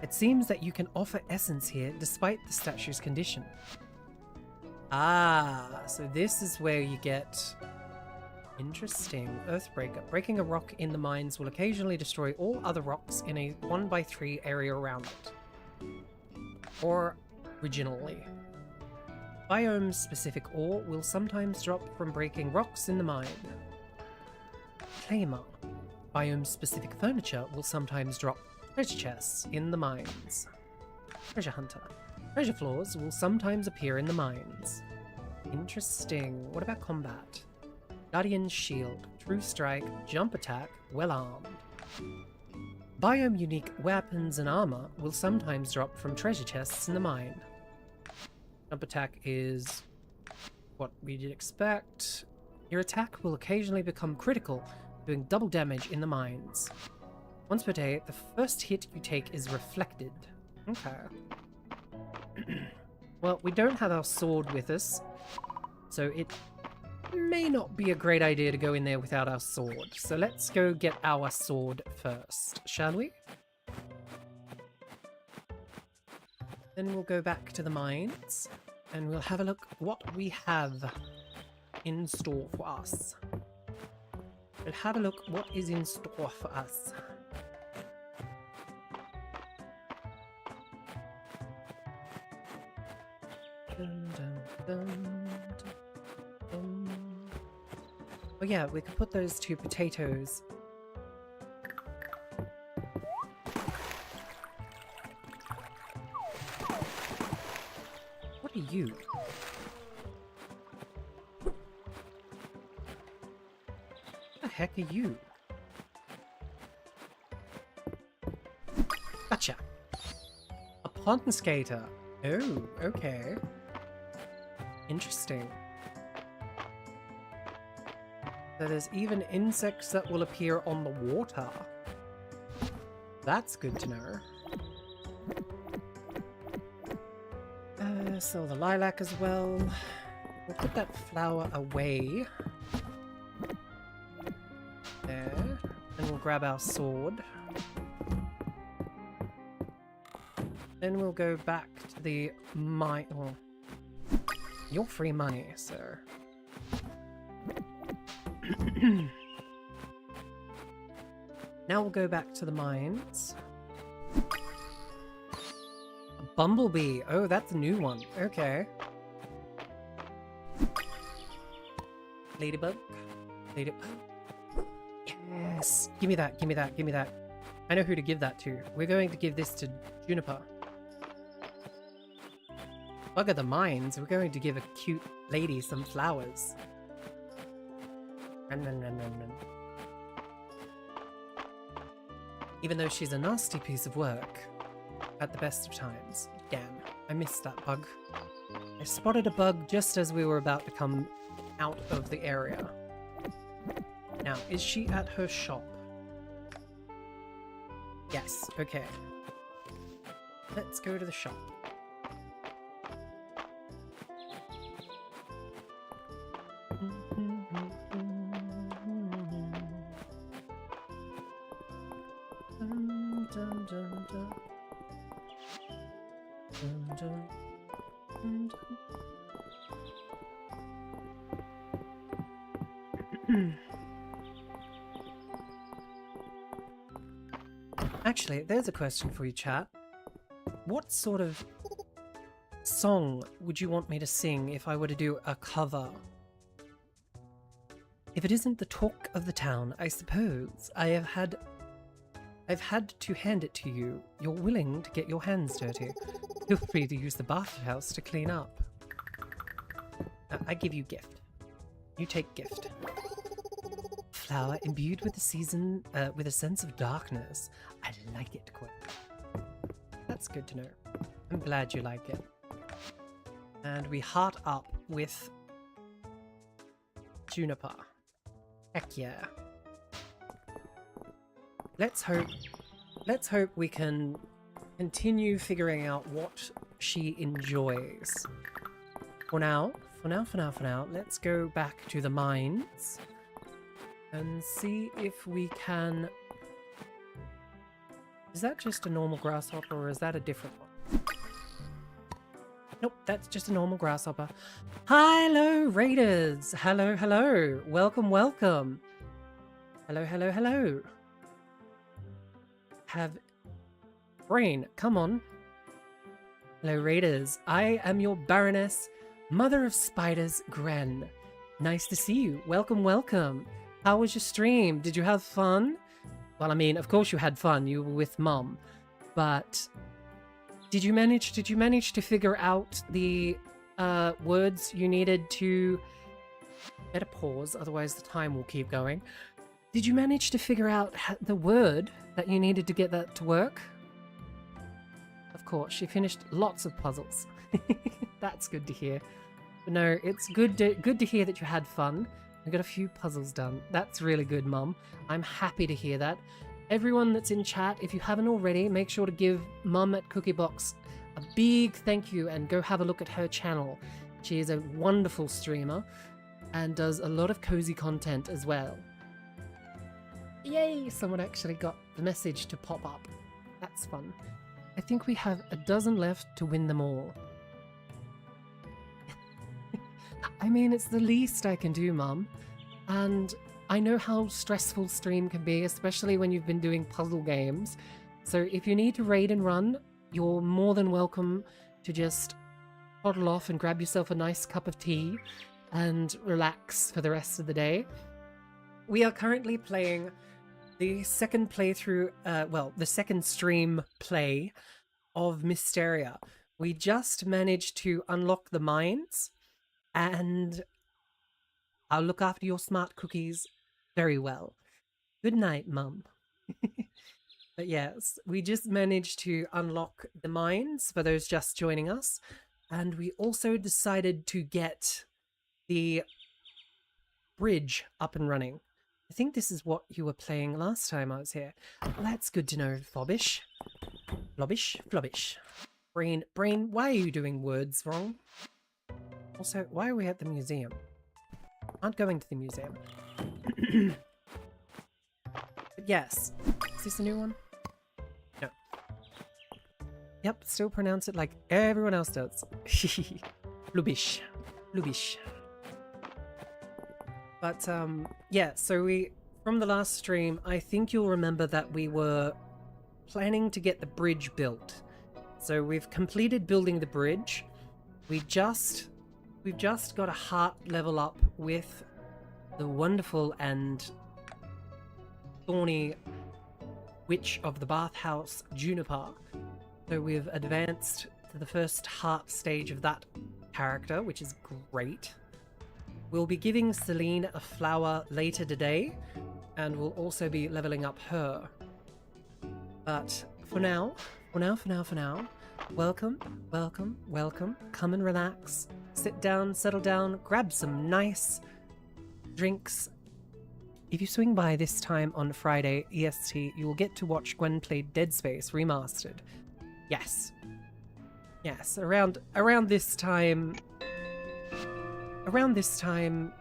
It seems that you can offer essence here despite the statue's condition. Ah, so this is where you get... Interesting. Earthbreaker. Breaking a rock in the mines will occasionally destroy all other rocks in a 1x3 area around it. Or originally. Biome-specific ore will sometimes drop from breaking rocks in the mine. Claimer. Biome-specific furniture will sometimes drop treasure chests in the mines. Treasure hunter. Treasure floors will sometimes appear in the mines. Interesting. What about combat? Guardian's shield, true strike, jump attack, well armed. Biome unique weapons and armor will sometimes drop from treasure chests in the mine. Jump attack is what we did expect. Your attack will occasionally become critical, doing double damage in the mines. Once per day, the first hit you take is reflected. Okay. Well, we don't have our sword with us, so it may not be a great idea to go in there without our sword. So let's go get our sword first, shall we? Then we'll go back to the mines, and we'll have a look what we have in store for us. We'll have a look what is in store for us. Dun, dun, dun, dun, dun. Oh yeah, we could put those two potatoes. What are you? What the heck are you? Gotcha! A pond skater. Oh, okay. Interesting. So there's even insects that will appear on the water. That's good to know. Sell the lilac as well. We'll put that flower away. There. And we'll grab our sword. Then we'll go back to the mine. Oh. You're free money, sir. Now we'll go back to the mines. A bumblebee. Oh, that's a new one. Okay. Ladybug. Ladybug. Yes. Give me that. Give me that. Give me that. I know who to give that to. We're going to give this to Juniper. Bugger the mines. We're going to give a cute lady some flowers. Even though she's a nasty piece of work, at the best of times. Damn, I missed that bug. I spotted a bug just as we were about to come out of the area. Now, is she at her shop? Yes, okay. Let's go to the shop. Actually, there's a question for you, chat. What sort of song would you want me to sing if I were to do a cover? If it isn't the talk of the town, I suppose I've had to hand it to you. You're willing to get your hands dirty. Feel free to use the bathhouse to clean up. I give you gift. You take gift. Flower imbued with with a sense of darkness. I like it quite. That's good to know. I'm glad you like it. And we heart up with Juniper. Heck yeah. Let's hope let's hope we can continue figuring out what she enjoys. For now, let's go back to the mines and see if we can... Is that just a normal grasshopper or is that a different one? Nope, that's just a normal grasshopper. Hello, Raiders! Hello, hello! Welcome, welcome! Hello, hello, hello! Have... Brain, come on! Hello, Raiders. I am your baroness, mother of spiders, Gwen. Nice to see you. Welcome, welcome. How was your stream? Did you have fun? Well, I mean, of course you had fun. You were with Mum. But did you manage to figure out the words you needed to... Better pause, otherwise the time will keep going. Did you manage to figure out the word that you needed to get that to work? Of course, she finished lots of puzzles. That's good to hear. But no, it's good to hear that you had fun. We got a few puzzles done. That's really good, Mum. I'm happy to hear that. Everyone that's in chat, if you haven't already, make sure to give Mum at Cookiebox a big thank you and go have a look at her channel. She is a wonderful streamer and does a lot of cozy content as well. Yay! Someone actually got the message to pop up. That's fun. I think we have a dozen left to win them all. I mean, it's the least I can do, Mum. And I know how stressful stream can be, especially when you've been doing puzzle games. So if you need to raid and run, you're more than welcome to just toddle off and grab yourself a nice cup of tea and relax for the rest of the day. We are currently playing the second playthrough, the second stream play of Mysteria. We just managed to unlock the mines, and I'll look after your smart cookies very well. Good night, Mum. But yes, we just managed to unlock the mines for those just joining us, and we also decided to get the bridge up and running. I think this is what you were playing last time I was here. Well, that's good to know, Flobbish. Flobbish, Flobbish. Brain, why are you doing words wrong? Also, why are we at the museum? Aren't going to the museum. But yes. Is this a new one? No. Yep, still pronounce it like everyone else does. Flubbish. Flubbish. But, yeah, so from the last stream, I think you'll remember that we were planning to get the bridge built. So we've completed building the bridge. We've just got a heart level up with the wonderful and thorny witch of the bathhouse, Juniper. So we've advanced to the first heart stage of that character, which is great. We'll be giving Celine a flower later today, and we'll also be leveling up her. But for now, welcome. Come and relax. Sit down, settle down, grab some nice drinks. If you swing by this time on Friday EST, you will get to watch Gwen play Dead Space Remastered. Yes, around this time... Around this time,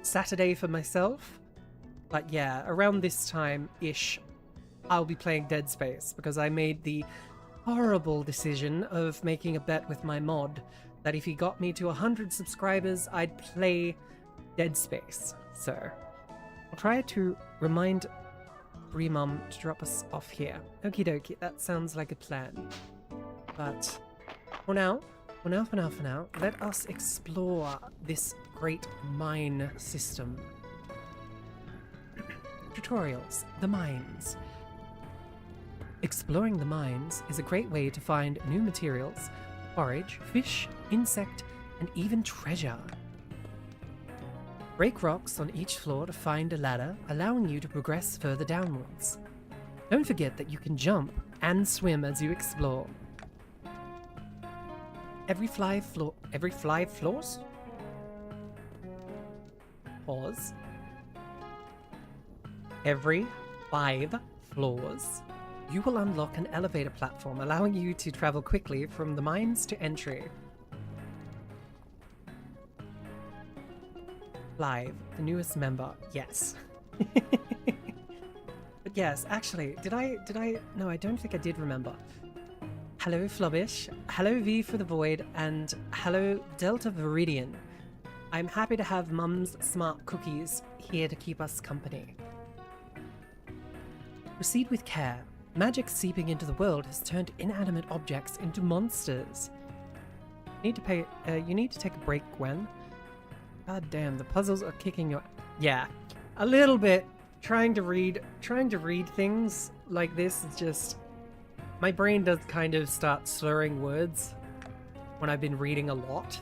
Saturday for myself, but yeah, around this time-ish, I'll be playing Dead Space, because I made the horrible decision of making a bet with my mod that if he got me to 100 subscribers, I'd play Dead Space. So, I'll try to remind Mum to drop us off here. Okie dokie, that sounds like a plan. But, for now, let us explore this great mine system. Tutorials, the mines. Exploring the mines is a great way to find new materials, forage, fish, insect, and even treasure. Break rocks on each floor to find a ladder, allowing you to progress further downwards. Don't forget that you can jump and swim as you explore. Every five floors? Pause. Every 5 floors, you will unlock an elevator platform, allowing you to travel quickly from the mines to entry. Live, the newest member. Yes. But yes, actually, did I? No, I don't think I did remember. Hello, Flubbish. Hello, V for the Void, and hello, Delta Viridian. I'm happy to have Mum's smart cookies here to keep us company. Proceed with care. Magic seeping into the world has turned inanimate objects into monsters. You need to take a break, Gwen. God damn, the puzzles are kicking your... Yeah, a little bit. Trying to read things like this is just... My brain does kind of start slurring words when I've been reading a lot,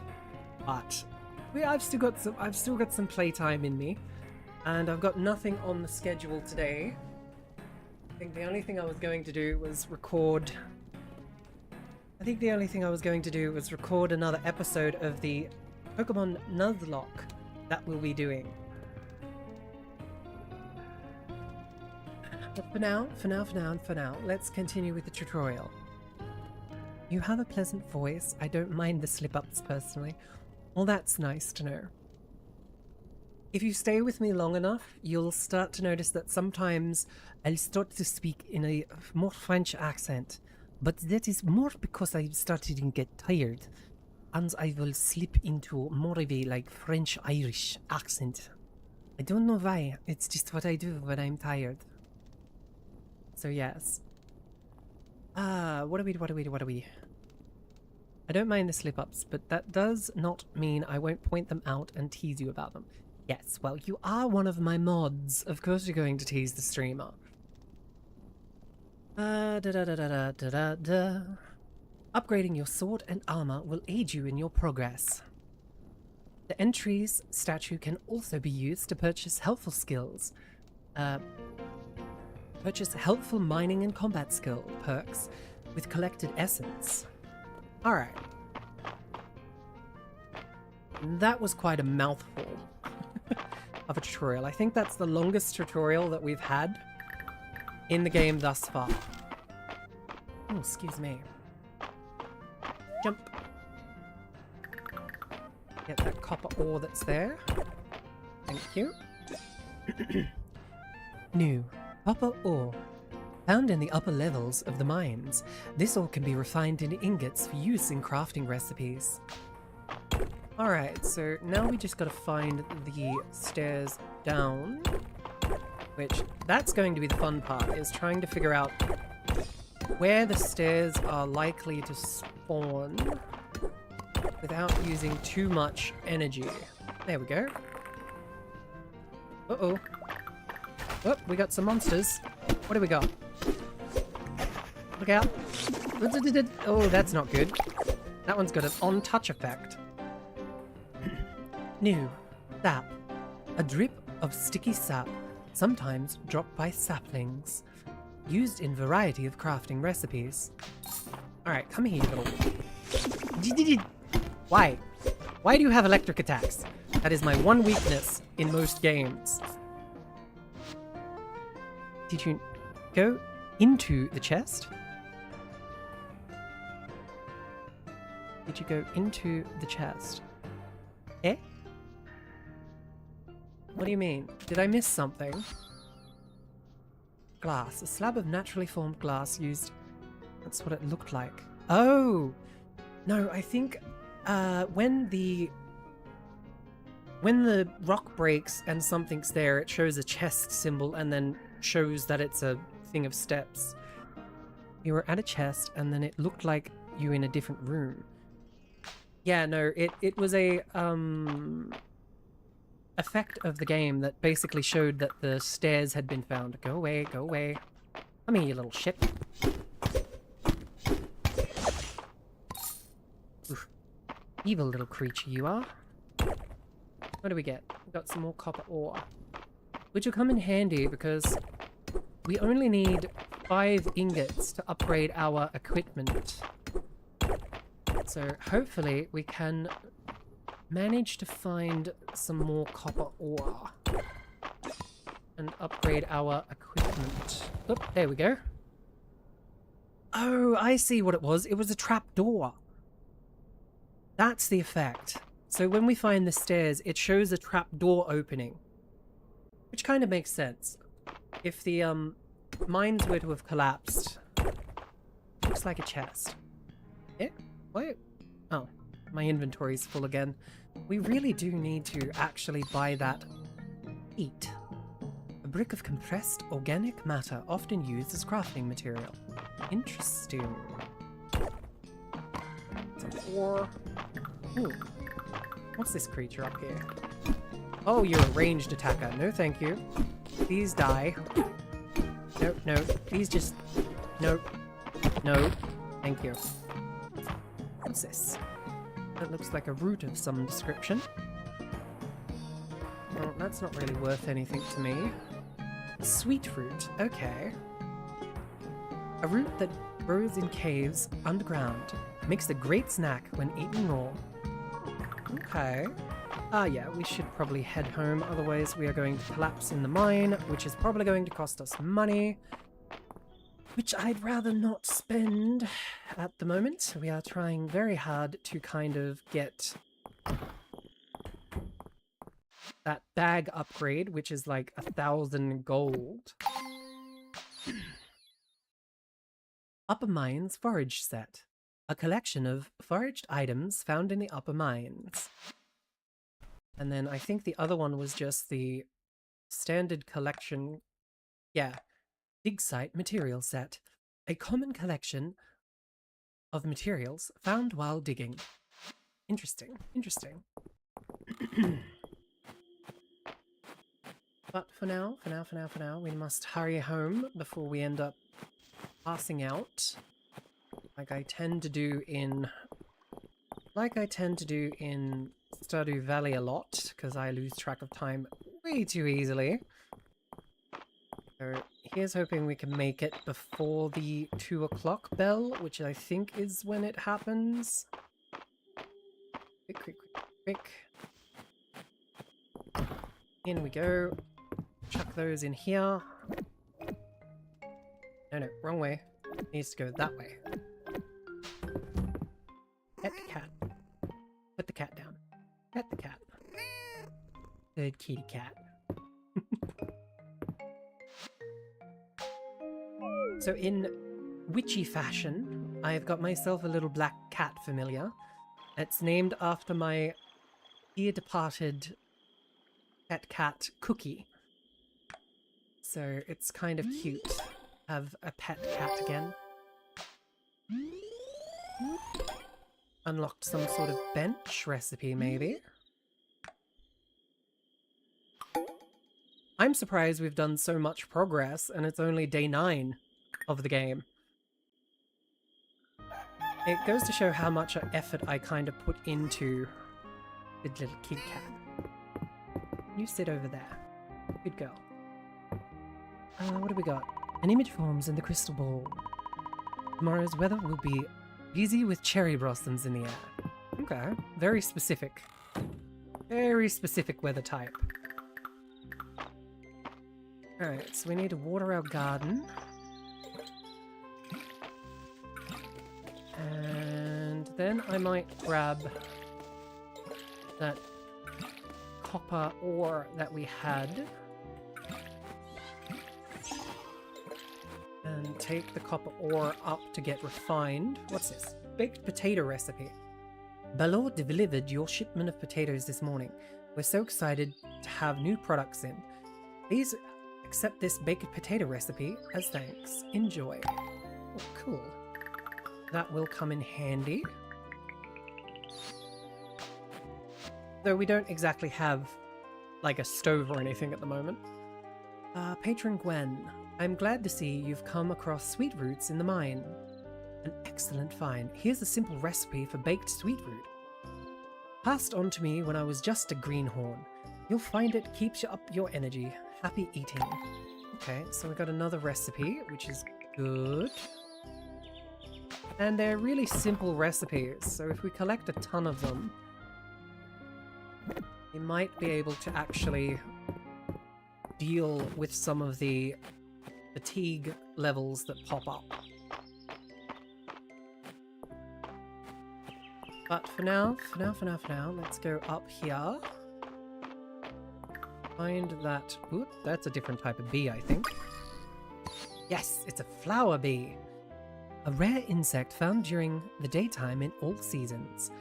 but I've still got some playtime in me, and I've got nothing on the schedule today. I think the only thing I was going to do was record. Another episode of the Pokemon Nuzlocke that we'll be doing. But for now, let's continue with the tutorial. You have a pleasant voice. I don't mind the slip-ups personally. Well, that's nice to know. If you stay with me long enough, you'll start to notice that sometimes I'll start to speak in a more French accent. But that is more because I'm starting to get tired. And I will slip into more of a, like, French-Irish accent. I don't know why. It's just what I do when I'm tired. So yes. What are we? I don't mind the slip-ups, but that does not mean I won't point them out and tease you about them. Yes, well, you are one of my mods. Of course you're going to tease the streamer. Upgrading your sword and armor will aid you in your progress. The entries statue can also be used to purchase helpful skills. Purchase helpful mining and combat skill perks with collected essence. Alright. That was quite a mouthful of a tutorial. I think that's the longest tutorial that we've had in the game thus far. Oh, excuse me. Jump. Get that copper ore that's there. Thank you. New. Copper ore. Found in the upper levels of the mines, this ore can be refined into ingots for use in crafting recipes. Alright, so now we just gotta find the stairs down, which that's going to be the fun part, is trying to figure out where the stairs are likely to spawn without using too much energy. There we go. Uh-oh. Oh, we got some monsters. What do we got? Look out. Oh, that's not good. That one's got an on-touch effect. New. Sap. A drip of sticky sap, sometimes dropped by saplings. Used in variety of crafting recipes. Alright, come here, you little... Why? Why do you have electric attacks? That is my one weakness in most games. Did you go into the chest? Did you go into the chest? Eh? What do you mean? Did I miss something? Glass. A slab of naturally formed glass used... That's what it looked like. Oh! No, I think when the rock breaks and something's there, it shows a chest symbol and then shows that it's a thing of steps. You were at a chest and then it looked like you in a different room. Yeah, no, it was a effect of the game that basically showed that the stairs had been found. Go away, go away. Come here, you little shit. Oof. Evil little creature you are. What do we get? We got some more copper ore. Which will come in handy because we only need 5 ingots to upgrade our equipment. So hopefully we can manage to find some more copper ore and upgrade our equipment. Oop, there we go. Oh, I see what it was. It was a trap door. That's the effect. So when we find the stairs, it shows a trap door opening. Which kind of makes sense. If the mines were to have collapsed. Looks like a chest. Eh? What? Oh, my inventory's full again. We really do need to actually buy that peat. A brick of compressed organic matter often used as crafting material. Interesting. Some ore. Ooh. What's this creature up here? Oh, you're a ranged attacker. No, thank you. Please die. No, no. Please just... No. No. Thank you. What's this? That looks like a root of some description. Well, that's not really worth anything to me. Sweet root. Okay. A root that grows in caves underground. Makes a great snack when eaten raw. Okay. Yeah, we should probably head home, otherwise we are going to collapse in the mine, which is probably going to cost us money. Which I'd rather not spend at the moment. We are trying very hard to kind of get that bag upgrade, which is like 1,000 gold. Upper Mines Forage Set. A collection of foraged items found in the upper mines. And then I think the other one was just the standard collection. Yeah. Dig Site Material Set. A common collection of materials found while digging. Interesting. Interesting. But for now, we must hurry home before we end up passing out. Like I tend to do in Stardew Valley a lot, because I lose track of time way too easily. So here's hoping we can make it before the 2 o'clock bell, which I think is when it happens. Quick. In we go. Chuck those in here. No, wrong way. Needs to go that way. Pet the cat. Put the cat down. Pet the cat. Good kitty cat. So in witchy fashion, I've got myself a little black cat familiar. It's named after my dear departed pet cat, Cookie. So it's kind of cute to have a pet cat again. Unlocked some sort of bench recipe, maybe? I'm surprised we've done so much progress and it's only day 9 of the game. It goes to show how much effort I kind of put into the little kitty cat. You sit over there. Good girl. What do we got? An image forms in the crystal ball. Tomorrow's weather will be busy with cherry blossoms in the air. Okay. Very specific. Very specific weather type. Alright, so we need to water our garden. And then I might grab that copper ore that we had. And take the copper ore up to get refined. What's this? Baked potato recipe. Balor delivered your shipment of potatoes this morning. We're so excited to have new products in. Please accept this baked potato recipe as thanks. Enjoy. Oh, cool. That will come in handy. Though we don't exactly have, like, a stove or anything at the moment. Patron Gwen, I'm glad to see you've come across sweet roots in the mine. An excellent find. Here's a simple recipe for baked sweet root. Passed on to me when I was just a greenhorn. You'll find it keeps you up your energy. Happy eating. Okay, so we got another recipe, which is good. And they're really simple recipes, so if we collect a ton of them, we might be able to actually deal with some of the fatigue levels that pop up. But for now, let's go up here. Find that... Ooh, that's a different type of bee, I think. Yes, it's a flower bee. A rare insect found during the daytime in all seasons.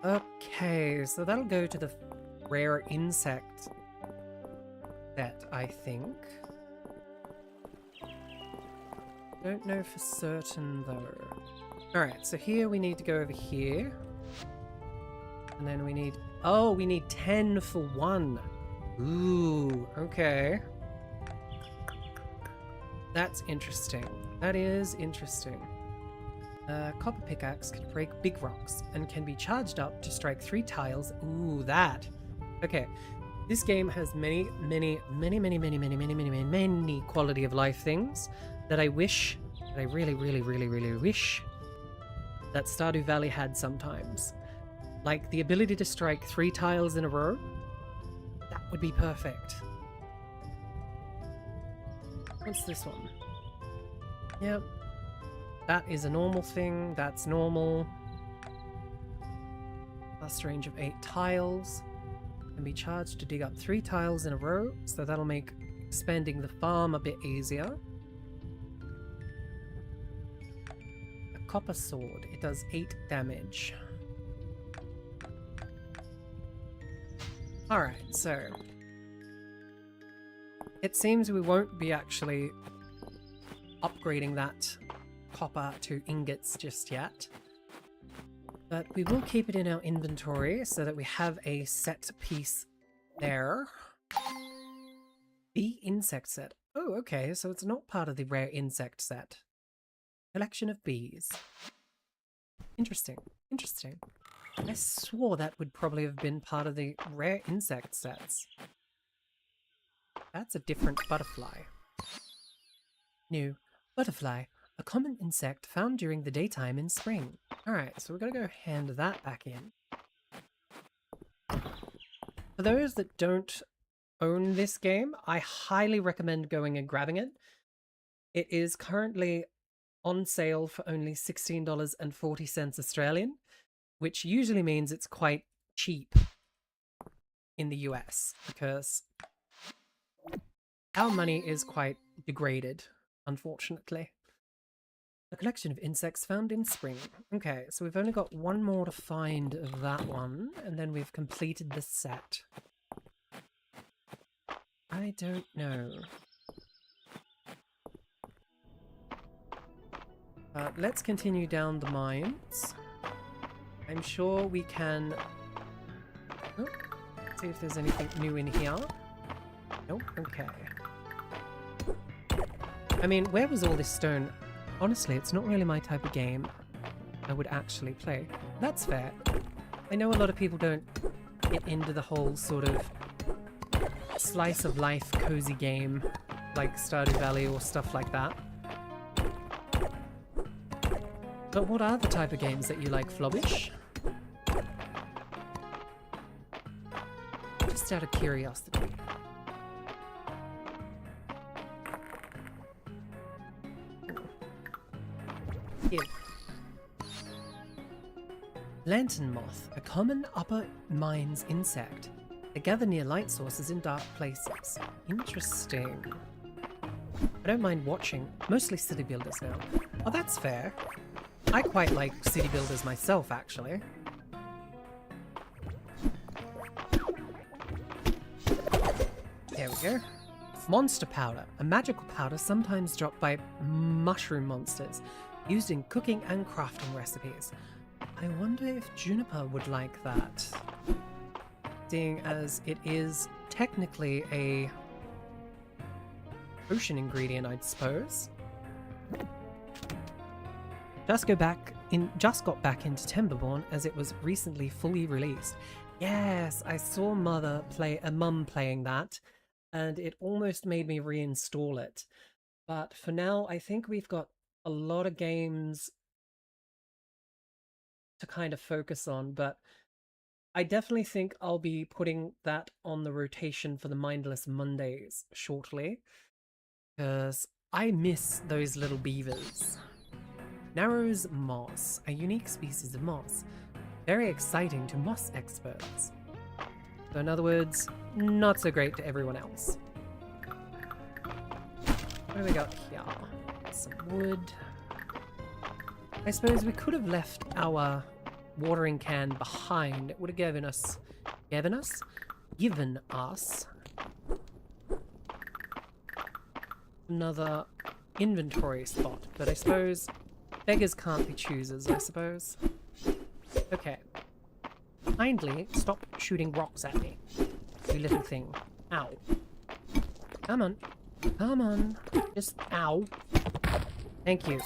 Okay, so that'll go to the rare insect set, I think. Don't know for certain, though. Alright, so here we need to go over here. And then we need... Oh, we need 10 for 1. Ooh, okay. That's interesting. That is interesting. Copper pickaxe can break big rocks and can be charged up to strike 3 tiles. Ooh, that. Okay. This game has many quality of life things that I wish, that I really wish that Stardew Valley had sometimes. Like the ability to strike 3 tiles in a row. That would be perfect. What's this one? Yep. That is a normal thing. That's normal. Plus range of 8 tiles. Can be charged to dig up 3 tiles in a row, so that'll make expanding the farm a bit easier. A copper sword. It does 8 damage. Alright, so... It seems we won't be actually upgrading that copper to ingots just yet. But we will keep it in our inventory so that we have a set piece there. The insect set. Oh, okay, so it's not part of the rare insect set. Collection of bees. Interesting, interesting. I swore that would probably have been part of the rare insect sets. That's a different butterfly. New. Butterfly. A common insect found during the daytime in spring. Alright, so we're gonna go hand that back in. For those that don't own this game, I highly recommend going and grabbing it. It is currently on sale for only $16.40 Australian, which usually means it's quite cheap in the US, because our money is quite degraded, unfortunately. A collection of insects found in spring. Okay, so we've only got one more to find of that one, and then we've completed the set. I don't know. Let's continue down the mines. I'm sure we can... Oh, see if there's anything new in here. Nope, okay. I mean, where was all this stone? Honestly, it's not really my type of game I would actually play. That's fair. I know a lot of people don't get into the whole sort of slice of life cozy game like Stardew Valley or stuff like that. But what are the type of games that you like, Flobbish? Just out of curiosity. Here. Lantern moth, a common upper mines insect. They gather near light sources in dark places. Interesting. I don't mind watching. Mostly city builders now. Oh, that's fair. I quite like city builders myself, actually. There we go. Monster powder, a magical powder sometimes dropped by mushroom monsters, used in cooking and crafting recipes. I wonder if Juniper would like that, seeing as it is technically a potion ingredient, I'd suppose. Just got back into Timberborn as it was recently fully released. Yes, I saw Mum playing that, and it almost made me reinstall it. But for now, I think we've got a lot of games to kind of focus on, but I definitely think I'll be putting that on the rotation for the Mindless Mondays shortly, because I miss those little beavers. Narrow's moss, a unique species of moss. very exciting to moss experts. So in other words, not so great to everyone else. What do we got here? Some wood. I suppose we could have left our watering can behind. It would have given us another inventory spot, but I suppose beggars can't be choosers, I suppose. Okay. Kindly stop shooting rocks at me, you little thing. Ow. Come on. Come on. Just ow. Thank you.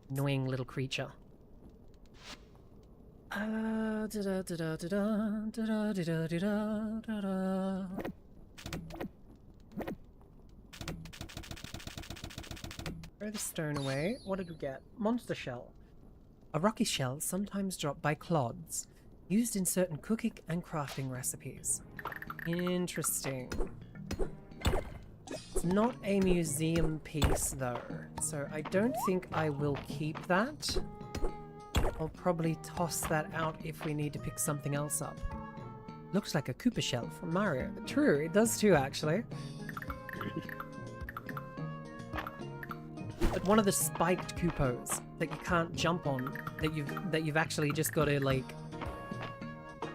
Annoying little creature. Throw the stone away. What did we get? Monster shell. A rocky shell sometimes dropped by clods, used in certain cooking and crafting recipes. Interesting. It's not a museum piece though, so I don't think I will keep that. I'll probably toss that out if we need to pick something else up. Looks like a Koopa shell from Mario. True, it does too actually. But one of the spiked Koopos that you can't jump on, that you've actually just got to like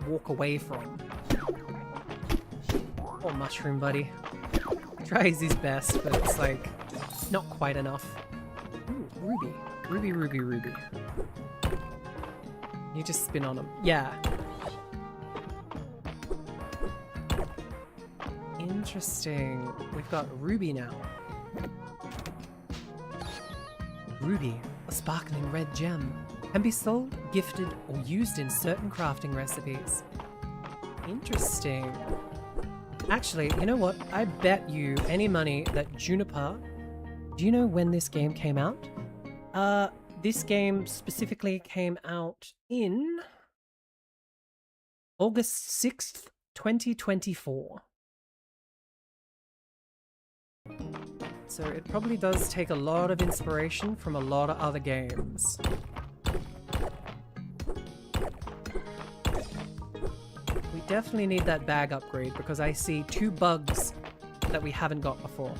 walk away from. Poor mushroom buddy. Tries his best, but it's like not quite enough. Ooh, ruby. Ruby, ruby, ruby. You just spin on him. Yeah. Interesting. We've got ruby now. Ruby, a sparkling red gem, can be sold, gifted, or used in certain crafting recipes. Interesting. Actually, you know what? I bet you any money that Juniper... Do you know when this game came out? This game specifically came out in August 6th, 2024. So it probably does take a lot of inspiration from a lot of other games. We definitely need that bag upgrade because I see 2 bugs that we haven't got before.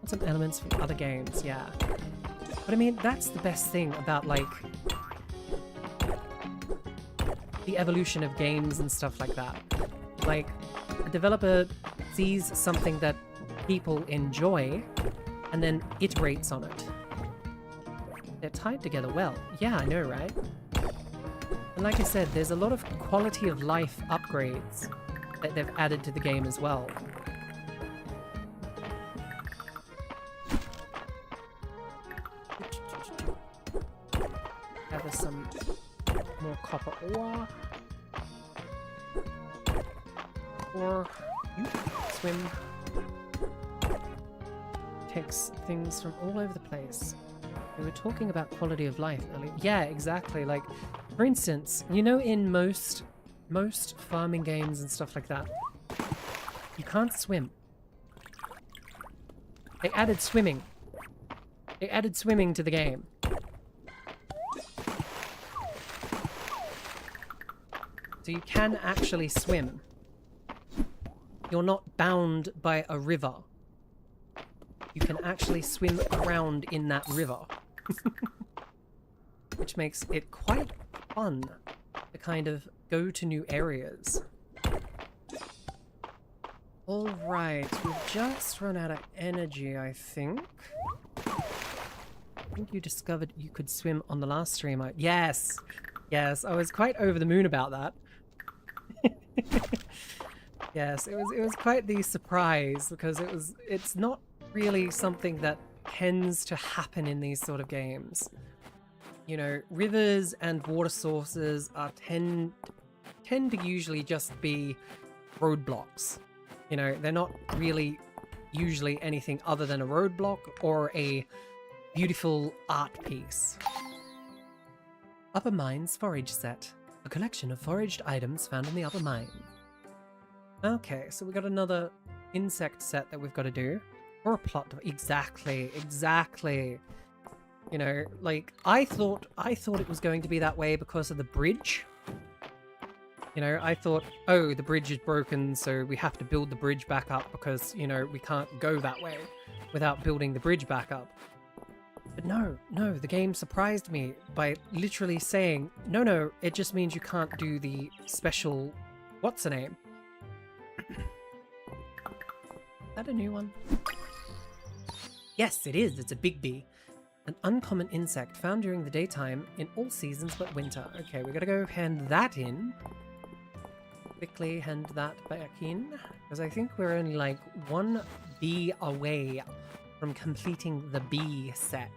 Some elements from other games, yeah. But I mean, that's the best thing about, like, the evolution of games and stuff like that. Like, a developer sees something that people enjoy and then iterates on it. They're tied together well. Yeah, I know, right? And like I said, there's a lot of quality of life upgrades that they've added to the game as well. Gather some more copper ore. Or you swim. Takes things from all over the place. We were talking about quality of life earlier. Yeah, exactly. Like, for instance, you know, in most farming games and stuff like that, you can't swim. They added swimming. They added swimming to the game. So you can actually swim. You're not bound by a river. You can actually swim around in that river. Which makes it quite fun to kind of go to new areas. Alright, we've just run out of energy, I think. I think you discovered you could swim on the last stream. Yes! Yes, I was quite over the moon about that. Yes, it was quite the surprise because it's not really something that tends to happen in these sort of games. You know, rivers and water sources are tend to usually just be roadblocks. You know, they're not really usually anything other than a roadblock or a beautiful art piece. Upper Mines Forage Set. A collection of foraged items found in the Upper Mine. Okay, so we got another insect set that we've got to do. Or a plot. Exactly. You know, like, I thought it was going to be that way because of the bridge. You know, I thought, oh, the bridge is broken, so we have to build the bridge back up because, you know, we can't go that way without building the bridge back up. But no, the game surprised me by literally saying, no, it just means you can't do the special, what's the name? Is that a new one? Yes, it is. It's a big bee. An uncommon insect found during the daytime in all seasons but winter. Okay, we gotta go hand that in. Quickly hand that back in. Because I think we're only like one bee away from completing the bee set.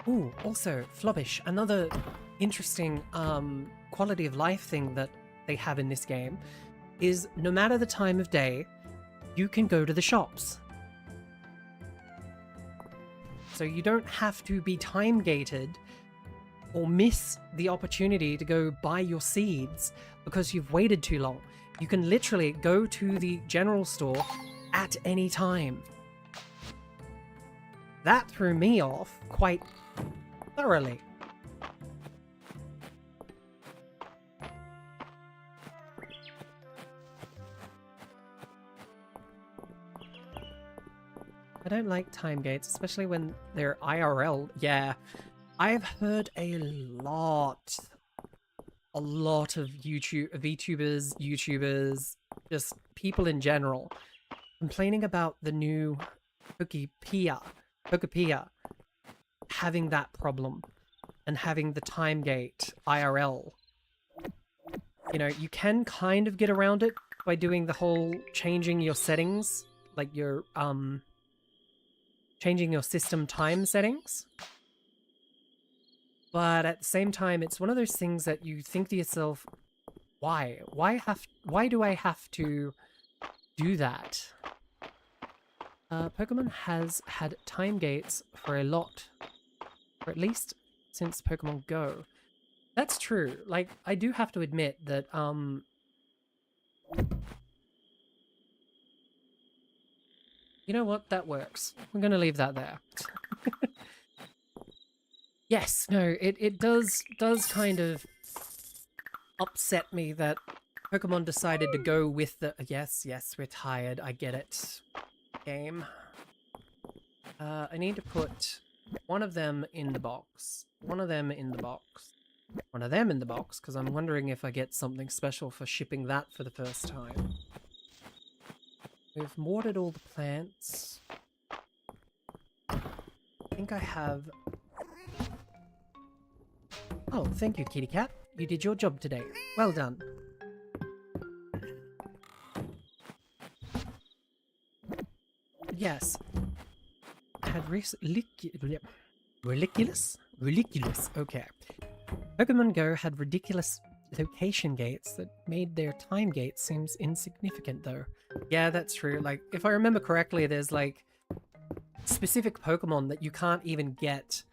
Ooh, also, Flobbish, another interesting quality of life thing that they have in this game is no matter the time of day, you can go to the shops. So you don't have to be time gated or miss the opportunity to go buy your seeds because you've waited too long. You can literally go to the general store at any time. That threw me off quite thoroughly. I don't like time gates, especially when they're IRL. Yeah, I've heard a lot of YouTubers, just people in general, complaining about the new Pokepia having that problem and having the time gate IRL. You know, you can kind of get around it by doing the whole changing your settings, like your changing your system time settings. But at the same time, it's one of those things that you think to yourself, why? Why do I have to do that? Pokemon has had time gates for a lot, or at least since Pokemon Go. That's true. Like, I do have to admit that, you know what? That works. I'm gonna leave that there. Yes, no, it does kind of upset me that Pokemon decided to go with the... Yes, we're tired. I get it. Game. I need to put one of them in the box. One of them in the box. One of them in the box, because I'm wondering if I get something special for shipping that for the first time. We've watered all the plants. I think I have... Oh, thank you, kitty cat. You did your job today. Well done. Yes. I had ridiculous? Okay. Pokemon Go had ridiculous location gates that made their time gate seems insignificant, though. Yeah, that's true. Like, if I remember correctly, there's, like, specific Pokemon that you can't even get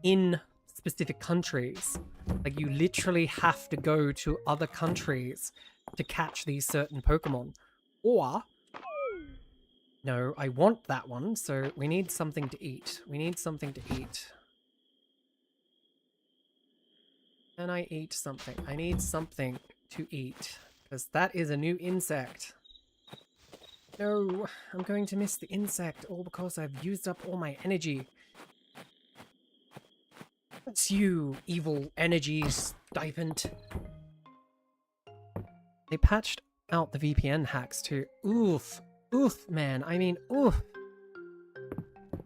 in specific countries. Like, you literally have to go to other countries to catch these certain Pokemon. Or... No, I want that one, so we need something to eat. We need something to eat. Can I eat something? I need something to eat, because that is a new insect. No, I'm going to miss the insect, all because I've used up all my energy. It's you, evil energy stipend. They patched out the VPN hacks too. Oof. Oof, man. I mean, oof.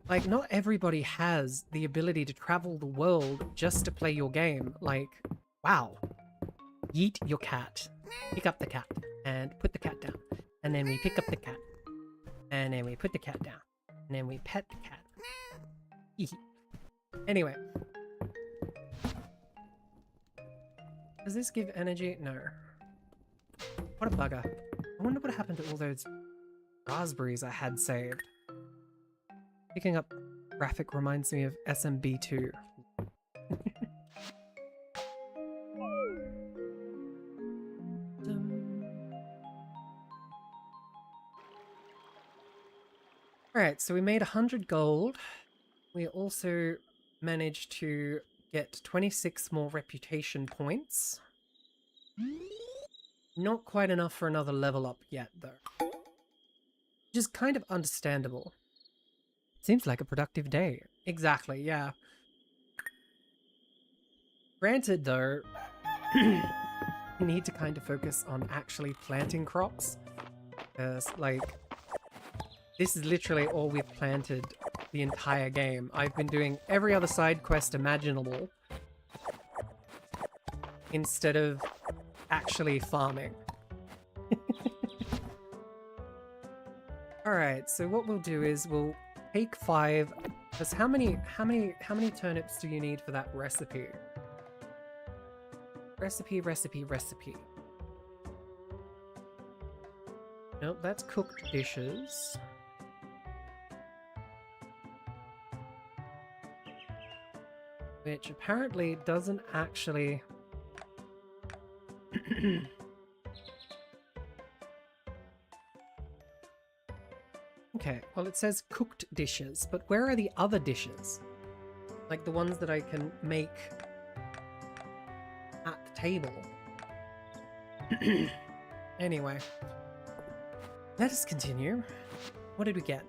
Like, not everybody has the ability to travel the world just to play your game. Like, wow. Yeet your cat. Pick up the cat. And put the cat down. And then we pick up the cat. And then we put the cat down. And then we pet the cat. Anyway. Does this give energy? No. What a bugger. I wonder what happened to all those raspberries I had saved. Picking up graphic reminds me of SMB2. Alright, so we made 100 gold. We also managed to get 26 more reputation points. Not quite enough for another level up yet, though. Which is kind of understandable. Seems like a productive day. Exactly, yeah. Granted, though, we need to kind of focus on actually planting crops. Because, like, this is literally all we've planted the entire game. I've been doing every other side quest imaginable instead of actually farming. Alright, so what we'll do is we'll take 5, because how many turnips do you need for that recipe? Recipe. Nope, that's cooked dishes. Which apparently doesn't actually... Okay, well it says cooked dishes, but where are the other dishes? Like the ones that I can make at the table. Anyway, let us continue. What did we get?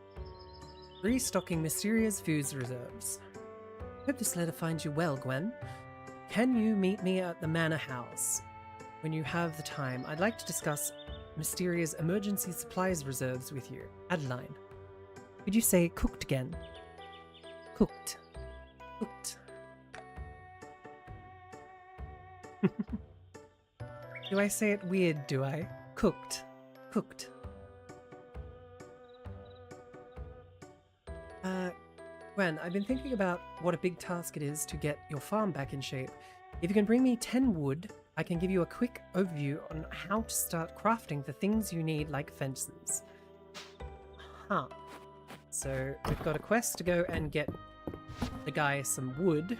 Restocking Mysteria's foods reserves. Hope this letter finds you well, Gwen. Can you meet me at the manor house when you have the time? I'd like to discuss Mysteria's emergency supplies reserves with you. Adeline. Could you say cooked again? Cooked. Do I say it weird, do I? Cooked. Gwen, I've been thinking about what a big task it is to get your farm back in shape. If you can bring me 10 wood, I can give you a quick overview on how to start crafting the things you need, like fences. Huh. So, we've got a quest to go and get the guy some wood.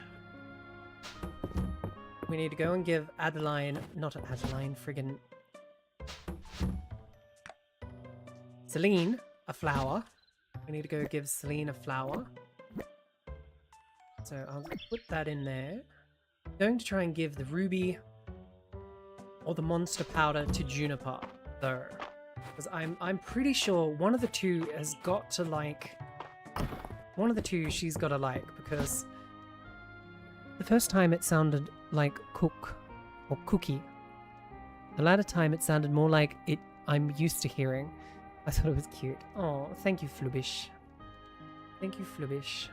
We need to go and give Adeline... Not Adeline, friggin... Celine a flower. We need to go give Celine a flower. So I'll put that in there. I'm going to try and give the ruby or the monster powder to Juniper, though. Because I'm pretty sure one of the two has got to like... One of the two she's got to like, because the first time it sounded like cook or cookie. The latter time it sounded more like it I'm used to hearing. I thought it was cute. Oh, thank you, Flubbish. Thank you, Flubbish.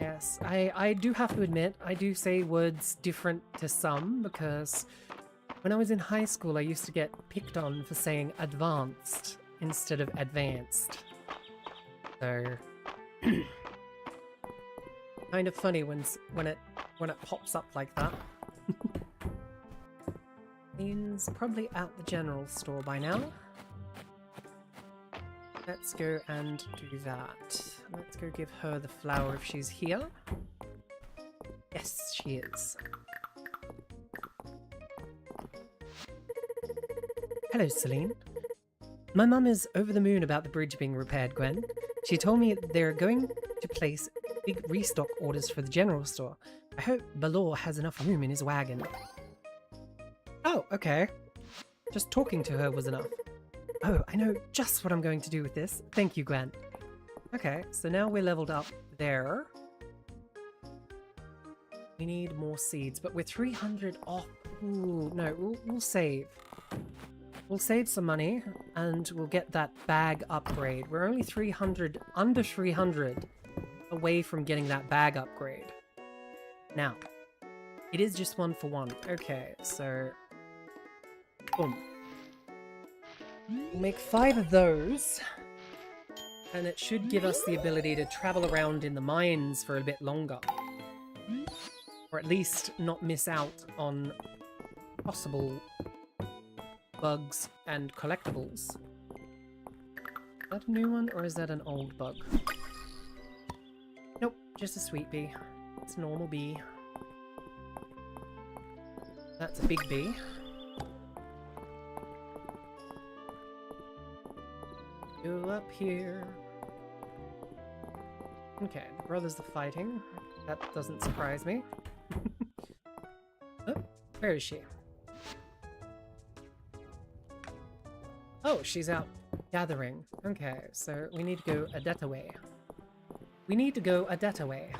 Yes, I do have to admit, I do say words different to some, because when I was in high school I used to get picked on for saying advanced instead of advanced. So kind of funny when it pops up like that. Means probably at the general store by now. Let's go and do that. Let's go give her the flower if she's here. Yes, she is. Hello, Celine. My mum is over the moon about the bridge being repaired, Gwen. She told me they're going to place big restock orders for the general store. I hope Balor has enough room in his wagon. Oh, okay. Just talking to her was enough. Oh, I know just what I'm going to do with this. Thank you, Gwen. Okay, so now we're leveled up there. We need more seeds, but we're 300 off. Ooh, no, we'll save. We'll save some money, and we'll get that bag upgrade. We're only 300, under 300, away from getting that bag upgrade. Now, it is just 1 for 1. Okay, so... Boom. We'll make 5 of those, and it should give us the ability to travel around in the mines for a bit longer. Or at least not miss out on possible bugs and collectibles. Is that a new one, or is that an old bug? Nope, just a sweet bee. It's a normal bee. That's a big bee. Go up here. Okay, the brothers are fighting. That doesn't surprise me. Where is she? Oh, she's out gathering. Okay, so we need to go a that way. We need to go a that way.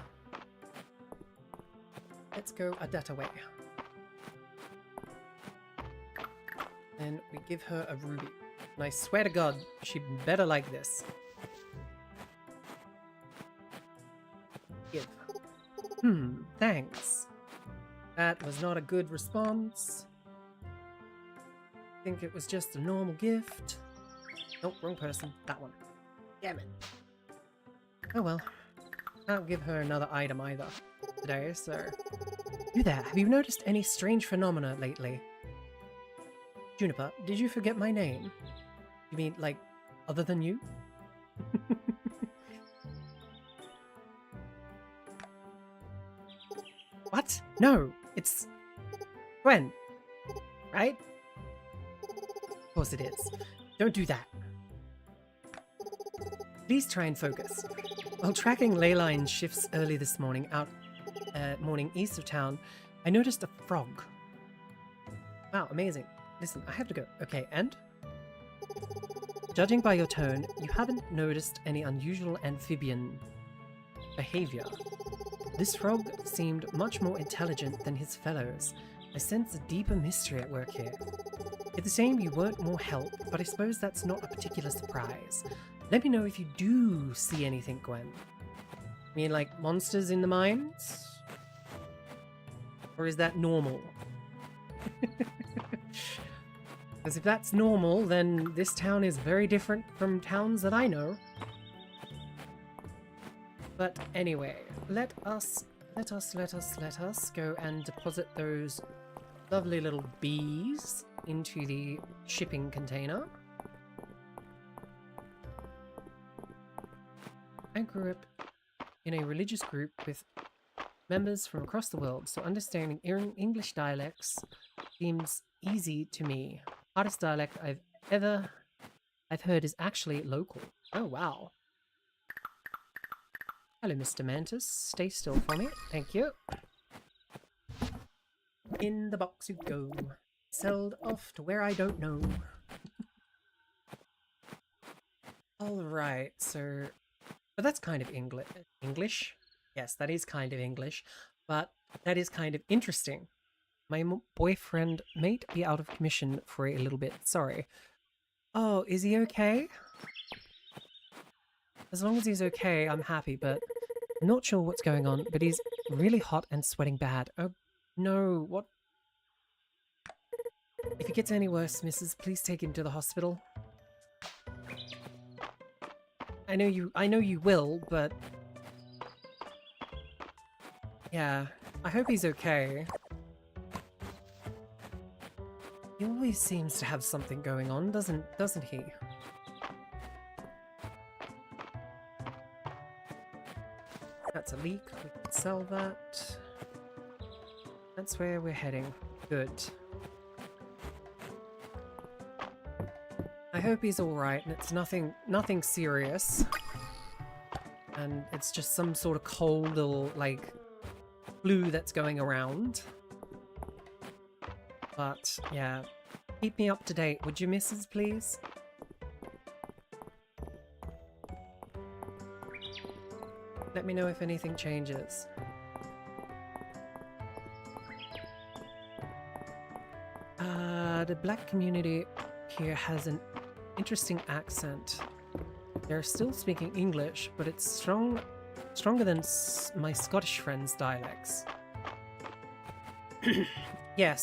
Let's go a that way. And we give her a ruby. And I swear to God, she better like this. Give. Thanks. That was not a good response. I think it was just a normal gift. Nope, wrong person. That one. Damn it. Oh well. Can't give her another item either today, so... You there, have you noticed any strange phenomena lately? Juniper, did you forget my name? You mean, like, other than you? What? No, it's... Gwen. Right? Of course it is. Don't do that. Please try and focus. While tracking ley line shifts early this morning morning east of town, I noticed a frog. Wow, amazing. Listen, I have to go. Okay, and? Judging by your tone, you haven't noticed any unusual amphibian behavior. This frog seemed much more intelligent than his fellows. I sense a deeper mystery at work here. It's a shame you weren't more help, but I suppose that's not a particular surprise. Let me know if you do see anything, Gwen. I mean, like, monsters in the mines? Or is that normal? Because if that's normal, then this town is very different from towns that I know. But anyway, let us go and deposit those lovely little bees into the shipping container. I grew up in a religious group with members from across the world, so understanding English dialects seems easy to me. Hardest dialect I've heard is actually local. Oh wow. Hello, Mr. Mantis. Stay still for me. Thank you. In the box you go. Sold off to where I don't know. Alright, so... But that's kind of English? Yes, that is kind of English. But that is kind of interesting. My boyfriend may be out of commission for a little bit. Sorry. Oh, is he okay? As long as he's okay, I'm happy, but I'm not sure what's going on, but he's really hot and sweating bad. Oh, no, what? If it gets any worse, Mrs., please take him to the hospital. I know you will, but... Yeah, I hope he's okay. He always seems to have something going on, doesn't he? That's a leak, we can sell that. That's where we're heading. Good. I hope he's alright and it's nothing serious. And it's just some sort of cold or, like, flu that's going around. But, yeah. Keep me up to date, would you, Mrs., please? Let me know if anything changes. The black community here has an interesting accent. They're still speaking English, but it's stronger than my Scottish friends' dialects. Yes,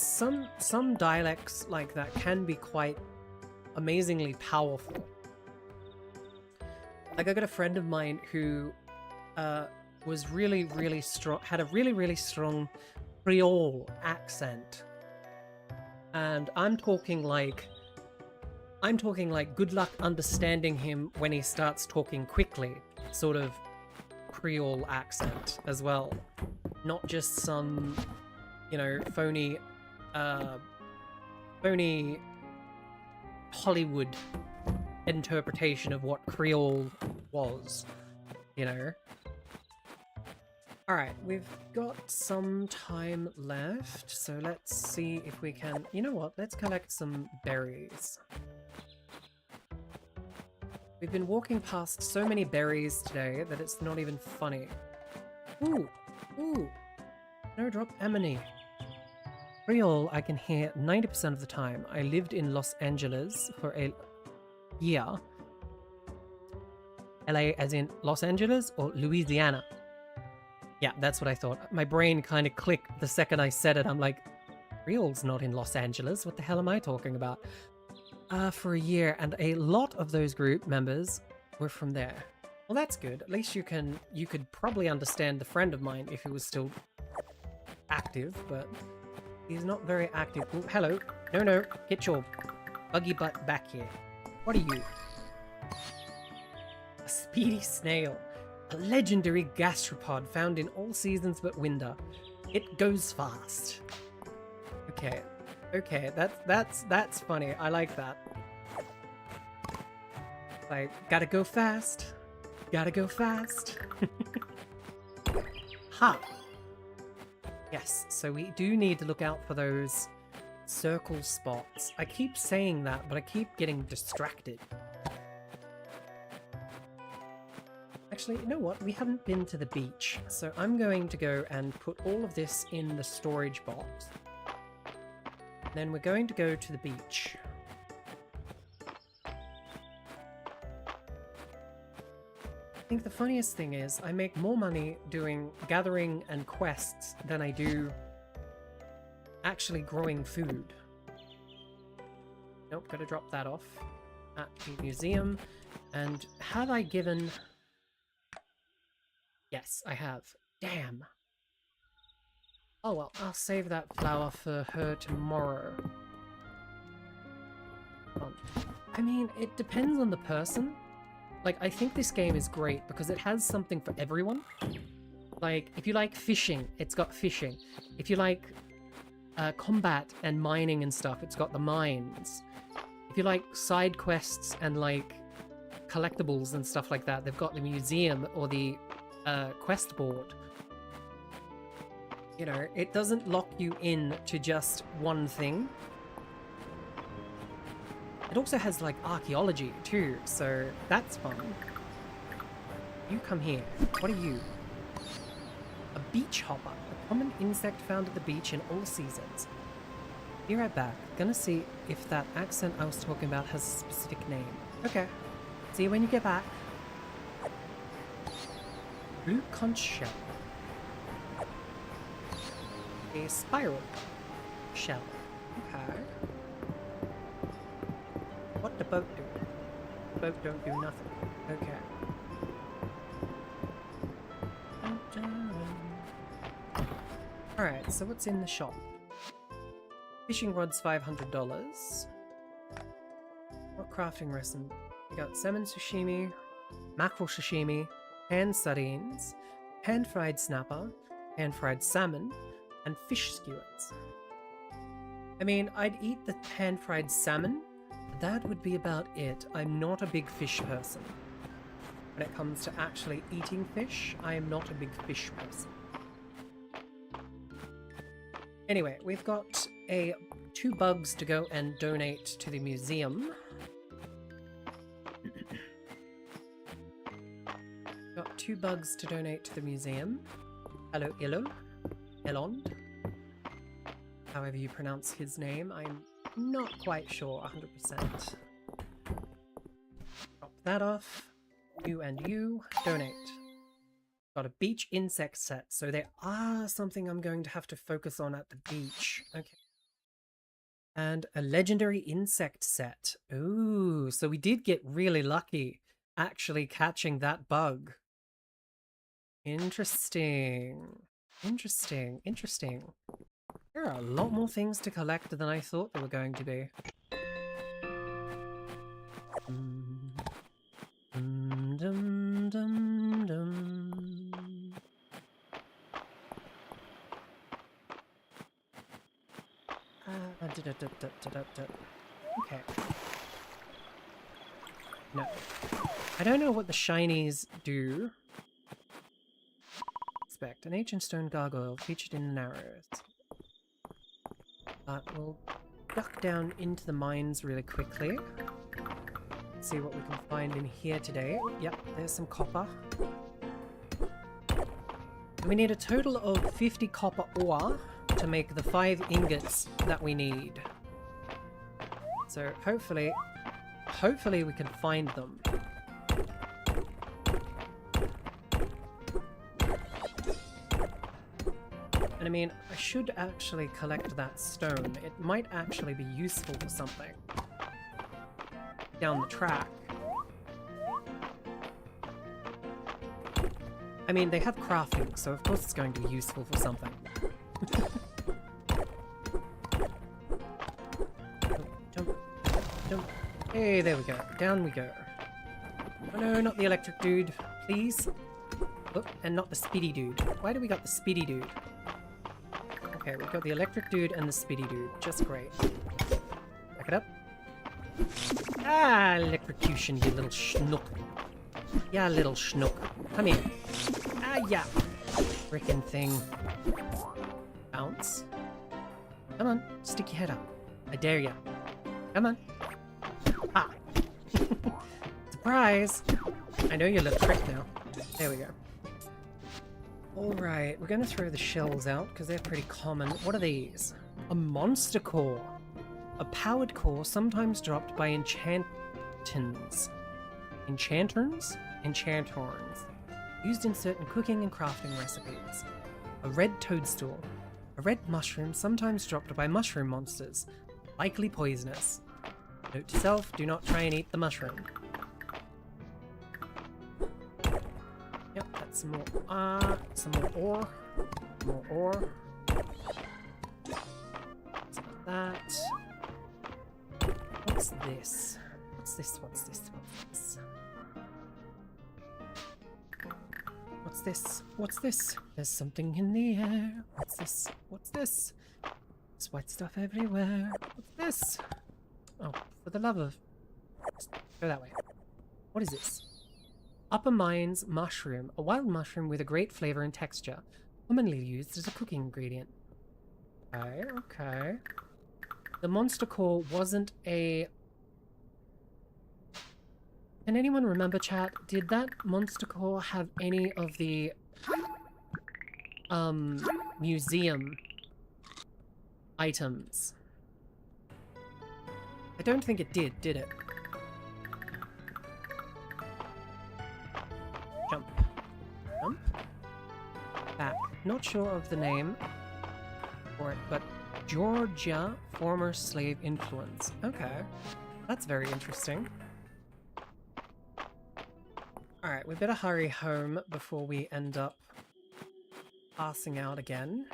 some dialects like that can be quite amazingly powerful. Like, I got a friend of mine who was really strong, had a really strong Creole accent, and I'm talking like good luck understanding him when he starts talking quickly, sort of Creole accent as well, not just some, you know, phony Hollywood interpretation of what Creole was, you know. Alright, we've got some time left, so let's see if we can... You know what? Let's collect some berries. We've been walking past so many berries today that it's not even funny. Ooh! Ooh! Snowdrop Amity. Creole I can hear 90% of the time. I lived in Los Angeles for a year. LA as in Los Angeles or Louisiana? Yeah, that's what I thought. My brain kind of clicked the second I said it. I'm like, Creole's not in Los Angeles. What the hell am I talking about? For a year, and a lot of those group members were from there. Well, that's good. At least you could probably understand the friend of mine if he was still active, but he's not very active. Ooh, hello. No, get your buggy butt back here. What are you? A speedy snail. A legendary gastropod found in all seasons but winter. It goes fast. Okay, that's funny. I like that. Like, gotta go fast. Gotta go fast. Ha! Yes, so we do need to look out for those circle spots. I keep saying that, but I keep getting distracted. Actually, you know what? We haven't been to the beach, so I'm going to go and put all of this in the storage box. Then we're going to go to the beach. I think the funniest thing is I make more money doing gathering and quests than I do actually growing food. Nope, gotta drop that off at the museum. And have I given... Yes, I have. Damn. Oh well, I'll save that flower for her tomorrow. I mean, it depends on the person. Like, I think this game is great because it has something for everyone. Like, if you like fishing, it's got fishing. If you like combat and mining and stuff, it's got the mines. If you like side quests and like collectibles and stuff like that, they've got the museum or the quest board. You know, it doesn't lock you in to just one thing. It also has like archaeology too, so that's fun. You come here. What are you? A beach hopper, a common insect found at the beach in all seasons. Be right back. Gonna see if that accent I was talking about has a specific name. Okay. See you when you get back. Blue conch shell. A spiral shell. Okay. What the boat do? The boat don't do nothing. Okay. Alright, so what's in the shop? Fishing rod's $500. What crafting resin? We got salmon sashimi, mackerel sashimi, hand sardines, pan-fried snapper, pan-fried salmon, and fish skewers. I mean, I'd eat the pan-fried salmon, but that would be about it. I'm not a big fish person. When it comes to actually eating fish, I am not a big fish person. Anyway, we've got 2 bugs to go and donate to the museum. Got 2 bugs to donate to the museum. Hello, Elond. However you pronounce his name, I'm not quite sure 100%. Drop that off. You and you, donate. Got a beach insect set, so there are something I'm going to have to focus on at the beach. Okay. And a legendary insect set. Ooh, so we did get really lucky actually catching that bug. Interesting. Interesting. There are a lot more things to collect than I thought there were going to be. Okay. No. I don't know what the shinies do suspect. An ancient stone gargoyle featured in the narrows. We'll duck down into the mines really quickly. See what we can find in here today. Yep, there's some copper. We need a total of 50 copper ore to make the 5 ingots that we need. So hopefully we can find them. And I mean, I should actually collect that stone. It might actually be useful for something down the track. I mean, they have crafting, so of course it's going to be useful for something. Jump, jump. Hey, there we go. Down we go. Oh no, not the electric dude, please. Oh, and not the speedy dude. Why do we got the speedy dude? Okay, we've got the electric dude and the speedy dude. Just great. Back it up. Ah, electrocution, you little schnook. Yeah, little schnook. Come here. Ah, yeah. Frickin' thing. Bounce. Come on, stick your head up. I dare ya. Come on. Ah. Surprise! I know your little trick now. There we go. Alright, we're gonna throw the shells out because they're pretty common. What are these? A monster core. A powered core sometimes dropped by enchanters. Enchanters? Enchantors. Used in certain cooking and crafting recipes. A red toadstool. A red mushroom sometimes dropped by mushroom monsters. Likely poisonous. Note to self, do not try and eat the mushroom. Yep, that's some more ore. More ore. Some of that. What's this? What's this? What's this? What's this? What's this? What's this? There's something in the air. What's this? What's this? There's white stuff everywhere. What's this? Oh, for the love of... Go that way. What is this? Upper Mines mushroom. A wild mushroom with a great flavor and texture. Commonly used as a cooking ingredient. Okay, okay. The monster core wasn't a... Can anyone remember, chat? Did that monster core have any of the... museum items? I don't think it did it? Jump. Jump. Back. Not sure of the name for it, but Georgia, former slave influence. Okay. That's very interesting. Alright, we better hurry home before we end up passing out again.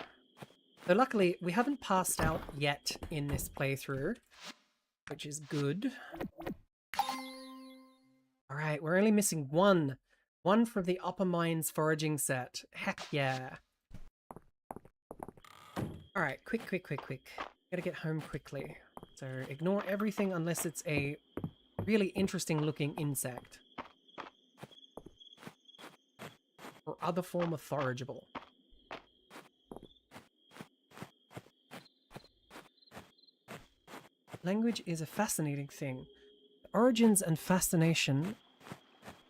So luckily, we haven't passed out yet in this playthrough, which is good. Alright, we're only missing one. One from the Upper Mines foraging set. Heck yeah. Alright, quick. Gotta get home quickly. So ignore everything unless it's a really interesting looking insect. Or other form of forageable. Language is a fascinating thing. The origins and fascination,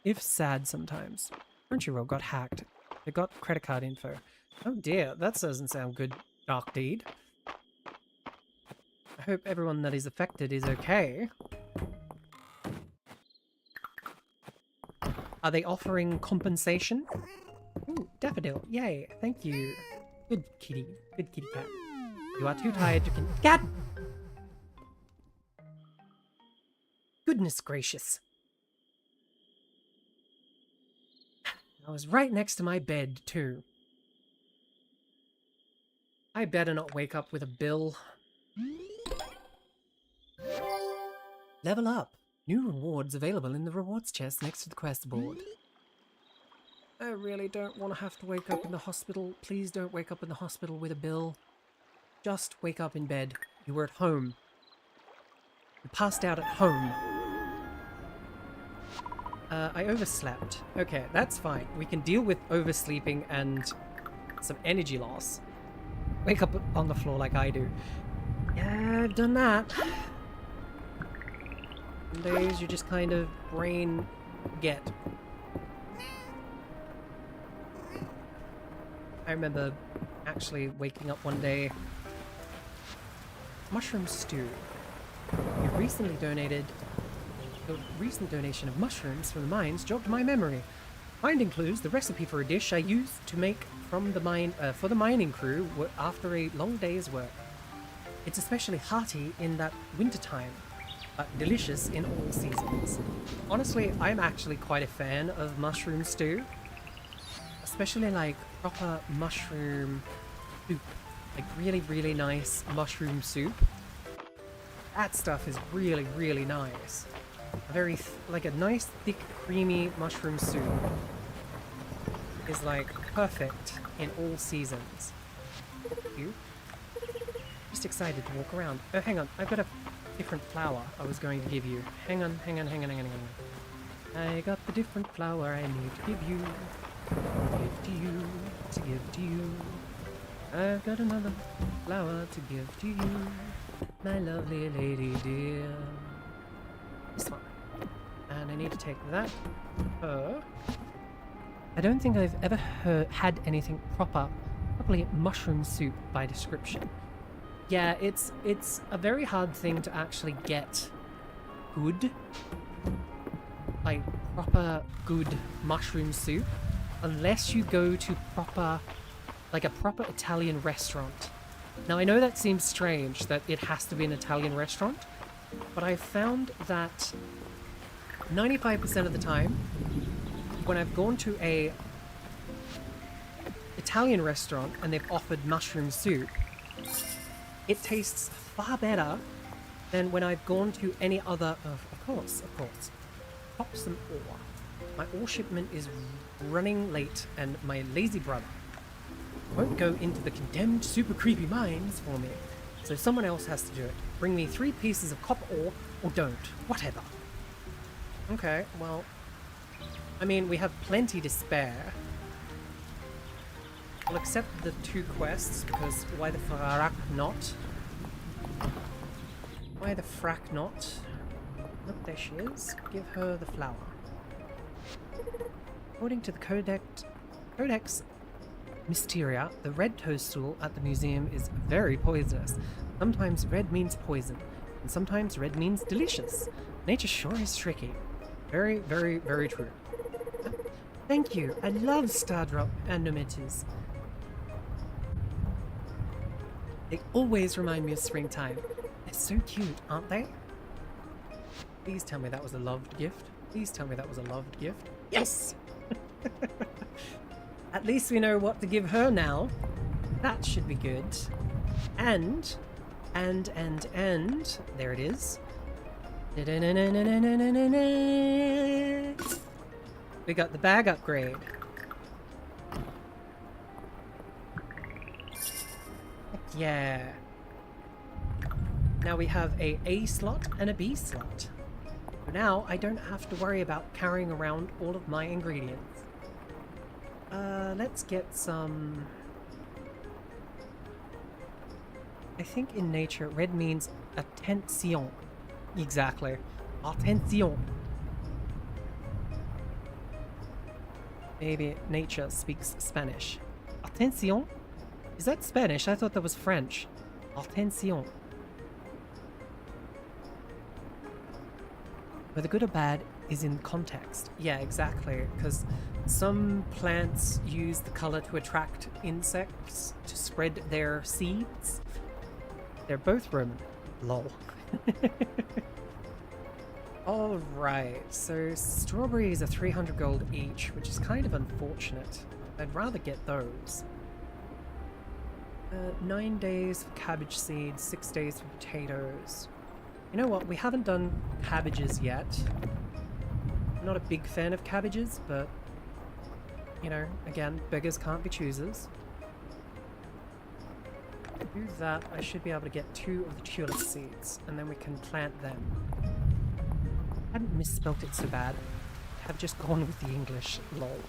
if sad sometimes. Crunchyroll got hacked. They got credit card info. Oh dear, that doesn't sound good, Dark Deed. I hope everyone that is affected is okay. Are they offering compensation? Ooh, daffodil. Yay, thank you. Good kitty. Good kitty cat. You are too tired to God! Goodness gracious. I was right next to my bed, too. I better not wake up with a bill. Level up. New rewards available in the rewards chest next to the quest board. I really don't want to have to wake up in the hospital. Please don't wake up in the hospital with a bill. Just wake up in bed. You were at home. You passed out at home. I overslept. Okay, that's fine. We can deal with oversleeping and some energy loss. Wake up on the floor like I do. Yeah, I've done that. Some days you just kind of brain get. I remember actually waking up one day. Mushroom stew. You recently donated. The recent donation of mushrooms from the mines jogged my memory. Finding clues, the recipe for a dish I used to make from the mine for the mining crew after a long day's work. It's especially hearty in that wintertime, but delicious in all seasons. Honestly, I'm actually quite a fan of mushroom stew, especially like proper mushroom soup, like really nice mushroom soup. That stuff is really nice. Like a nice thick creamy mushroom soup is like perfect in all seasons. You? Just excited to walk around. Oh, hang on, I've got a different flower I was going to give you. Hang on. I got the different flower I need to give you. To give to you. I've got another flower to give to you, my lovely lady dear. This one. And I need to take that. I don't think I've ever had anything properly mushroom soup by description. Yeah, it's a very hard thing to actually get good, like proper good mushroom soup, unless you go to a proper Italian restaurant. Now I know that seems strange that it has to be an Italian restaurant, but I've found that 95% of the time, when I've gone to a Italian restaurant and they've offered mushroom soup, it tastes far better than when I've gone to any other. Of course. Pop some ore. My ore shipment is running late, and my lazy brother won't go into the condemned super creepy mines for me, so someone else has to do it. Bring me 3 pieces of copper ore, or don't. Whatever. Okay, well, I mean, we have plenty to spare. I'll accept the 2 quests, because why the frack not? Why the frack not? Look, there she is. Give her the flower. According to the Codex Mystera, the red toadstool at the museum is very poisonous. Sometimes red means poison, and sometimes red means delicious. Nature sure is tricky. Very true. Thank you. I love Stardrop and Nometus. They always remind me of springtime. They're so cute, aren't they? Please tell me that was a loved gift. Please tell me that was a loved gift. Yes! At least we know what to give her now. That should be good. And, there it is. We got the bag upgrade. Yeah. Now we have a A slot and a B slot. So now I don't have to worry about carrying around all of my ingredients. Let's get some... I think in nature, red means attention. Exactly. Attention. Maybe nature speaks Spanish. Attention? Is that Spanish? I thought that was French. Attention. Whether good or bad is in context. Yeah, exactly. Because some plants use the color to attract insects to spread their seeds. They're both Roman. Lol. Alright, so strawberries are 300 gold each, which is kind of unfortunate. I'd rather get those. 9 days for cabbage seeds, 6 days for potatoes. You know what, we haven't done cabbages yet. I'm not a big fan of cabbages, but, you know, again, beggars can't be choosers. To do that, I should be able to get 2 of the tulip seeds, and then we can plant them. I hadn't misspelt it so bad. I have just gone with the English, lol.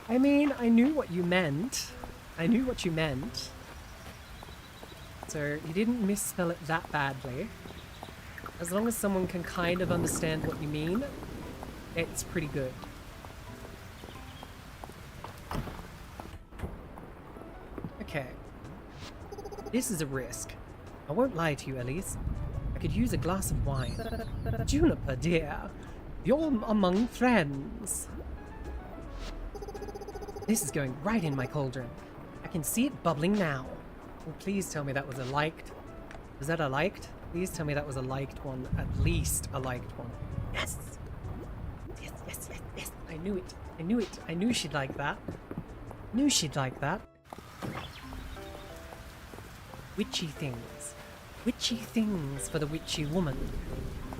I mean, I knew what you meant. I knew what you meant. So you didn't misspell it that badly. As long as someone can kind of understand what you mean, it's pretty good. Okay. This is a risk. I won't lie to you, Elise. I could use a glass of wine. Juniper, dear. You're among friends. This is going right in my cauldron. I can see it bubbling now. Oh, please tell me that was a liked. Was that a liked? Please tell me that was a liked one. At least a liked one. Yes! Yes, yes, yes, yes. I knew it. I knew it. I knew she'd like that. Knew she'd like that. Witchy things. Witchy things for the witchy woman.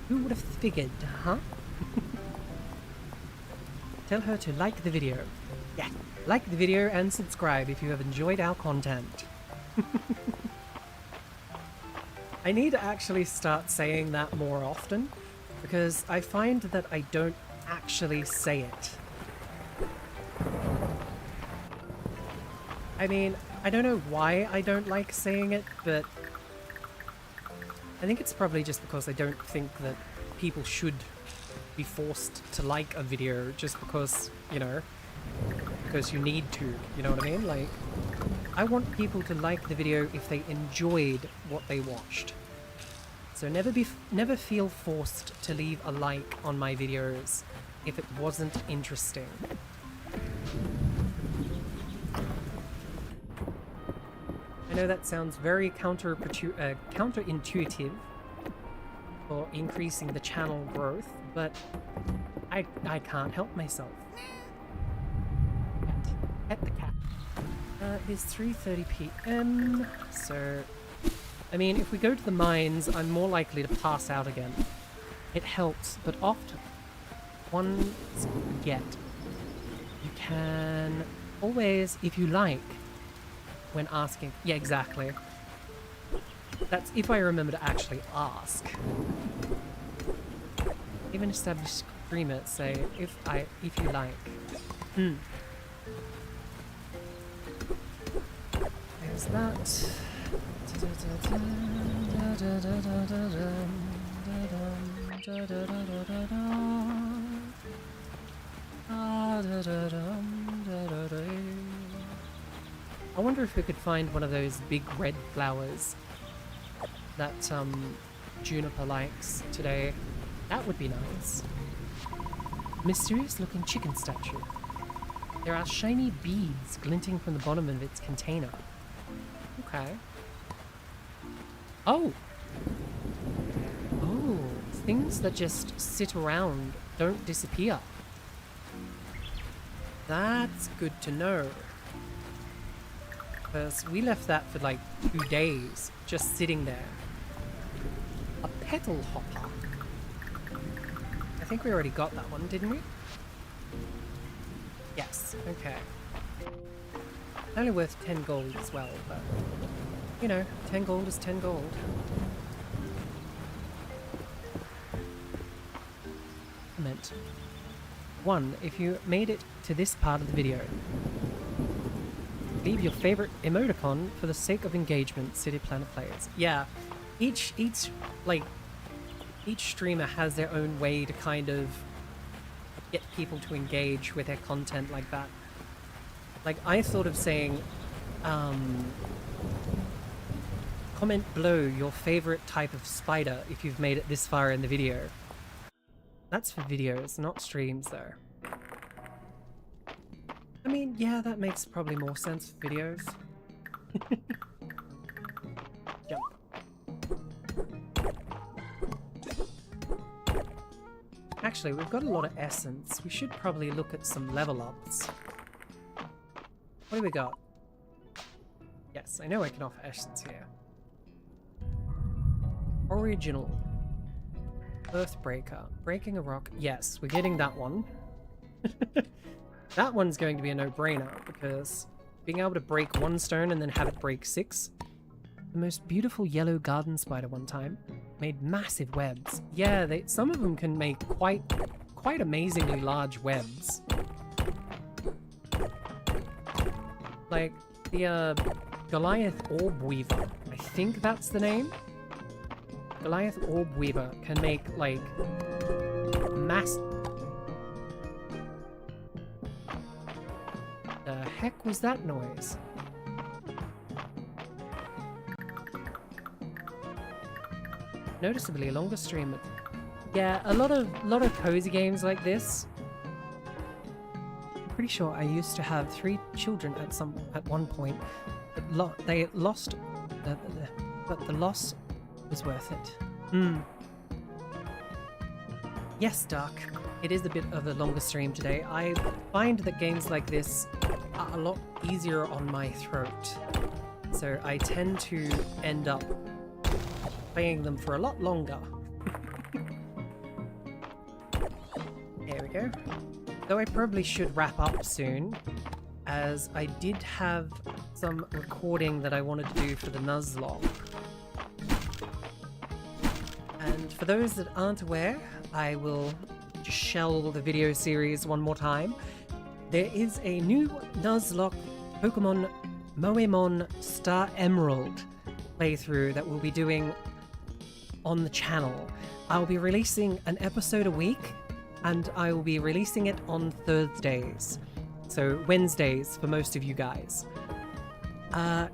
Who would have figured, huh? Tell her to like the video. Yeah, like the video and subscribe if you have enjoyed our content. I need to actually start saying that more often, because I find that I don't actually say it. I mean, I don't know why I don't like saying it, but I think it's probably just because I don't think that people should be forced to like a video just because, you know, because you need to, you know what I mean? Like, I want people to like the video if they enjoyed what they watched. So never feel forced to leave a like on my videos if it wasn't interesting. I know that sounds very counterintuitive for increasing the channel growth, but I can't help myself. Pet the cat. It's 3:30 p.m. So, I mean, if we go to the mines, I'm more likely to pass out again. It helps, but often one forget. You can always, if you like, when asking. Yeah, exactly. That's if I remember to actually ask. Even established streamers say, if you like. There's that. I wonder if we could find one of those big red flowers that Juniper likes today. That would be nice. Mysterious looking chicken statue. There are shiny beads glinting from the bottom of its container. Okay. Oh! Oh, things that just sit around don't disappear. That's good to know. Because we left that for like 2 days, just sitting there. A petal hopper. I think we already got that one, didn't we? Yes, okay. Only worth 10 gold as well, but, you know, 10 gold is 10 gold. Comment. 1. If you made it to this part of the video, leave your favorite emoticon for the sake of engagement, City Planner players. Yeah, each streamer has their own way to kind of get people to engage with their content like that. Like, I thought of saying, comment below your favorite type of spider if you've made it this far in the video. That's for videos, not streams though. I mean, yeah, that makes probably more sense for videos. Jump. Actually, we've got a lot of essence. We should probably look at some level ups. What do we got? Yes, I know I can offer essence here. Original. Earthbreaker. Breaking a rock. Yes, we're getting that one. That one's going to be a no-brainer, because being able to break one stone and then have it break 6. The most beautiful yellow garden spider one time made massive webs. Yeah, some of them can make quite amazingly large webs. Like, the, Goliath Orb Weaver. I think that's the name. Goliath Orb Weaver can make, like, mass... The heck was that noise? Noticeably longer stream. Yeah, a lot of cozy games like this. I'm pretty sure I used to have 3 children at one point. But they lost, but the loss was worth it. Yes, Dark. It is a bit of a longer stream today. I find that games like this are a lot easier on my throat, so I tend to end up playing them for a lot longer. There we go. Though I probably should wrap up soon, as I did have some recording that I wanted to do for the Nuzlocke. And for those that aren't aware, I will just shell the video series one more time. There is a new Nuzlocke Pokemon Moemon Star Emerald playthrough that we'll be doing on the channel. I'll be releasing an episode a week, and I will be releasing it on Thursdays. So Wednesdays for most of you guys.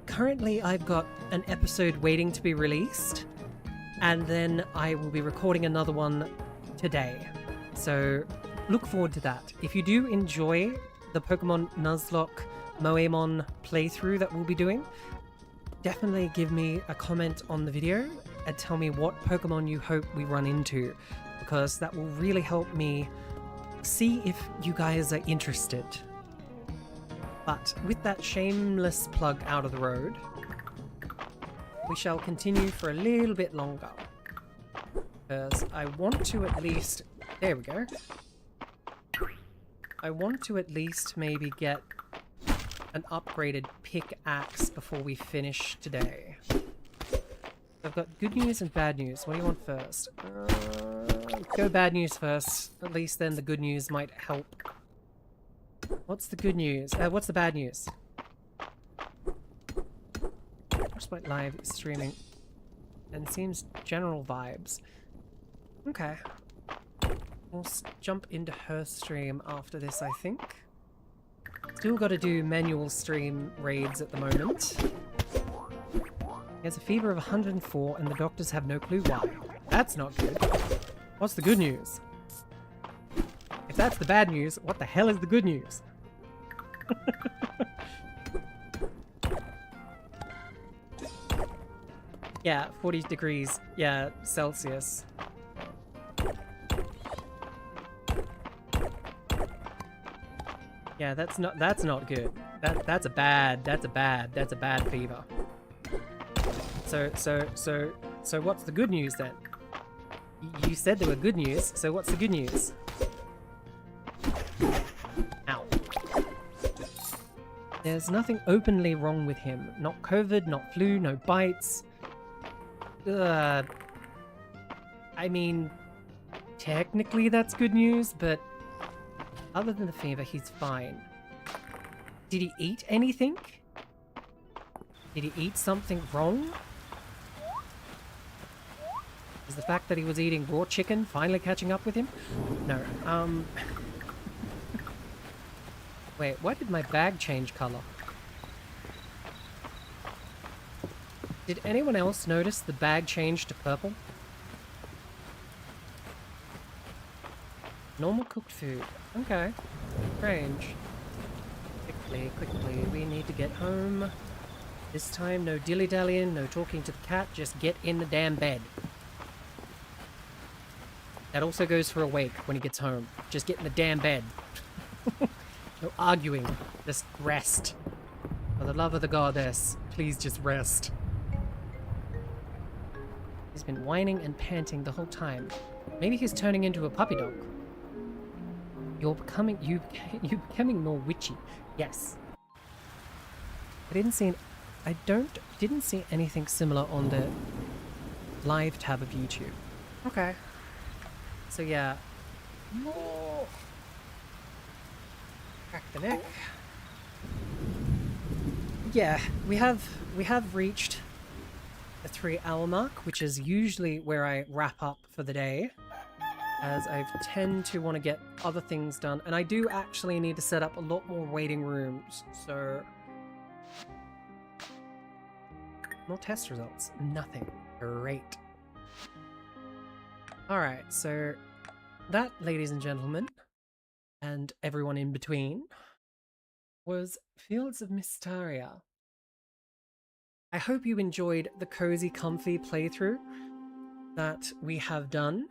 Currently I've got an episode waiting to be released, and then I will be recording another one today. So look forward to that. If you do enjoy the Pokemon Nuzlocke Moemon playthrough that we'll be doing, definitely give me a comment on the video and tell me what Pokemon you hope we run into, because that will really help me see if you guys are interested. But with that shameless plug out of the road, we shall continue for a little bit longer, because I want to at least... There we go. I want to at least maybe get an upgraded pickaxe before we finish today. I've got good news and bad news. What do you want first? Go bad news first. At least then the good news might help. What's the good news? What's the bad news? Frostbite Live is streaming, and it seems general vibes. Okay. We'll jump into her stream after this, I think. Still got to do manual stream raids at the moment. He has a fever of 104 and the doctors have no clue why. That's not good. What's the good news? If that's the bad news, what the hell is the good news? Yeah, 40 degrees. Yeah, Celsius. Yeah, that's not good. That's a bad fever. So what's the good news then? You said there were good news, so what's the good news? Ow. There's nothing openly wrong with him. Not COVID, not flu, no bites. I mean, technically that's good news, but other than the fever, he's fine. Did he eat anything? Did he eat something wrong? Is the fact that he was eating raw chicken finally catching up with him? No, Wait, why did my bag change color? Did anyone else notice the bag changed to purple? Normal cooked food. Okay. Strange. Quickly, we need to get home. This time, no dilly-dallying, no talking to the cat, just get in the damn bed. That also goes for Awake when he gets home. Just get in the damn bed. No arguing, just rest. For the love of the goddess, please just rest. He's been whining and panting the whole time. Maybe he's turning into a puppy dog. You're becoming more witchy. Yes. I didn't see anything similar on the live tab of YouTube. Okay. So yeah. More. Crack the neck. yeah, we have reached the 3-hour mark, which is usually where I wrap up for the day, as I tend to want to get other things done, and I do actually need to set up a lot more waiting rooms, so... More test results. Nothing. Great. Alright, so that, ladies and gentlemen, and everyone in between, was Fields of Mistria. I hope you enjoyed the cozy, comfy playthrough that we have done,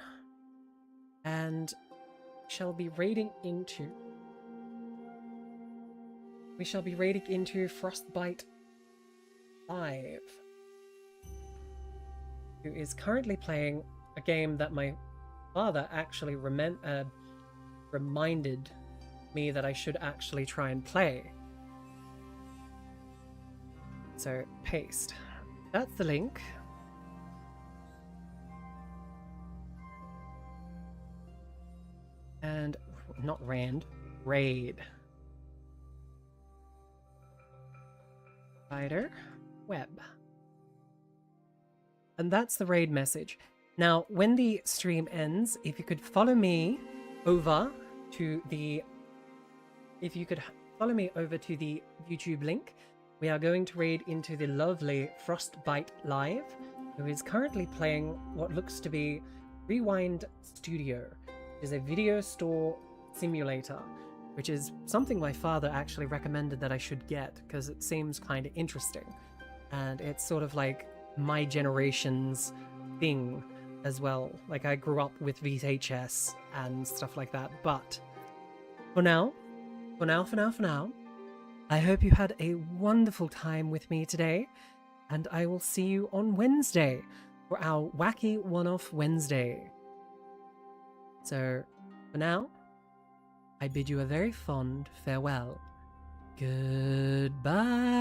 and shall be raiding into Frostbite Live, who is currently playing a game that my father actually reminded me that I should actually try and play. So, paste. That's the link. And, not raid. Spider web. And that's the raid message. Now, when the stream ends, if you could follow me over to the YouTube link, we are going to raid into the lovely Frostbite Live, who is currently playing what looks to be Rewind Studio, which is a video store simulator, which is something my father actually recommended that I should get because it seems kind of interesting. And it's sort of like my generation's thing as well. Like, I grew up with VHS and stuff like that. But for now, I hope you had a wonderful time with me today, and I will see you on Wednesday for our Wacky One-Off Wednesday. So, for now, I bid you a very fond farewell. Goodbye.